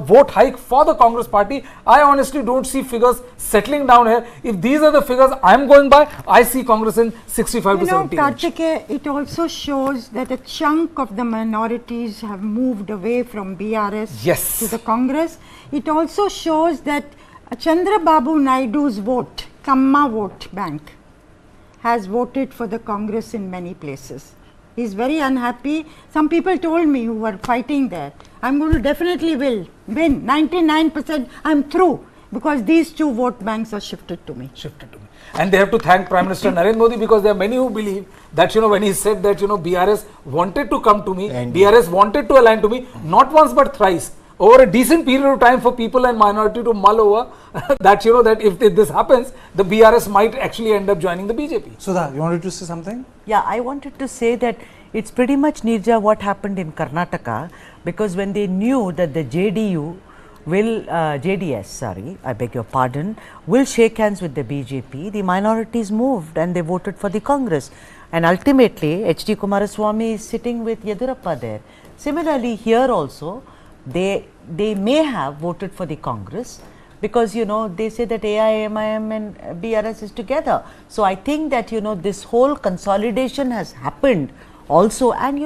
vote hike for the Congress party. I honestly don't see figures settling down here. If these are the figures I'm going by, I see Congress in 65 to 70. Karthike, it also shows that a chunk of the minorities have moved away from BRS to the Congress. It also shows that Chandrababu Naidu's vote, Kamma vote bank, has voted for the Congress in many places. He's very unhappy. Some people told me who were fighting there, I'm going to definitely win. 99% I'm through, because these two vote banks are shifted to me. And they have to thank Prime Minister Narendra Modi, because there are many who believe that, when he said that, BRS wanted to come to me, BRS wanted to align to me, not once but thrice, over a decent period of time for people and minority to mull over that, that if this happens, the BRS might actually end up joining the BJP. Sudha, you wanted to say something? Yeah, I wanted to say that it's pretty much, Nirja, what happened in Karnataka, because when they knew that the JDS, I beg your pardon, will shake hands with the BJP, the minorities moved and they voted for the Congress. And ultimately, H.D. Kumaraswamy is sitting with Yediyurappa there. Similarly, here also, they may have voted for the Congress, because they say that AIMIM and BRS is together. So I think that this whole consolidation has happened also, and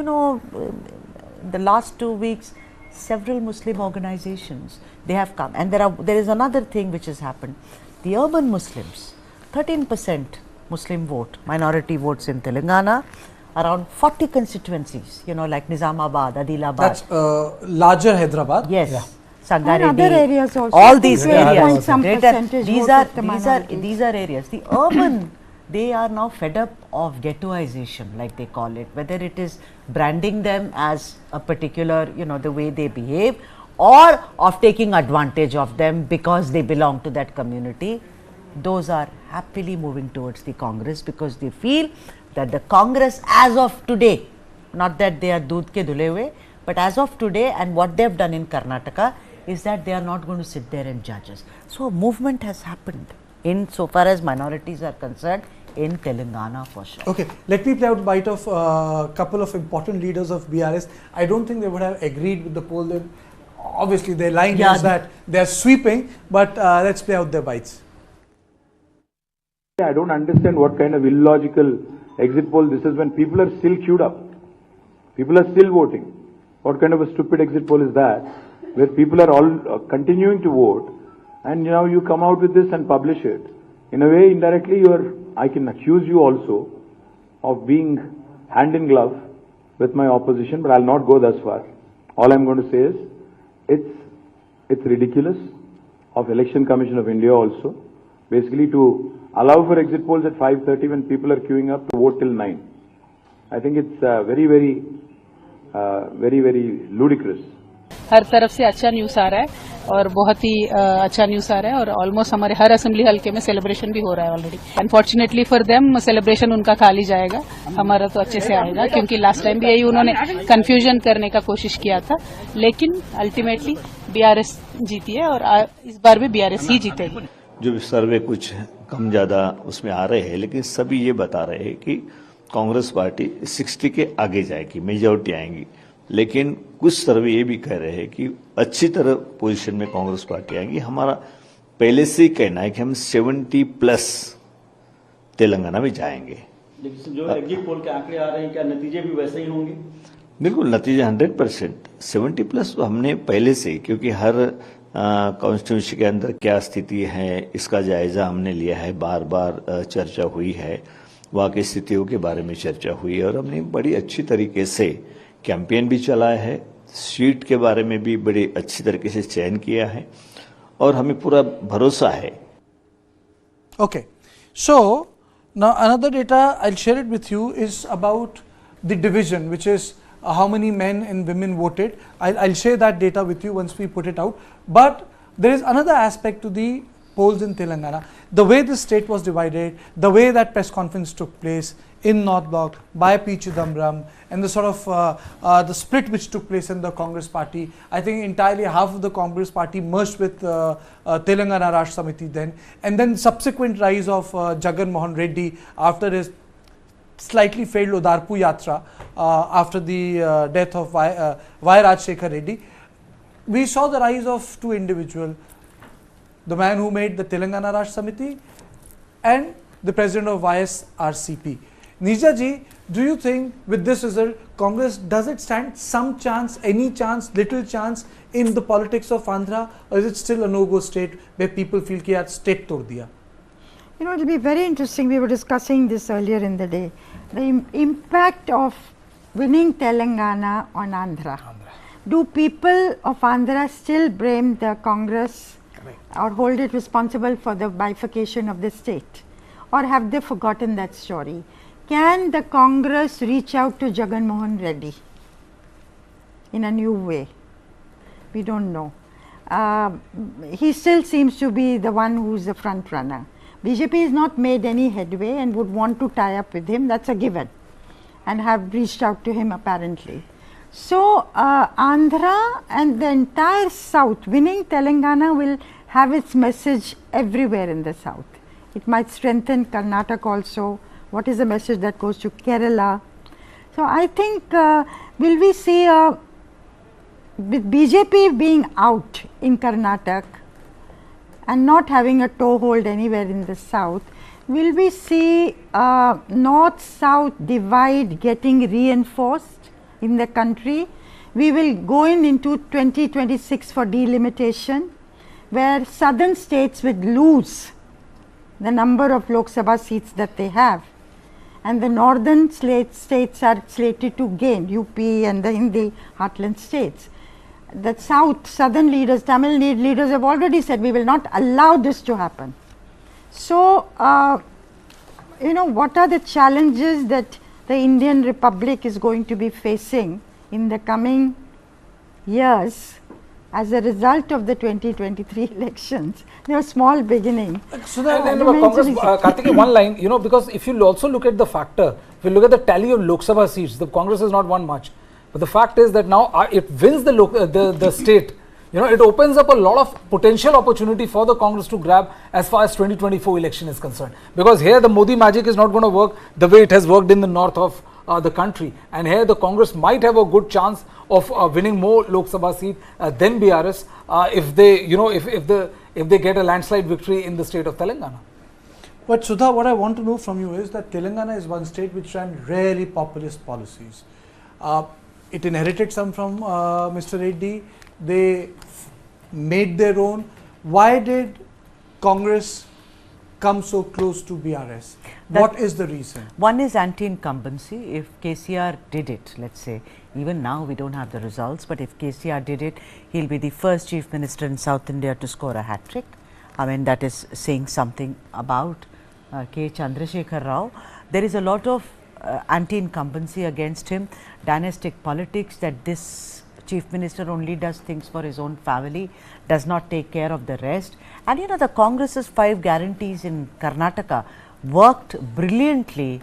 the last 2 weeks several Muslim organizations, they have come, and there is another thing which has happened. The urban Muslims, 13% Muslim vote, minority votes in Telangana, around 40 constituencies, like Nizamabad, Adilabad. That's larger Hyderabad. Yes. Yeah. Sangareddy, other areas also. all these areas. These are areas. The urban, they are now fed up of ghettoization, like they call it, whether it is branding them as a particular, the way they behave, or of taking advantage of them because they belong to that community. Those are happily moving towards the Congress, because they feel that the Congress as of today, not that they are doodh ke dhule hue, but as of today, and what they have done in Karnataka is that they are not going to sit there and judge us. So a movement has happened in so far as minorities are concerned in Telangana for sure. Okay, let me play out a bite of a couple of important leaders of BRS. I don't think they would have agreed with the poll. Obviously, their line is that they are sweeping, but let's play out their bites. I don't understand what kind of illogical exit poll this is when people are still queued up. People are still voting. What kind of a stupid exit poll is that, where people are all continuing to vote, and now you come out with this and publish it? In a way, indirectly, I can accuse you also of being hand in glove with my opposition, but I'll not go thus far. All I'm going to say is, it's ridiculous of Election Commission of India also, basically to allow for exit polls at 5:30 when people are queuing up to vote till 9. I think it's very, very ludicrous. हर तरफ से अच्छा news आ रहा है और बहुत ही अच्छा news आ रहा है और ऑलमोस्ट हमारे हर असेंबली हल्के में सेलिब्रेशन भी हो रहा है already. Unfortunately for them celebration उनका खाली जाएगा, हमारा तो अच्छे से आएगा, क्योंकि लास्ट टाइम भी यही उन्होंने कंफ्यूजन करने का कोशिश किया था, लेकिन अल्टीमेटली बीआरएस जीती है और इस बार भी बीआरएस ही जीतेगी. जो सर्वे कुछ कम ज्यादा उसमें आ रहे हैं, लेकिन सभी ये बता रहे हैं कि कांग्रेस पार्टी 60 के आगे जाएगी, मेजॉरिटी आएंगी. लेकिन कुछ सर्वे ये भी कह रहे हैं कि अच्छी तरह पोजीशन में कांग्रेस पार्टी आएगी। हमारा पहले से ही कहना है कि हम 70+ तेलंगाना में जाएंगे। लेकिन जो एग्जिट पोल के आंकड़े आ रहे हैं, क्या नतीजे भी वैसे ही होंगे? बिल्कुल, नतीजे 100%। 70+ तो हमने पहले से ही, क्योंकि हर कॉन्स्टिट्यूंसी के अंदर क्या स्थिति है इसका जायजा हमने लिया है, बार बार चर्चा हुई है, वहाँ की स्थितियों के बारे में चर्चा हुई है और हमने बड़ी अच्छी तरीके से कैंपेन भी चलाया है, सीट के बारे में भी बड़ी अच्छी तरीके से चयन किया है और हमें पूरा भरोसा है। Okay, so now another data I'll share it with you is about the division, which is how many men and women voted. I'll share that data with you once we put it out. But there is another aspect to the polls in Telangana. The way the state was divided, the way that press conference took place in North Block by P. Chidambaram, and the sort of the split which took place in the Congress party. I think entirely half of the Congress party merged with Telangana Rashtra Samiti then, and then subsequent rise of Jagan Mohan Reddy after his slightly failed Odarpu Yatra after the death of Y. Rajshekhar Reddy. We saw the rise of two individuals, the man who made the Telangana Rashtra Samiti and the president of YSRCP. Neerja ji, do you think with this result, Congress, does it stand some chance, any chance, little chance in the politics of Andhra, or is it still a no-go state where people feel ki yaar state tod diya? You know, it will be very interesting. We were discussing this earlier in the day. The impact of winning Telangana on Andhra. Do people of Andhra still blame the Congress or hold it responsible for the bifurcation of the state? Or have they forgotten that story? Can the Congress reach out to Jagan Mohan Reddy in a new way? We don't know. He still seems to be the one who is the front runner. BJP has not made any headway and would want to tie up with him, that's a given, and have reached out to him apparently. So, Andhra and the entire South, winning Telangana will have its message everywhere in the South. It might strengthen Karnataka also. What is the message that goes to Kerala? So, I think will we see with BJP being out in Karnataka and not having a toehold anywhere in the South, will we see North-South divide getting reinforced in the country? We will go into 2026 for delimitation, where southern states will lose the number of Lok Sabha seats that they have, and the northern states are slated to gain, UP and in the heartland states. The southern leaders, Tamil leaders have already said we will not allow this to happen. So, you know, what are the challenges that the Indian Republic is going to be facing in the coming years as a result of the 2023 elections? They are small beginning. So Congress, Karthikeyan, one line, you know, because if you also look at the factor, if you look at the tally of Lok Sabha seats, the Congress has not won much. But the fact is that now it wins the state. You know, it opens up a lot of potential opportunity for the Congress to grab as far as 2024 election is concerned. Because here the Modi magic is not going to work the way it has worked in the north of the country. And here the Congress might have a good chance of winning more Lok Sabha seats than BRS if they, you know, if they get a landslide victory in the state of Telangana. But Sudha, what I want to know from you is that Telangana is one state which ran really populist policies. It inherited some from Mr. Reddy. They made their own. Why did Congress come so close to BRS? What is the reason? One is anti-incumbency. If KCR did it, let's say, even now we don't have the results, but if KCR did it, he'll be the first chief minister in South India to score a hat-trick. I mean, that is saying something about K. Chandrasekhar Rao. There is a lot of anti-incumbency against him, dynastic politics, that this chief minister only does things for his own family, does not take care of the rest. And you know, the Congress's 5 guarantees in Karnataka worked brilliantly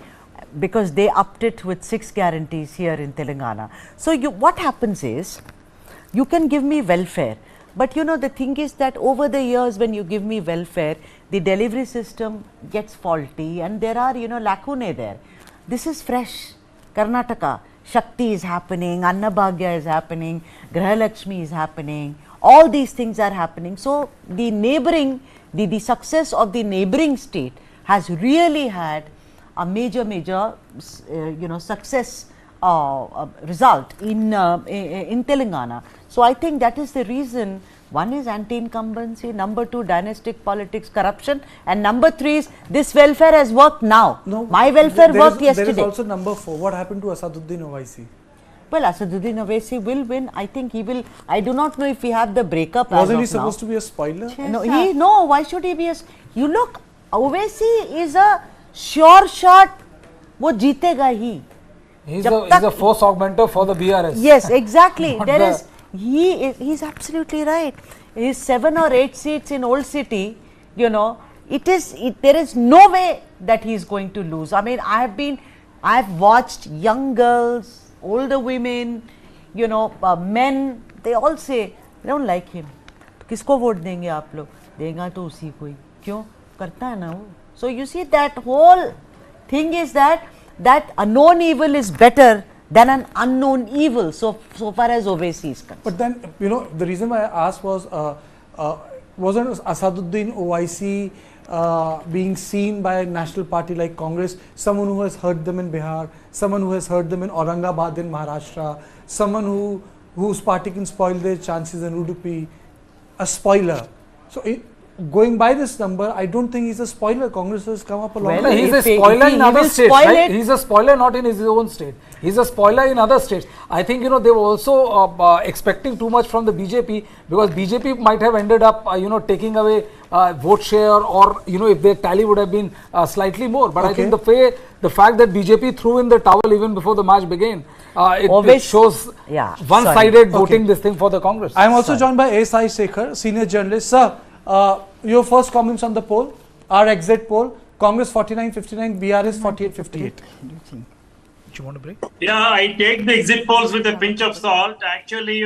because they upped it with 6 guarantees here in Telangana. So what happens is, you can give me welfare, but you know, the thing is that over the years when you give me welfare, the delivery system gets faulty and there are, you know, lacunae there. This is fresh. Karnataka, Shakti is happening, Annabhagya is happening, Grahalakshmi is happening, all these things are happening. So the neighboring, the success of the neighboring state has really had a major success result in Telangana. So I think that is the reason. One is anti-incumbency, number two dynastic politics, corruption, and number three is this welfare has worked now. No, my welfare worked yesterday. There is also number 4. What happened to Asaduddin Owaisi? Well, Asaduddin Owaisi will win. I think he will. I do not know if we have the breakup. Wasn't he supposed to be a spoiler? No, why should he be a? You look, Owaisi is a sure shot. वो जीतेगा ही. He's a force augmenter for the BRS. Yes, exactly. He's absolutely right. His 7 or 8 seats in Old City, there is no way that he is going to lose. I mean, I've watched young girls, older women, men, they all say, they don't like him. किसको vote देंगे आप लोग? देगा तो उसी को ही. क्यों? करता है ना वो. So you see, that whole thing is that a known evil is better than an unknown evil, so far as Owaisi is concerned. But then, the reason why I asked was, wasn't Asaduddin Owaisi being seen by a national party like Congress, someone who has heard them in Bihar, someone who has heard them in Aurangabad in Maharashtra, someone whose party can spoil their chances in Udupi, a spoiler. So going by this number, I don't think he's a spoiler. Congress has come up a long way. He's a spoiler in other states, right? He's a spoiler not in his own state. He's a spoiler in other states. I think, they were also expecting too much from the BJP, because BJP might have ended up, taking away vote share, or, if their tally would have been slightly more. But I think the fact that BJP threw in the towel even before the match began, it shows one-sided voting this thing for the Congress. I am also joined by S.I. Sekhar, senior journalist. Sir, your first comments on the poll, our exit poll, Congress 49-59, BRS 48-58. Do you want to break? Yeah, I take the exit polls with a pinch of salt. Actually,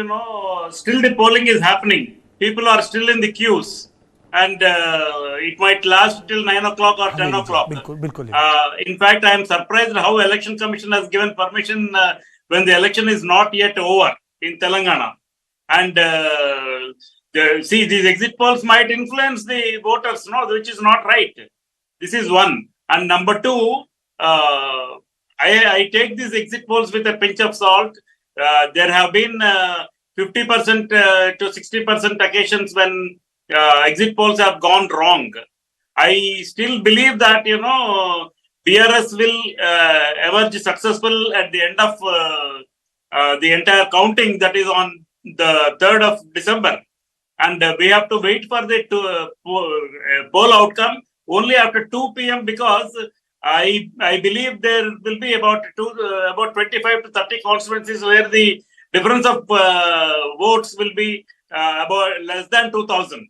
still the polling is happening. People are still in the queues, and it might last till 9 o'clock or 10 o'clock. In fact, I am surprised how Election Commission has given permission when the election is not yet over in Telangana. And see, these exit polls might influence the voters, which is not right. This is one. And number two, I take these exit polls with a pinch of salt. There have been 50% to 60% occasions when exit polls have gone wrong. I still believe that, BRS will emerge successful at the end of the entire counting, that is on the 3rd of December. And we have to wait for the poll outcome only after 2 p.m. because I believe there will be about 25 to 30 constituencies where the difference of votes will be about less than 2,000.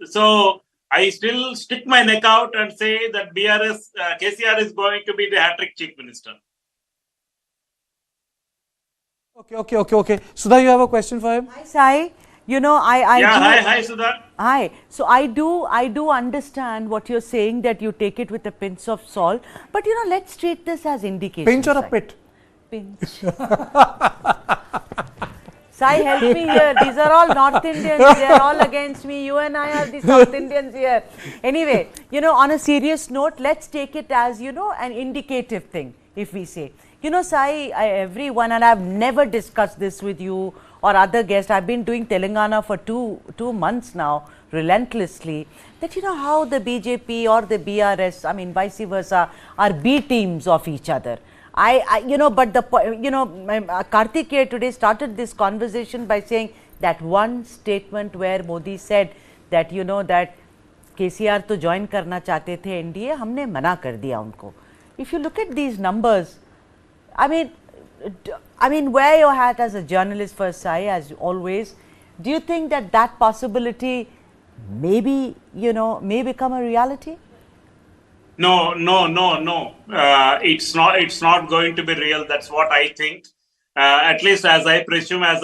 So I still stick my neck out and say that KCR is going to be the hat-trick chief minister. Okay. Sudha, you have a question for him? Hi, Sai. Hi, Sudha. Hi. So I do understand what you're saying, that you take it with a pinch of salt. But let's treat this as indication. Pinch or a pit? Pinch. Sai, help me here. These are all North Indians. They are all against me. You and I are the South Indians here. Anyway, on a serious note, let's take it as, an indicative thing, if we say. Sai, everyone, and I've never discussed this with you or other guests. I've been doing Telangana for two months now, relentlessly. That how the BJP or the BRS, I mean vice versa, are B teams of each other. But Karthik here today started this conversation by saying that one statement where Modi said that that KCR to join karna chahte the NDA, हमने मना कर दिया उनको. If you look at these numbers, I mean, wear your hat as a journalist for Sai, as always. Do you think that possibility maybe, may become a reality? No. It's not going to be real. That's what I think. At least as I presume, as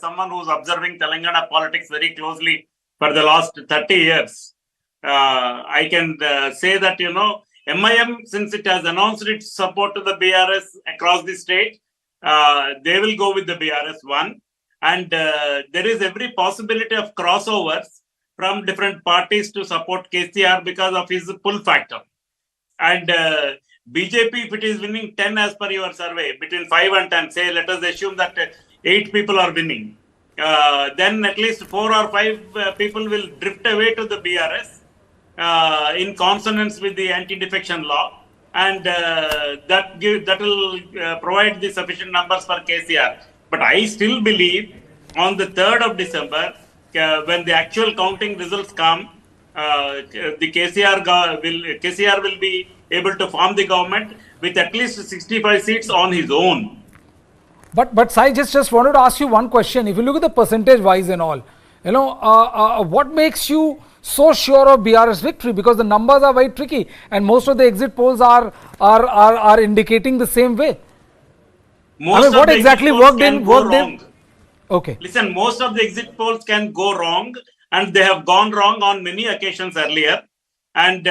someone who's observing Telangana politics very closely for the last 30 years, I can say that, MIM, since it has announced its support to the BRS across the state, they will go with the BRS one. And there is every possibility of crossovers from different parties to support KCR because of his pull factor. And BJP, if it is winning 10 as per your survey, between 5 and 10, say, let us assume that 8 people are winning, then at least 4 or 5 people will drift away to the BRS in consonance with the anti-defection law. And that will provide the sufficient numbers for KCR. But I still believe on the 3rd of December, when the actual counting results come, the KCR will be able to form the government with at least 65 seats on his own. But Sai, just wanted to ask you one question. If you look at the percentage wise and all, what makes you so sure of BRS victory? Because the numbers are very tricky, and most of the exit polls are indicating the same way. What exactly worked in? Okay. Listen, most of the exit polls can go wrong, and they have gone wrong on many occasions earlier. And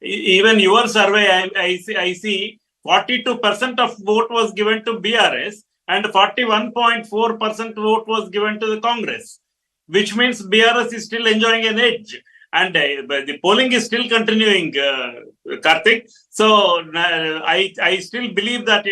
even your survey, I see 42% of vote was given to BRS and 41.4% vote was given to the Congress, which means BRS is still enjoying an edge. And the polling is still continuing, Karthik. So I still believe that,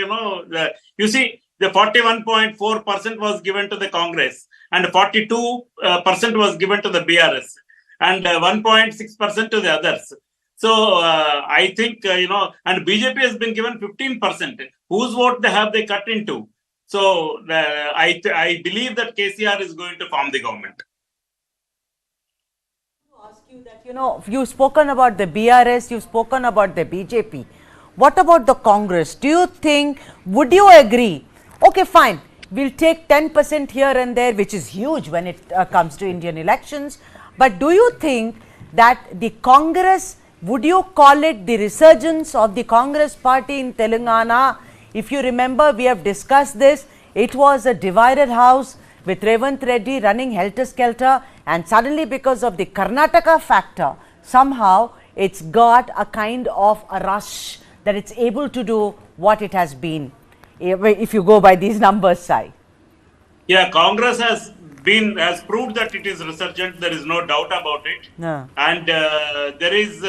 you see, the 41.4% was given to the Congress and 42% was given to the BRS and 1.6% to the others. So I think, and BJP has been given 15%. Whose vote have they cut into? So I believe that KCR is going to form the government. You've spoken about the BRS, you've spoken about the BJP. What about the Congress? Do you think, would you agree? Okay, fine, we'll take 10% here and there, which is huge when it comes to Indian elections. But do you think that the Congress, would you call it the resurgence of the Congress party in Telangana? If you remember, we have discussed this. It was a divided house with Revanth Reddy running helter-skelter, and suddenly because of the Karnataka factor, somehow it's got a kind of a rush that it's able to do what it has been, if you go by these numbers, Sai. Yeah, Congress has proved that it is resurgent. There is no doubt about it. No. And there is,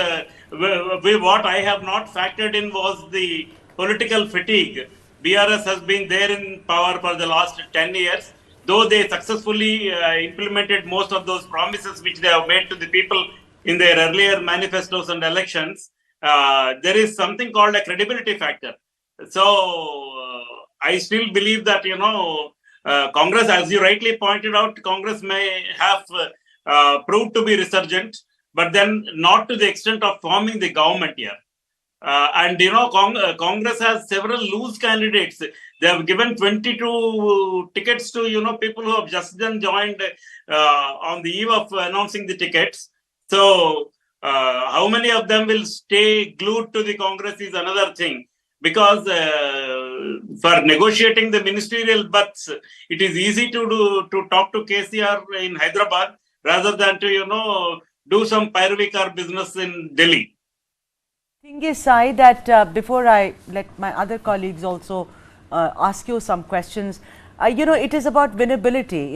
what I have not factored in was the political fatigue. BRS has been there in power for the last 10 years. Though they successfully implemented most of those promises which they have made to the people in their earlier manifestos and elections, there is something called a credibility factor. So I still believe that, Congress, as you rightly pointed out, Congress may have proved to be resurgent, but then not to the extent of forming the government here. Congress has several loose candidates. They have given 22 tickets to, people who have just then joined on the eve of announcing the tickets. So how many of them will stay glued to the Congress is another thing. Because for negotiating the ministerial berths, it is easy to talk to KCR in Hyderabad rather than to, do some pyrrhic business in Delhi. Thing is, Sai, that before I let my other colleagues also ask you some questions, it is about winnability.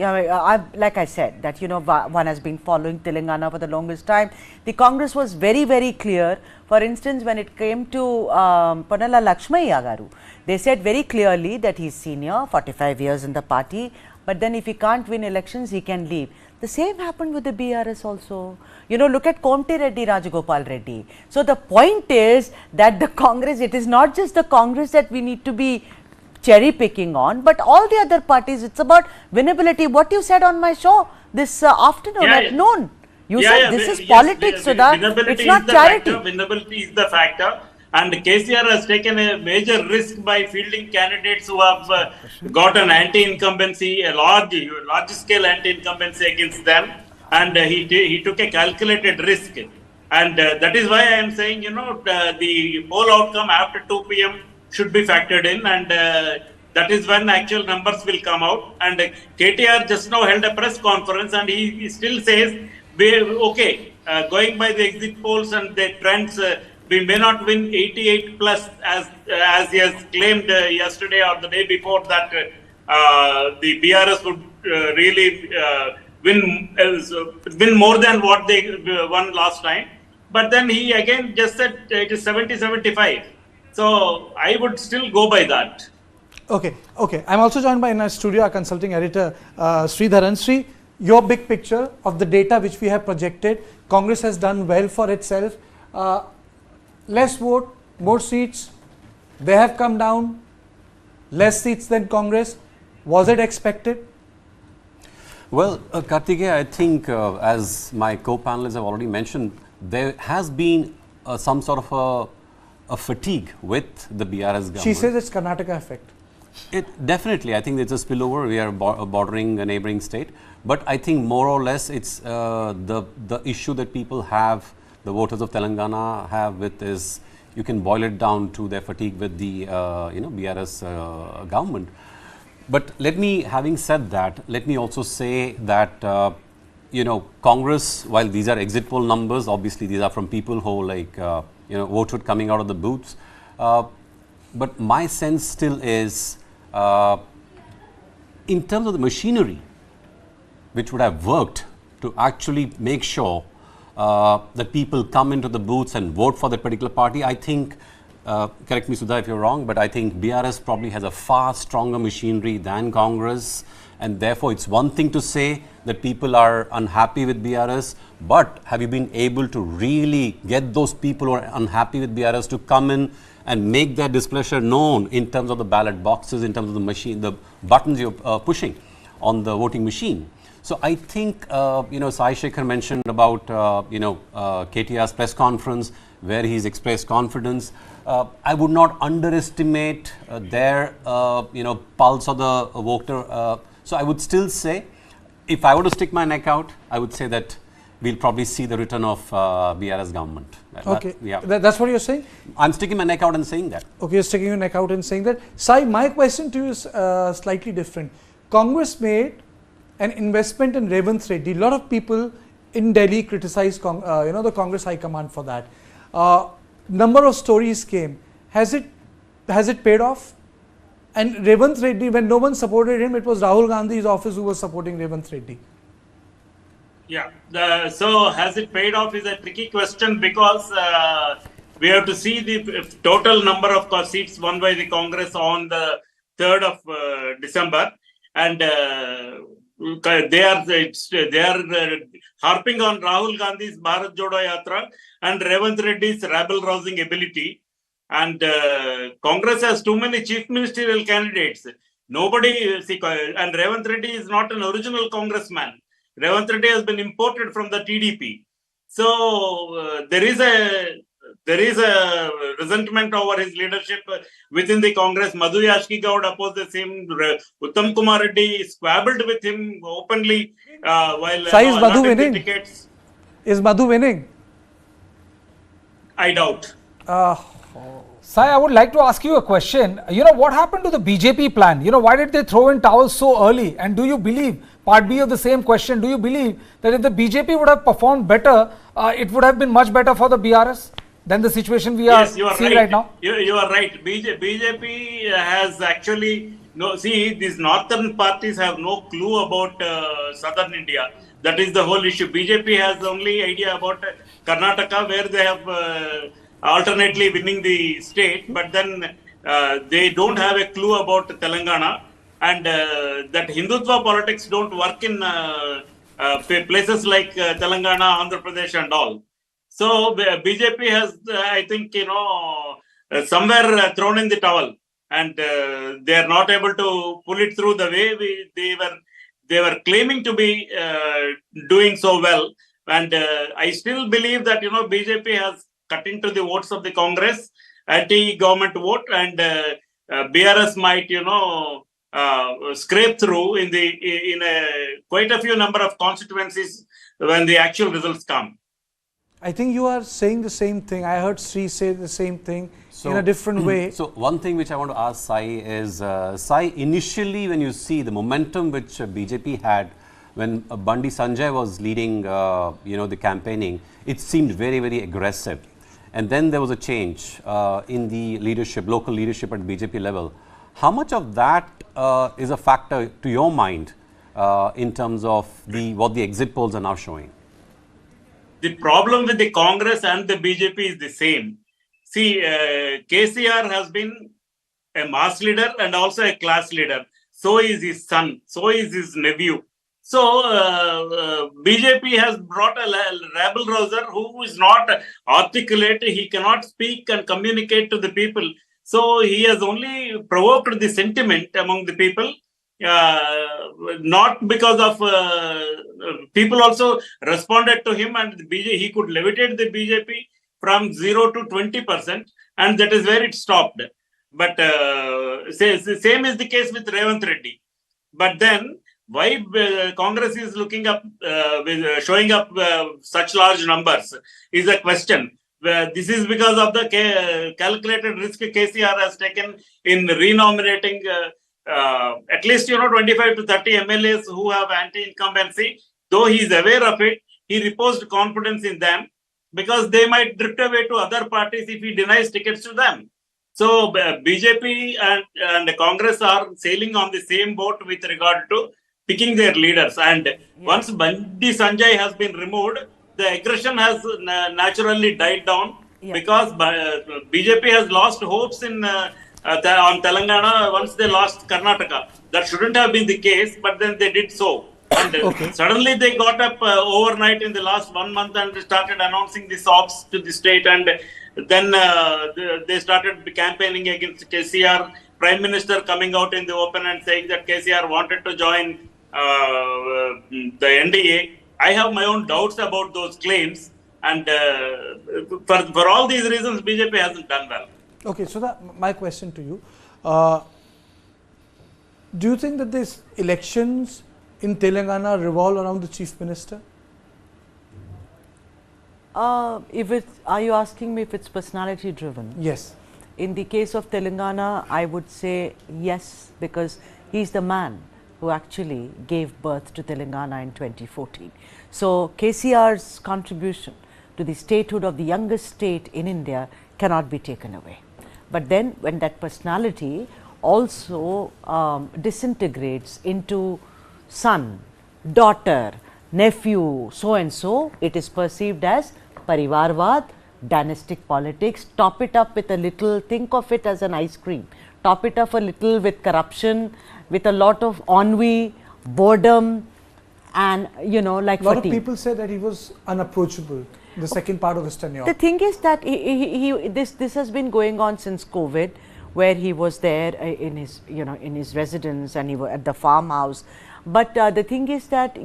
Like I said, that one has been following Telangana for the longest time. The Congress was very, very clear. For instance, when it came to Ponnala Lakshmaiah Garu, they said very clearly that he's senior, 45 years in the party, but then if he can't win elections, he can leave. The same happened with the BRS also. Look at Komti Reddy, Rajagopal Reddy. So the point is that the Congress, it is not just the Congress that we need to be cherry picking on, but all the other parties. It's about winnability. What you said on my show this afternoon at noon. You said this is politics, Sudha. It's not charity. Winnability is the factor. And KCR has taken a major risk by fielding candidates who have got an anti-incumbency, a large-scale anti-incumbency against them. And he took a calculated risk. And that is why I am saying, the poll outcome after 2 p.m. should be factored in. And that is when actual numbers will come out. And KTR just now held a press conference and he still says, okay, going by the exit polls and the trends, we may not win 88 plus as he has claimed yesterday or the day before that the BRS would really win more than what they won last time. But then he again just said it is 70-75. So I would still go by that. Okay. I'm also joined by in our studio our consulting editor Sridharan. Sri, your big picture of the data which we have projected. Congress has done well for itself. Less vote, more seats. They have come down. Less seats than Congress. Was it expected? Well, Kartikeya, I think as my co-panelists have already mentioned, there has been some sort of a fatigue with the BRS government. She says it's Karnataka effect. It definitely, I think it's a spillover. We are bordering a neighboring state, but I think more or less it's the issue that people have, the voters of Telangana have with is, you can boil it down to their fatigue with the BRS government. But having said that, let me also say that Congress, while these are exit poll numbers, obviously these are from people who voted coming out of the booths. But my sense still is, in terms of the machinery which would have worked to actually make sure that people come into the booths and vote for that particular party, I think, correct me Sudha if you're wrong, but I think BRS probably has a far stronger machinery than Congress, and therefore it's one thing to say that people are unhappy with BRS, but have you been able to really get those people who are unhappy with BRS to come in and make their displeasure known in terms of the ballot boxes, in terms of the machine, the buttons you're pushing on the voting machine? So I think, Sai Shekhar mentioned about, KTR's press conference where he's expressed confidence. I would not underestimate their, pulse of the voter. So I would still say, if I were to stick my neck out, I would say that we'll probably see the return of BRS government. Okay, that's what you're saying? I'm sticking my neck out and saying that. Okay, you're sticking your neck out and saying that. Sai, my question to you is slightly different. Congress made an investment in Revanth Reddy. A lot of people in Delhi criticized the Congress High Command for that. Number of stories came. Has it paid off? And Revanth Reddy, when no one supported him, it was Rahul Gandhi's office who was supporting Revanth Reddy. Yeah, so has it paid off is a tricky question, because we have to see the total number of seats won by the Congress on the 3rd of December, and they are harping on Rahul Gandhi's Bharat Jodo Yatra and Revanth Reddy's rabble-rousing ability. And Congress has too many chief ministerial candidates. Nobody, and Revanth Reddy is not an original congressman. Revanth Reddy has been imported from the TDP. So there is a resentment over his leadership within the Congress. Madhu Yashki Gaud opposed the same. Uttam Kumar Reddy squabbled with him openly while Sai, is Madhu winning? Tickets. Is Madhu winning? I doubt. Sai, I would like to ask you a question. What happened to the BJP plan? Why did they throw in towels so early? And do you believe, part B of the same question, do you believe that if the BJP would have performed better, it would have been much better for the BRS than the situation we are seeing right now? You are right. BJP has actually, these northern parties have no clue about southern India. That is the whole issue. BJP has only idea about Karnataka, where they have alternately winning the state, but then they don't have a clue about Telangana, and that Hindutva politics don't work in places like Telangana, Andhra Pradesh and all. So BJP has, I think, somewhere thrown in the towel, and they are not able to pull it through the way they were claiming to be doing so well. And I still believe that, BJP has cut into the votes of the Congress, anti-government vote, and BRS might, scrape through in quite a few number of constituencies when the actual results come. I think you are saying the same thing. I heard Sri say the same thing in a different way. So one thing which I want to ask Sai is, Sai, initially when you see the momentum which BJP had when Bandi Sanjay was leading, the campaigning, it seemed very, very aggressive. and then there was a change in the leadership, local leadership at BJP level. How much of that is a factor to your mind in terms of what the exit polls are now showing? The problem with the Congress and the BJP is the same. See, KCR has been a mass leader and also a class leader. So is his son. So is his nephew. So BJP has brought a rabble rouser who is not articulate. He cannot speak and communicate to the people. So he has only provoked the sentiment among the people. Not because of people also responded to him, and he could levitate the BJP from 0 to 20%, and that is where it stopped. But same is the case with Revanth Reddy. But then why Congress is looking up, showing up such large numbers is a question. This is because of the calculated risk KCR has taken in renominating at least 25 to 30 MLAs who have anti-incumbency. Though he is aware of it, he reposed confidence in them because they might drift away to other parties if he denies tickets to them. So BJP and Congress are sailing on the same boat with regard to picking their leaders. And once Bandi Sanjay has been removed, the aggression has naturally died down because BJP has lost hopes on Telangana once they lost Karnataka. That shouldn't have been the case, but then they did so. And suddenly they got up overnight in the last 1 month and started announcing the SOPs to the state, and then they started campaigning against KCR. Prime Minister coming out in the open and saying that KCR wanted to join the NDA. I have my own doubts about those claims, and for all these reasons, BJP hasn't done well. Okay, so my question to you, do you think that these elections in Telangana revolve around the Chief Minister? Are you asking me if it's personality driven? Yes. In the case of Telangana, I would say yes, because he's the man who actually gave birth to Telangana in 2014. So KCR's contribution to the statehood of the youngest state in India cannot be taken away. But then when that personality also disintegrates into son, daughter, nephew, so and so, it is perceived as Parivarvad, dynastic politics. Top it up with a little, think of it as an ice cream. Top it up a little with corruption, with a lot of ennui, boredom, and like a lot of people say that he was unapproachable in the second part of his tenure. The thing is that this has been going on since COVID, where he was there in his residence, and he was at the farmhouse. But the thing is that,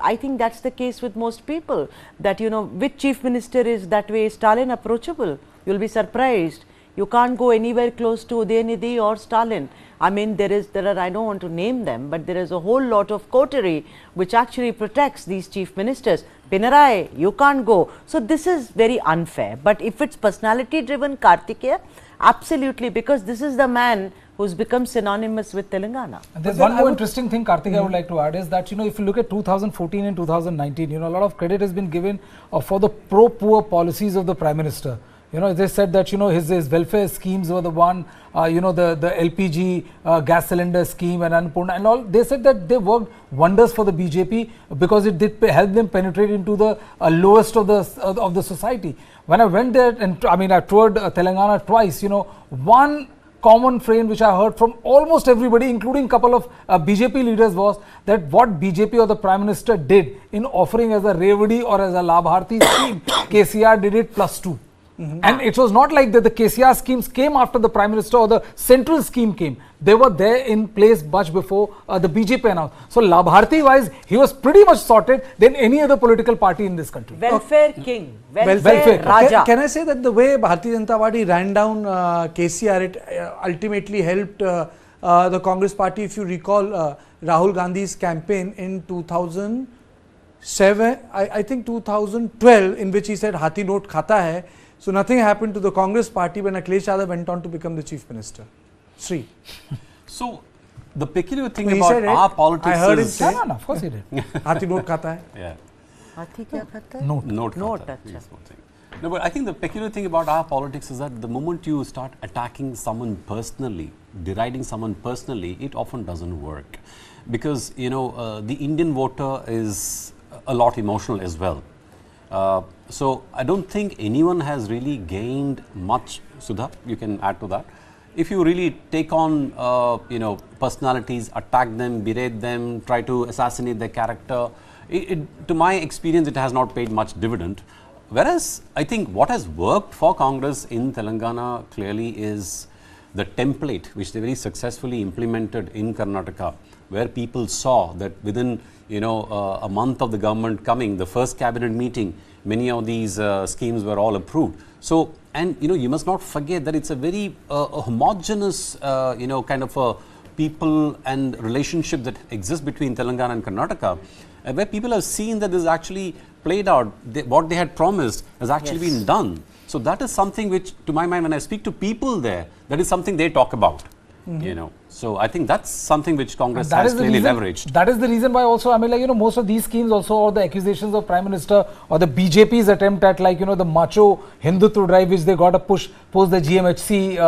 I think that's the case with most people, that, which chief minister is that way Stalin approachable? You'll be surprised. You can't go anywhere close to Udayanidhi or Stalin. I mean, there are, I don't want to name them, but there is a whole lot of coterie which actually protects these chief ministers. Pinarayi, you can't go. So this is very unfair. But if it's personality driven, Kartikeya, absolutely, because this is the man who's become synonymous with Telangana. And there's one more interesting thing, Kartikeya, I would like to add is that, if you look at 2014 and 2019, a lot of credit has been given for the pro-poor policies of the Prime Minister. They said that, his welfare schemes were the one, the LPG gas cylinder scheme and Annapurna and all. They said that they worked wonders for the BJP because it did help them penetrate into the lowest of the society. When I went there, and I toured Telangana twice, one common frame which I heard from almost everybody, including a couple of BJP leaders, was that what BJP or the Prime Minister did in offering as a Revadi or as a Labharti scheme, KCR did it +2. And it was not like that the KCR schemes came after the Prime Minister or the central scheme came. They were there in place much before the BJP announced. So Labharti wise, he was pretty much sorted than any other political party in this country. Welfare king, welfare Raja. Can I say that the way Bharatiya Janata Party ran down KCR, it ultimately helped the Congress party? If you recall Rahul Gandhi's campaign in 2007, I think 2012, in which he said Hathi note khata hai. So nothing happened to the Congress party when Akhilesh Yadav went on to become the chief minister. Sri. So the peculiar thing about our politics I heard him is... say. No, of course he did. Hathi note khata hai. Yeah. Hathi kya khata hai? Note. Note. Note. No, but I think the peculiar thing about our politics is that the moment you start attacking someone personally, deriding someone personally, it often doesn't work. Because, the Indian voter is a lot emotional as well. So I don't think anyone has really gained much. Sudha, you can add to that. If you really take on, personalities, attack them, berate them, try to assassinate their character, to my experience, it has not paid much dividend. Whereas I think what has worked for Congress in Telangana clearly is the template which they very successfully implemented in Karnataka, where people saw that within a month of the government coming, the first cabinet meeting, many of these schemes were all approved. So, and you must not forget that it's a very homogeneous kind of a people and relationship that exists between Telangana and Karnataka, where people have seen that this is actually played out, what they had promised has actually been done. So that is something which, to my mind, when I speak to people there, that is something they talk about. So I think that's something which Congress has clearly leveraged. That is the reason why also, I mean, most of these schemes also, or the accusations of Prime Minister or the BJP's attempt at the macho Hindutva drive which they got to push post the GMHC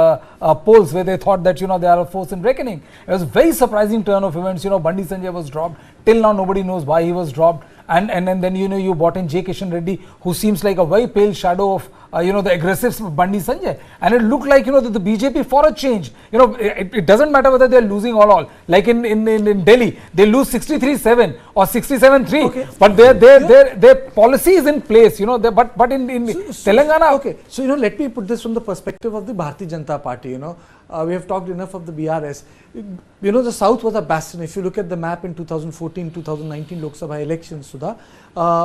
polls, where they thought that, they are a force in reckoning. It was a very surprising turn of events. Bandi Sanjay was dropped. Till now, nobody knows why he was dropped. And then you brought in J. Kishan Reddy, who seems like a very pale shadow of the aggressive Bandi Sanjay, and it looked like the BJP for a change. It doesn't matter whether they're losing all. Like in Delhi, they lose 63-7 or 67-3, but their policy is in place. But in Telangana. Okay, so let me put this from the perspective of the Bharatiya Janata Party. We have talked enough of the BRS. The South was a bastion. If you look at the map in 2014-2019 Lok Sabha elections, Sudha,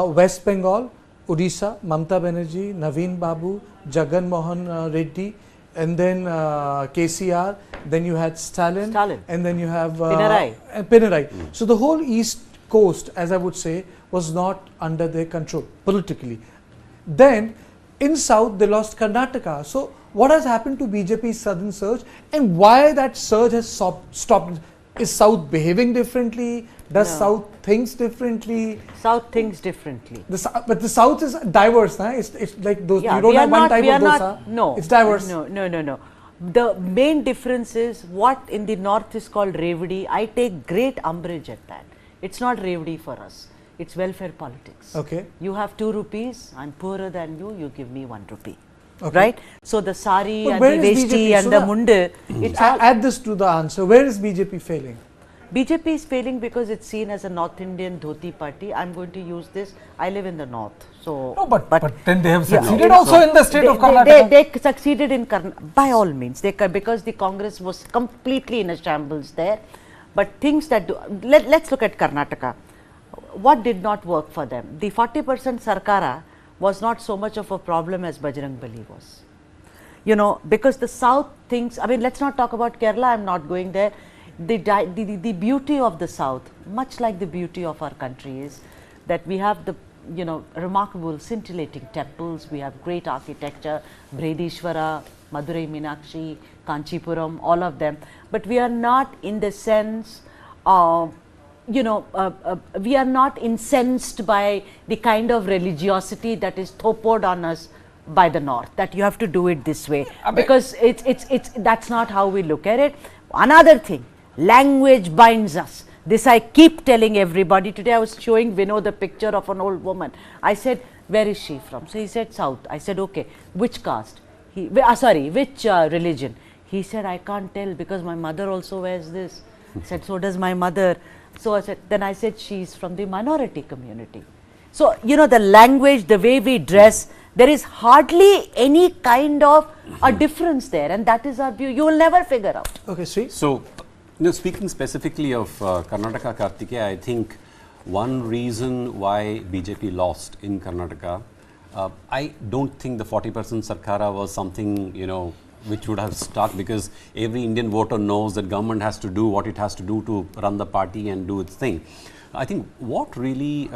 West Bengal, Odisha, Mamta Banerjee, Naveen Babu, Jagan Mohan Reddy, and then KCR, then you had Stalin, and then you have Pinarayi. So the whole East Coast, as I would say, was not under their control politically. Then in South, they lost Karnataka. So what has happened to BJP's southern surge, and why that surge has stopped? Is South behaving differently? Does South thinks differently? South thinks differently. But the South is diverse, huh? It's like those. You don't have one type of dosa. No, it's diverse. No. The main difference is what in the North is called revdi. I take great umbrage at that. It's not revdi for us. It's welfare politics. Okay. You have 2 rupees. I'm poorer than you. You give me 1 rupee. Okay. Right? So the sari and the vesti and the munde. Add this to the answer. Where is BJP failing? BJP is failing because it's seen as a North Indian dhoti party. I'm going to use this. I live in the North. So, no, but then they have succeeded also in the state of Karnataka. They succeeded in Karnataka by all means. Because the Congress was completely in a shambles there. But things that let's look at Karnataka. What did not work for them? The 40% Sarkara was not so much of a problem as Bajrang Bali was. Because the South thinks, I mean, let's not talk about Kerala, I'm not going there. The beauty of the South, much like the beauty of our country, is that we have the, remarkable scintillating temples, we have great architecture, Bredishwara, Madurai Meenakshi, Kanchipuram, all of them. But we are not in the sense we are not incensed by the kind of religiosity that is thopoed on us by the North, that you have to do it this way, because that's not how we look at it. Another thing, language binds us. This I keep telling everybody. Today I was showing Vinod the picture of an old woman. I said, where is she from? So he said, South. I said, okay, which caste? Which religion? He said, I can't tell because my mother also wears this. I said, so does my mother. So then I said, she's from the minority community. So, the language, the way we dress, there is hardly any kind of a difference there, and that is our view. You will never figure out. Okay, Sri. So, speaking specifically of Karnataka, Kartikeya, I think one reason why BJP lost in Karnataka, I don't think the 40% Sarkara was something, which would have stuck, because every Indian voter knows that government has to do what it has to do to run the party and do its thing. I think what really,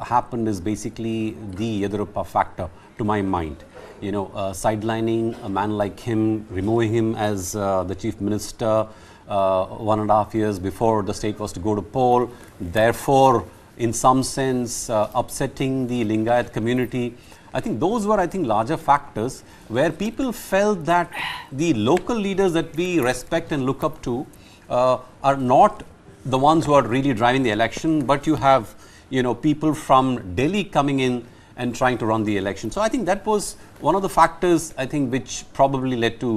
happened is basically the Yedurappa factor, to my mind. Sidelining a man like him, removing him as the chief minister 1.5 years before the state was to go to poll, therefore, in some sense, upsetting the Lingayat community. I think those were, larger factors where people felt that the local leaders that we respect and look up to are not the ones who are really driving the election, but you have, people from Delhi coming in and trying to run the election. So I think that was one of the factors, which probably led to,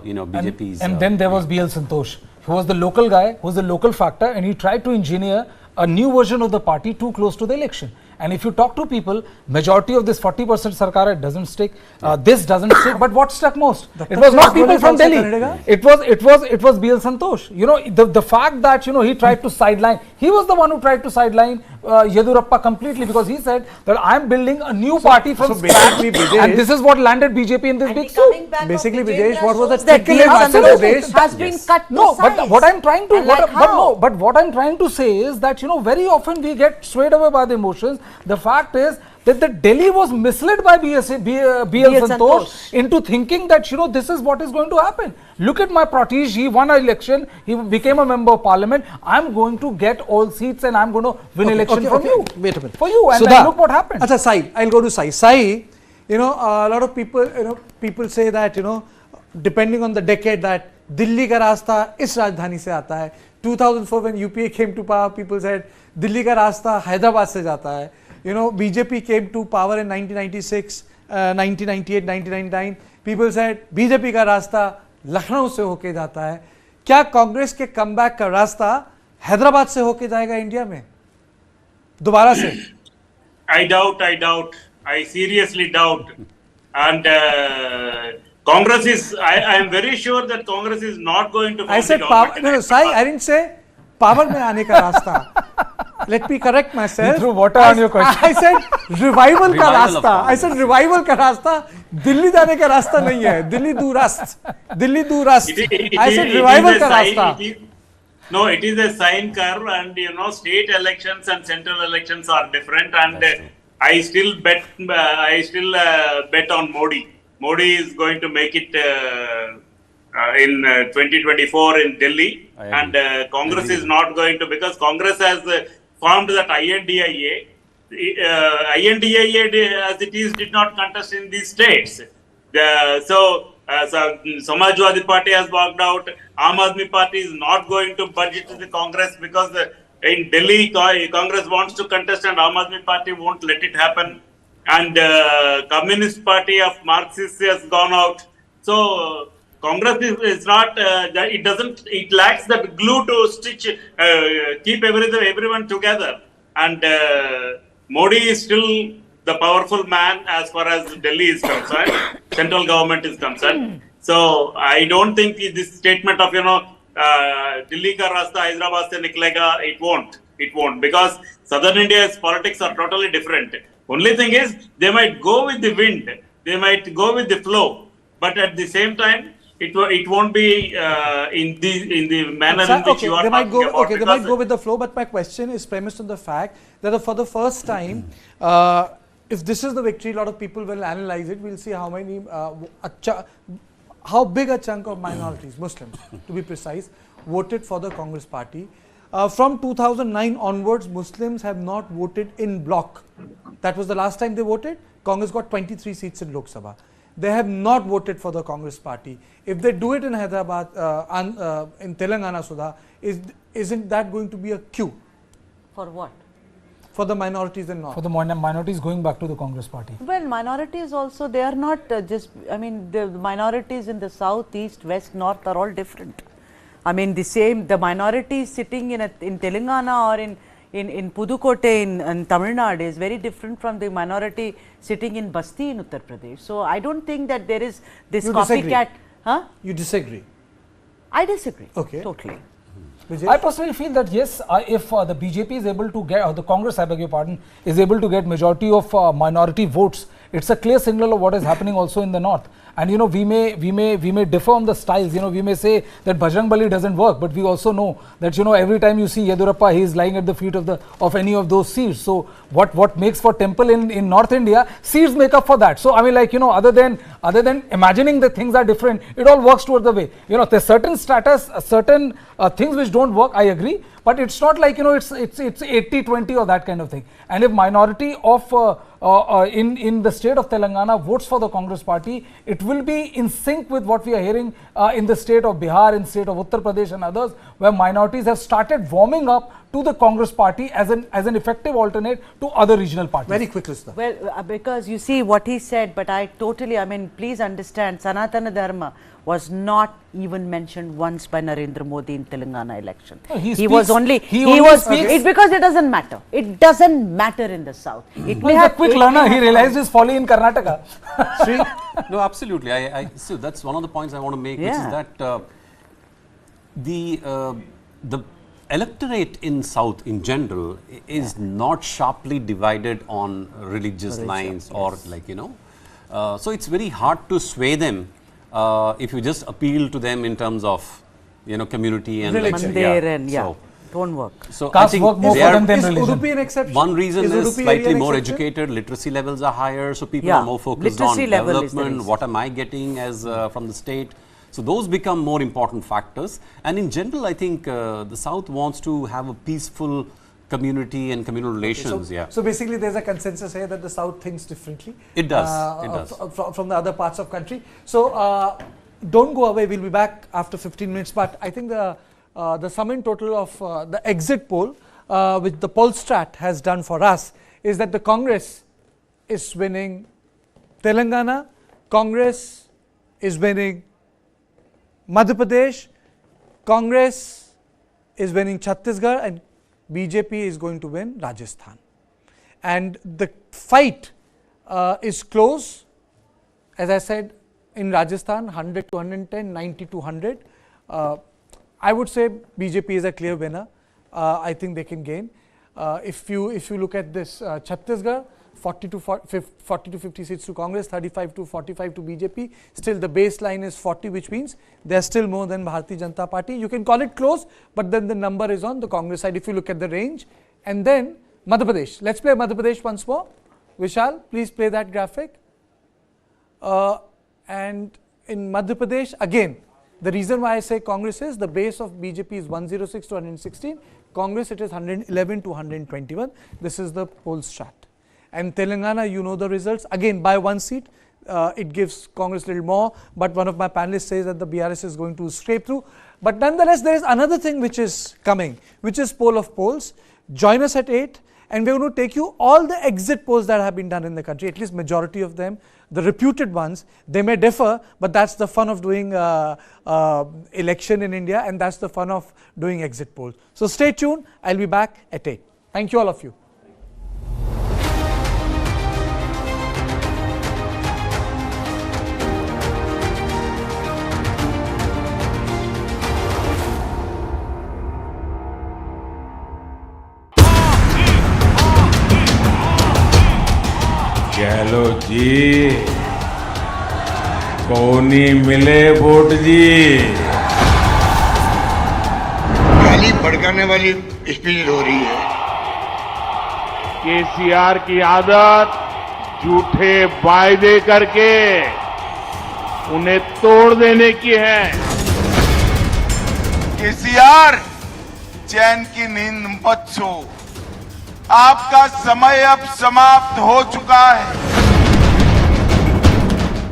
BJP's... And then there was BL Santosh, who was the local guy, who was the local factor, and he tried to engineer a new version of the party too close to the election. And if you talk to people, majority of this 40% Sarkar doesn't stick. This doesn't stick. But what stuck most? It was not people from Delhi. It was BL Santosh. The fact that he tried to sideline. He was the one who tried to sideline Yedurappa completely, because he said that I am building a new party from scratch, and this is what landed BJP in this big soup. Basically, Videsh, what was the that tickle in Madhya Pradesh has been cut to but what I'm trying to what I'm trying to say is that very often we get swayed away by the emotions. The fact is that the Delhi was misled by BL Santosh into thinking that this is what is going to happen. Look at my protege, he won an election, he became a member of parliament. I'm going to get all seats and I'm going to win election from you. Wait a minute. For you, and look what happened. Acha, Sai, I'll go to Sai. Sai, a lot of people, people say that, depending on the decade, that Delhi ka rasta is Rajdhani se aata hai. 2004 when UPA came to power, people said Delhi ka rasta Hyderabad se jata hai. BJP came to power in 1996, 1998, 1999. People said BJP का रास्ता लखनऊ से होके जाता है. क्या कांग्रेस के comeback का रास्ता हैदराबाद से होके जाएगा इंडिया में दोबारा से? I doubt. I seriously doubt. And Congress is. I am very sure that Congress is not going to. I said power. No, Sai, I didn't say power में आने का रास्ता. Let me correct myself. You threw water on your question. I said revival का रास्ता. I said revival का रास्ता. दिल्ली जाने का रास्ता नहीं है. दिल्ली दूरस्त. I said revival का रास्ता. No, it is a sine curve, and state elections and central elections are different. And I still bet on Modi. Modi is going to make it in 2024 in Delhi, and Congress is not going to, because Congress has formed that INDIA. INDIA as it is did not contest in these states. So Samajwadi Party has walked out. Aam Aadmi Party is not going to budge to the Congress because in Delhi Congress wants to contest and Aam Aadmi Party won't let it happen. And Communist Party of Marxists has gone out. So Congress is not, it lacks that glue to stitch, keep everyone together. And Modi is still the powerful man as far as Delhi is concerned, central government is concerned. So I don't think this statement of, Delhi ka rasta Hyderabad se niklega, it won't, because southern India's politics are totally different. Only thing is, they might go with the wind, they might go with the flow, but at the same time, it won't be in the manner in which you are talking about. Okay, they might go with the flow, but my question is premised on the fact that for the first time, if this is the victory, a lot of people will analyze it. We'll see how many, how big a chunk of minorities, Muslims to be precise, voted for the Congress party. From 2009 onwards, Muslims have not voted in bloc. That was the last time they voted. Congress got 23 seats in Lok Sabha. They have not voted for the Congress party. If they do it in Hyderabad, in Telangana, Sudha, isn't that going to be a cue? For what? For the minorities in North. For the minorities going back to the Congress party. Well, minorities also, they are not the minorities in the south, east, west, north are all different. The minorities sitting in Telangana or in Pudukkottai in Tamil Nadu is very different from the minority sitting in Basti in Uttar Pradesh. So I don't think that there is this copycat. Huh? You disagree? I disagree. Okay. Totally. I personally feel that yes, if the BJP is able to get, or the Congress, I beg your pardon, is able to get majority of minority votes, it's a clear signal of what is happening also in the north. And we may differ on the styles. We may say that Bajrang Bali doesn't work, but we also know that every time you see Yedurappa, he is lying at the feet of any of those seats. So what makes for temple in North India, seats make up for that. So other than imagining that things are different, it all works towards the way. There's certain status, certain things which don't work. I agree, but it's not like it's 80-20 or that kind of thing. And if minority of in the state of Telangana votes for the Congress party, it will be in sync with what we are hearing in the state of Bihar, in the state of Uttar Pradesh and others, where minorities have started warming up to the Congress party as an effective alternate to other regional parties. Very quick, Krishna. Well, because you see what he said, but I totally, I mean, please understand, Sanatana Dharma was not even mentioned once by Narendra Modi in Telangana election. No, it's because it doesn't matter. It doesn't matter in the south. It may have a quick learner. He realized his folly in Karnataka. No, absolutely. So that's one of the points I want to make, which is that the electorate in South in general is not sharply divided on religious lines or so it's very hard to sway them if you just appeal to them in terms of community and religion. So don't work. So I think Udupi an exception? One reason is slightly more educated, literacy levels are higher, so people are more focused on development. What am I getting as from the state? So those become more important factors. And in general, I think the South wants to have a peaceful community and communal relations. So basically, there's a consensus here that the South thinks differently. It does. From the other parts of country. So don't go away. We'll be back after 15 minutes. But I think the sum in total of the exit poll, which the Polstrat has done for us, is that the Congress is winning Telangana, Congress is winning Madhya Pradesh, Congress is winning Chhattisgarh, and BJP is going to win Rajasthan. And the fight is close, as I said, in Rajasthan, 100 to 110, 90 to 100. I would say BJP is a clear winner. I think they can gain. If you look at this Chhattisgarh, 40 to 50 seats to Congress, 35 to 45 to BJP. Still the baseline is 40, which means they are still more than Bharatiya Janata Party. You can call it close, but then the number is on the Congress side if you look at the range. And then Madhya Pradesh. Let's play Madhya Pradesh once more. Vishal, please play that graphic. And in Madhya Pradesh, again, the reason why I say Congress is the base of BJP is 106 to 116. Congress, it is 111 to 121. This is the poll strat. And Telangana, you know the results. Again, by one seat, it gives Congress a little more. But one of my panelists says that the BRS is going to scrape through. But nonetheless, there is another thing which is coming, which is poll of polls. Join us at 8. And we're going to take you all the exit polls that have been done in the country, at least majority of them, the reputed ones. They may differ, but that's the fun of doing election in India, and that's the fun of doing exit polls. So stay tuned. I'll be back at 8. Thank you, all of you. चलो जी कौनी मिले vote जी गाली भड़काने वाली speech हो रही है। केसीआर की आदत झूठे वायदे करके उन्हें तोड़ देने की है। केसीआर चैन की नींद मत सो, आपका समय अब समाप्त हो चुका है।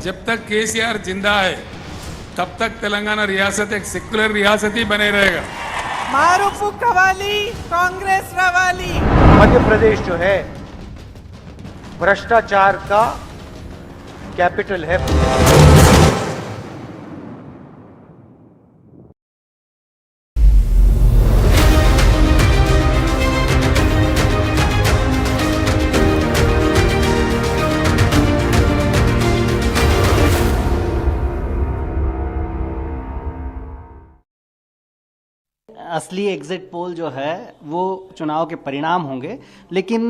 जब तक केसीआर जिंदा है तब तक तेलंगाना रियासत एक सेक्युलर रियासत ही बने रहेगा। मारूफू कवाली, कांग्रेस रवाली। मध्य प्रदेश जो है भ्रष्टाचार का कैपिटल है। असली एग्जिट पोल जो है वो चुनाव के परिणाम होंगे, लेकिन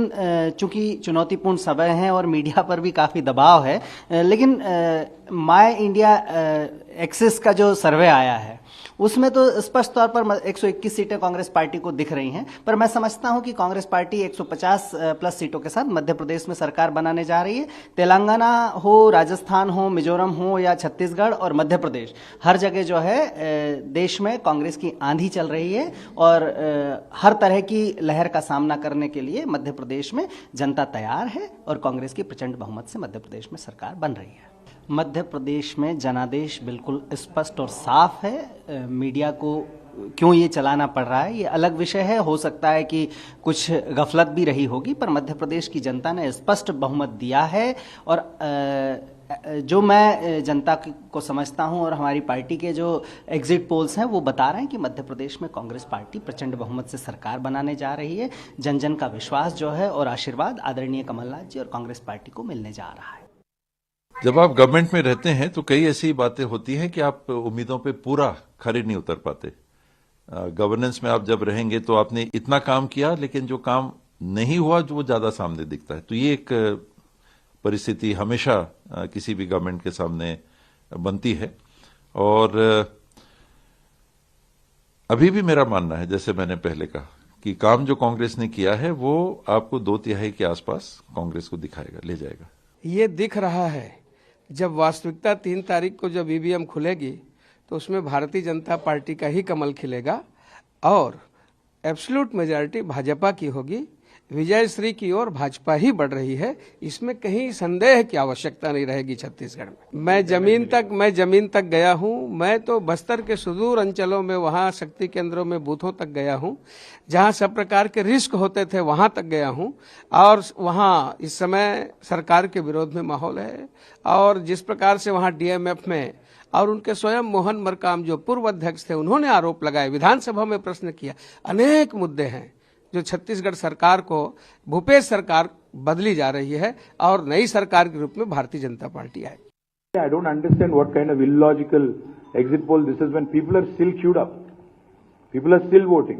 चूंकि चुनौतीपूर्ण समय है और मीडिया पर भी काफ़ी दबाव है, लेकिन माय इंडिया एक्सिस का जो सर्वे आया है उसमें तो स्पष्ट तौर पर 121 सीटें कांग्रेस पार्टी को दिख रही हैं। पर मैं समझता हूं कि कांग्रेस पार्टी 150 प्लस सीटों के साथ मध्य प्रदेश में सरकार बनाने जा रही है। तेलंगाना हो, राजस्थान हो, मिजोरम हो या छत्तीसगढ़ और मध्य प्रदेश, हर जगह जो है देश में कांग्रेस की आंधी चल रही रही है और हर तरह की लहर का सामना करने के लिए मध्य प्रदेश में जनता तैयार है और कांग्रेस की प्रचंड बहुमत से मध्य प्रदेश में सरकार बन रही है। मध्य प्रदेश में जनादेश बिल्कुल स्पष्ट और साफ है। मीडिया को क्यों ये चलाना पड़ रहा है ये अलग विषय है, हो सकता है कि कुछ गफलत भी रही होगी, पर मध्य प्रदेश की जनता ने स्पष्ट बहुमत दिया है। और जो मैं जनता को समझता हूं और हमारी पार्टी के जो एग्जिट पोल्स हैं वो बता रहे हैं कि मध्य प्रदेश में कांग्रेस पार्टी प्रचंड बहुमत से सरकार बनाने जा रही है। जन जन का विश्वास जो है और आशीर्वाद आदरणीय कमलनाथ जी और कांग्रेस पार्टी को मिलने जा रहा है। जब आप गवर्नमेंट में रहते हैं तो कई ऐसी बातें होती हैं कि आप उम्मीदों पे पूरा खरे नहीं उतर पाते। गवर्नेंस में आप जब रहेंगे तो आपने इतना काम किया लेकिन जो काम नहीं हुआ जो वो ज्यादा सामने दिखता है। तो ये एक परिस्थिति हमेशा किसी भी गवर्नमेंट के सामने बनती है। और अभी भी मेरा मानना है, जैसे मैंने पहले कहा, कि काम जो कांग्रेस ने किया है वो आपको 2/3 के आसपास कांग्रेस को दिखाएगा, ले जाएगा। ये दिख रहा है जब वास्तविकता 3 तारीख को जब ईवीएम खुलेगी तो उसमें भारतीय जनता पार्टी का ही कमल खिलेगा और एब्सोल्यूट मेजॉरिटी भाजपा की होगी। विजयश्री की ओर भाजपा ही बढ़ रही है, इसमें कहीं संदेह की आवश्यकता नहीं रहेगी। छत्तीसगढ़ में मैं जमीन तक गया हूं। मैं तो बस्तर के सुदूर अंचलों में, वहां शक्ति केंद्रों में, बूथों तक गया हूं, जहां सब प्रकार के रिस्क होते थे वहां तक गया हूं। और वहां इस समय सरकार के विरोध में माहौल है। और जिस प्रकार से वहां डीएमएफ में और उनके स्वयं मोहन मरकाम जो पूर्व अध्यक्ष थे उन्होंने आरोप लगाए, विधानसभा में प्रश्न किया, अनेक मुद्दे हैं जो छत्तीसगढ़ सरकार को, भूपेश सरकार बदली जा रही है और नई सरकार के रूप में भारतीय Janata party I. I don't understand what kind of illogical exit poll this is when people are still queued up. People are still voting.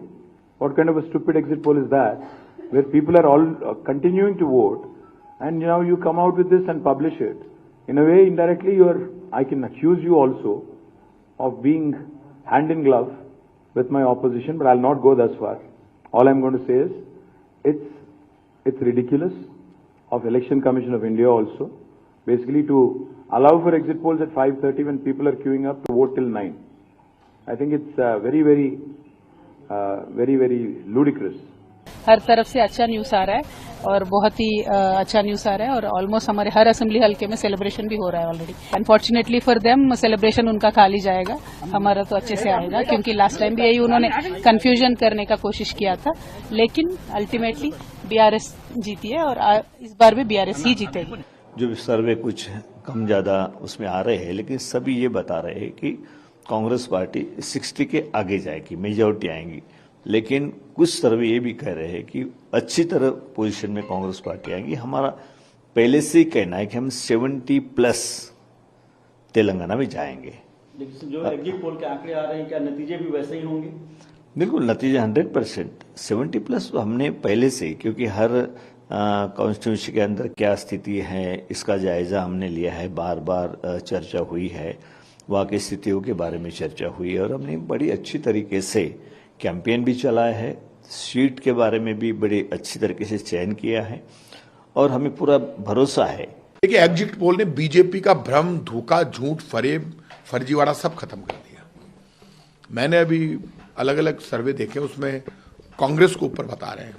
What kind of a stupid exit poll is that where people are all continuing to vote and now you come out with this and publish it. In a way, indirectly, I can accuse you also of being hand in glove with my opposition, but I'll not go thus far. All I'm going to say is it's ridiculous of Election Commission of India also, basically to allow for exit polls at 5:30 when people are queuing up to vote till 9. I think it's very ludicrous. हर तरफ से अच्छा news आ रहा है और बहुत ही अच्छा news आ रहा है और ऑलमोस्ट हमारे हर असेंबली हल्के में सेलिब्रेशन भी हो रहा है already. Unfortunately for them celebration उनका खाली जाएगा, हमारा तो अच्छे से आएगा, क्योंकि लास्ट टाइम भी यही उन्होंने कंफ्यूजन करने का कोशिश किया था, लेकिन अल्टीमेटली बीआरएस जीती है और इस बार भी बीआरएस ही जीतेगी। जो सर्वे कुछ कम ज्यादा उसमें आ रहे हैं, लेकिन सभी ये बता रहे हैं कि कांग्रेस पार्टी 60 के आगे जाएगी, मेजॉरिटी आएंगी। लेकिन कुछ सर्वे ये भी कह रहे हैं कि अच्छी तरह पोजीशन में कांग्रेस पार्टी आएगी। हमारा पहले से ही कहना है कि हम 70+ तेलंगाना में जाएंगे। लेकिन जो एग्जिट पोल के आंकड़े आ रहे हैं, क्या नतीजे भी वैसे ही होंगे? बिल्कुल, नतीजे 100%। 70+ हमने पहले से, क्योंकि हर कॉन्स्टिट्यूंसी के अंदर क्या स्थिति है इसका जायजा हमने लिया है, बार बार चर्चा हुई है, वहाँ की स्थितियों के बारे में चर्चा हुई है और हमने बड़ी अच्छी तरीके से कैंपेन भी चलाया है, सीट के बारे में भी बड़ी अच्छी तरीके से चयन किया है और हमें पूरा भरोसा है। देखिए, एग्जिट पोल ने बीजेपी का भ्रम, धोखा, झूठ, फरेब, फर्जीवाड़ा सब खत्म कर दिया। मैंने अभी अलग अलग सर्वे देखे, उसमें कांग्रेस को ऊपर बता रहे हैं।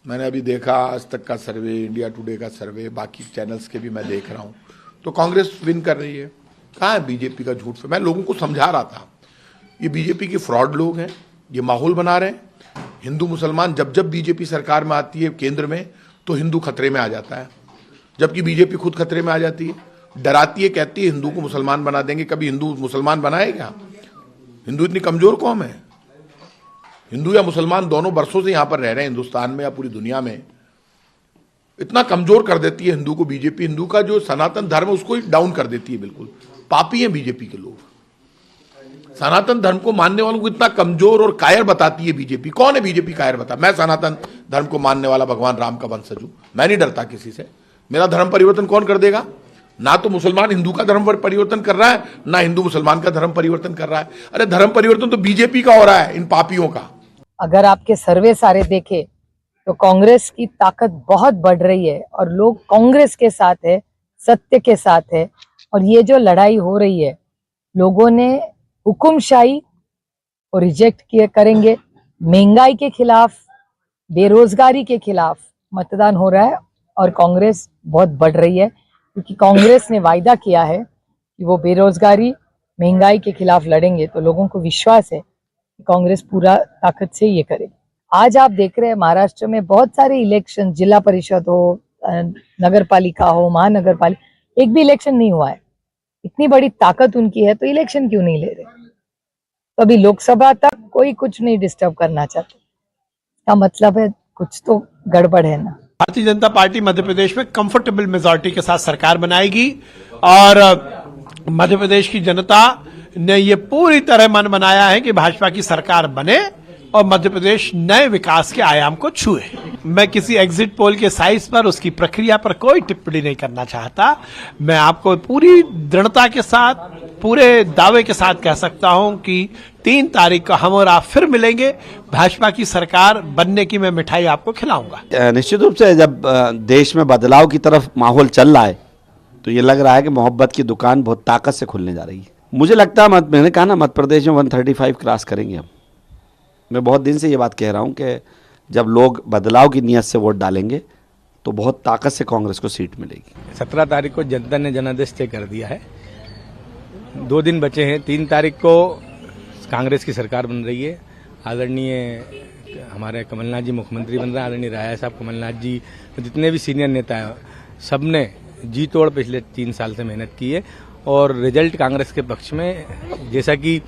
मैंने अभी देखा आज तक का सर्वे, इंडिया टुडे का सर्वे, बाकी चैनल्स के भी मैं देख रहा हूं, तो कांग्रेस विन कर रही है। कहाँ है बीजेपी का झूठ? मैं लोगों को समझा रहा था, ये बीजेपी के फ्रॉड लोग हैं, ये माहौल बना रहे हैं। हिंदू मुसलमान जब बीजेपी सरकार में आती है केंद्र में तो हिंदू खतरे में आ जाता है, जबकि बीजेपी खुद खतरे में आ जाती है, डराती है, कहती है हिंदू को मुसलमान बना देंगे। कभी हिंदू मुसलमान बनाए क्या? हिंदू इतनी कमजोर कौम है? हिंदू या मुसलमान दोनों बरसों से यहां पर रह रहे हैं, हिंदुस्तान में या पूरी दुनिया में। इतना कमजोर कर देती है हिंदू को बीजेपी। हिंदू का जो सनातन धर्म है उसको ही डाउन कर देती है। बिल्कुल पापी है बीजेपी के लोग। सनातन धर्म को मानने वालों को इतना कमजोर और कायर बताती है बीजेपी। कौन है बीजेपी कायर? बता। मैं सनातन धर्म को मानने वाला भगवान राम का वंशज हूं, मैं नहीं डरता किसी से। मेरा धर्म परिवर्तन कौन कर देगा? ना तो मुसलमान हिंदू का धर्म परिवर्तन कर रहा है, ना हिंदू मुसलमान का धर्म परिवर्तन कर रहा है। अरे धर्म परिवर्तन तो बीजेपी का हो रहा है, इन पापियों का। अगर आपके सर्वे सारे देखे तो कांग्रेस की ताकत बहुत बढ़ रही है और लोग कांग्रेस के साथ है, सत्य के साथ है। और ये जो लड़ाई हो रही है, लोगों ने हुकुमशाही को रिजेक्ट करेंगे। महंगाई के खिलाफ, बेरोजगारी के खिलाफ मतदान हो रहा है और कांग्रेस बहुत बढ़ रही है, क्योंकि कांग्रेस ने वायदा किया है कि वो बेरोजगारी, महंगाई के खिलाफ लड़ेंगे। तो लोगों को विश्वास है कि कांग्रेस पूरा ताकत से ये करेगी। आज आप देख रहे हैं महाराष्ट्र में बहुत सारे इलेक्शन, जिला परिषद हो, नगर पालिका हो, महानगर पालिका, एक भी इलेक्शन नहीं हुआ है। इतनी बड़ी ताकत उनकी है तो इलेक्शन क्यों नहीं ले रहे? तो अभी लोकसभा तक कोई कुछ नहीं डिस्टर्ब करना चाहता, का मतलब है कुछ तो गड़बड़ है ना। भारतीय जनता पार्टी मध्य प्रदेश में कंफर्टेबल मेजॉरिटी के साथ सरकार बनाएगी और मध्य प्रदेश की जनता ने ये पूरी तरह मन बनाया है कि भाजपा की सरकार बने और मध्य प्रदेश नए विकास के आयाम को छुए। मैं किसी एग्जिट पोल के साइज पर, उसकी प्रक्रिया पर कोई टिप्पणी नहीं करना चाहता। मैं आपको पूरी दृढ़ता के साथ, पूरे दावे के साथ कह सकता हूं कि 3 तारीख को हम और आप फिर मिलेंगे। भाजपा की सरकार बनने की मैं मिठाई आपको खिलाऊंगा। निश्चित रूप से जब देश में बदलाव की तरफ माहौल चल रहा है तो ये लग रहा है कि मोहब्बत की दुकान बहुत ताकत से खुलने जा रही है। मुझे लगता है, मैंने कहा ना, मध्य प्रदेश में 135 क्रॉस करेंगे हम। मैं बहुत दिन से ये बात कह रहा हूं कि जब लोग बदलाव की नीयत से वोट डालेंगे तो बहुत ताकत से कांग्रेस को सीट मिलेगी। 17 तारीख को जनता ने जनादेश तय कर दिया है। 2 दिन बचे हैं। 3 तारीख को कांग्रेस की सरकार बन रही है। आदरणीय हमारे कमलनाथ जी मुख्यमंत्री बन रहे हैं। आदरणीय राय साहब, कमलनाथ जी, जितने भी सीनियर नेता हैं, सबने जी तोड़ पिछले 3 साल से मेहनत की है और रिजल्ट कांग्रेस के पक्ष में, जैसा कि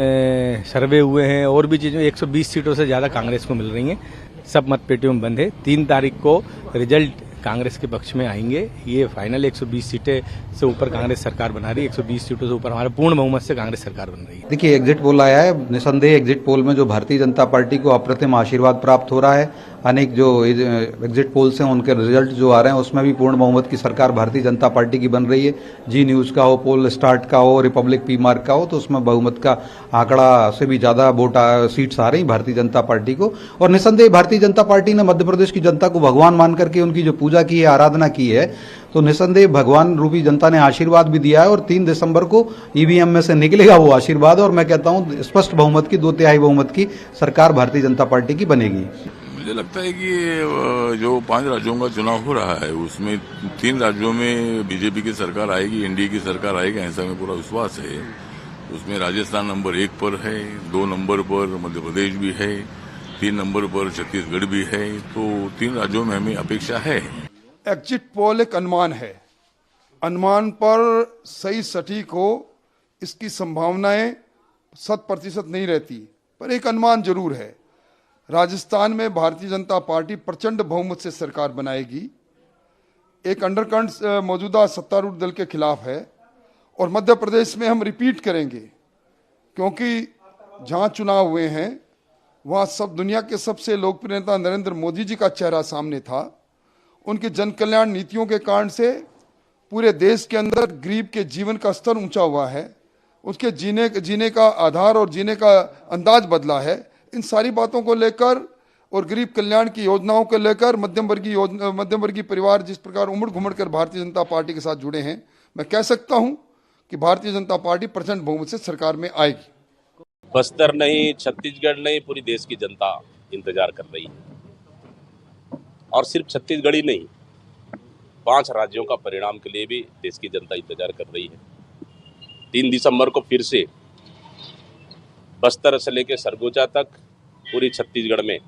सर्वे हुए हैं और भी चीज़ों, 120 सीटों से ज़्यादा कांग्रेस को मिल रही हैं। सब मतपेटियों में बंद है। 3 तारीख को रिजल्ट कांग्रेस के पक्ष में आएंगे। ये फाइनल 120 सीटें से ऊपर कांग्रेस सरकार बना रही है। 120 सीटों से ऊपर हमारे पूर्ण बहुमत से कांग्रेस सरकार बन रही है। देखिए, एग्जिट पोल आया है, निसंदेह एग्जिट पोल में जो भारतीय जनता पार्टी को अप्रतिम आशीर्वाद प्राप्त हो रहा है। अनेक जो एग्जिट पोल्स हैं उनके रिजल्ट जो आ रहे हैं उसमें भी पूर्ण बहुमत की सरकार भारतीय जनता पार्टी की बन रही है। जी न्यूज़ का हो, पोल स्टार्ट का हो, रिपब्लिक पी मार्क का हो, तो उसमें बहुमत का आंकड़ा से भी ज्यादा सीट्स आ रही भारतीय जनता पार्टी को। और निसंदेह भारतीय जनता पार्टी ने मध्य प्रदेश की जनता को भगवान मान करके उनकी जो पूजा की है, आराधना की है, तो निसंदेह भगवान रूपी जनता ने आशीर्वाद भी दिया है और 3 दिसंबर को ईवीएम में से निकलेगा वो आशीर्वाद। और मैं कहता हूं स्पष्ट बहुमत की, 2/3 बहुमत की सरकार भारतीय जनता पार्टी की बनेगी। मुझे लगता है कि जो 5 राज्यों का चुनाव हो रहा है उसमें 3 राज्यों में बीजेपी की सरकार आएगी, एनडीए की सरकार आएगी, ऐसा में पूरा विश्वास है। उसमें राजस्थान नंबर 1 पर है, 2 नंबर पर मध्य प्रदेश भी है, 3 नंबर पर छत्तीसगढ़ भी है। तो 3 राज्यों में हमें अपेक्षा है। एग्जिट पोल एक अनुमान है। अनुमान पर सही सटीक हो इसकी संभावनाएं 100% नहीं रहती, पर एक अनुमान जरूर है। राजस्थान में भारतीय जनता पार्टी प्रचंड बहुमत से सरकार बनाएगी। एक अंडरकरंट मौजूदा सत्तारूढ़ दल के खिलाफ है और मध्य प्रदेश में हम रिपीट करेंगे, क्योंकि जहां चुनाव हुए हैं वहां सब दुनिया के सबसे लोकप्रिय नेता नरेंद्र मोदी जी का चेहरा सामने था। उनकी जन कल्याण नीतियों के कारण से पूरे देश के अंदर गरीब के जीवन का स्तर ऊंचा हुआ है, उसके जीने का आधार और जीने का अंदाज बदला है। इन सारी बातों को लेकर और गरीब कल्याण की योजनाओं को लेकर मध्यम वर्गीय परिवार जिस प्रकार उमड़ घुमड़ कर भारतीय जनता पार्टी के साथ जुड़े हैं, मैं कह सकता हूं कि भारतीय जनता पार्टी प्रचंड बहुमत से सरकार में आएगी। बस्तर नहीं, छत्तीसगढ़ नहीं, पूरी देश की जनता इंतजार कर रही है। और सिर्फ छत्तीसगढ़ ही नहीं, 5 राज्यों का परिणाम के लिए भी देश की जनता इंतजार कर रही है। 3 दिसंबर को फिर से बस्तर से लेकर सरगोजा तक पूरी छत्तीसगढ़ में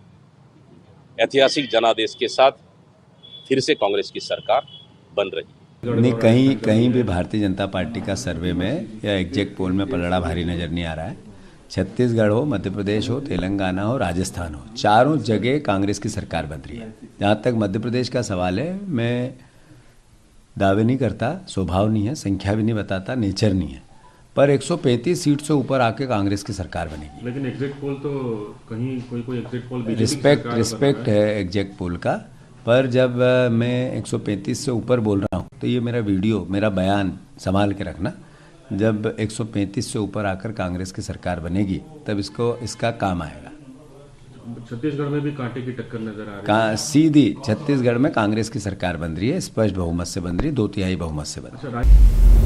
ऐतिहासिक जनादेश के साथ फिर से कांग्रेस की सरकार बन रही है। नहीं, कहीं भी भारतीय जनता पार्टी का सर्वे में या एग्जिट पोल में पलड़ा भारी नजर नहीं आ रहा है। छत्तीसगढ़ हो, मध्य प्रदेश हो, तेलंगाना हो, राजस्थान हो, चारों जगह कांग्रेस की सरकार बन रही है। जहाँ तक मध्य प्रदेश का सवाल है, मैं दावे नहीं करता, स्वभाव नहीं है, संख्या भी नहीं बताता, नेचर नहीं है, पर 135 सीट से ऊपर आके कांग्रेस की सरकार बनेगी। लेकिन एग्जिट पोल तो कहीं कोई एग्जिट पोल रिस्पेक्ट है एग्जिट पोल का, पर जब मैं 135 से ऊपर बोल रहा हूँ तो ये मेरा वीडियो, मेरा बयान संभाल के रखना। जब 135 से ऊपर आकर कांग्रेस की सरकार बनेगी तब इसका काम आएगा। छत्तीसगढ़ में भी कांटे की टक्कर नजर आ रही है। सीधी छत्तीसगढ़ में कांग्रेस की सरकार बन रही है, स्पष्ट बहुमत से बन रही है, 2/3 बहुमत से बन रही है।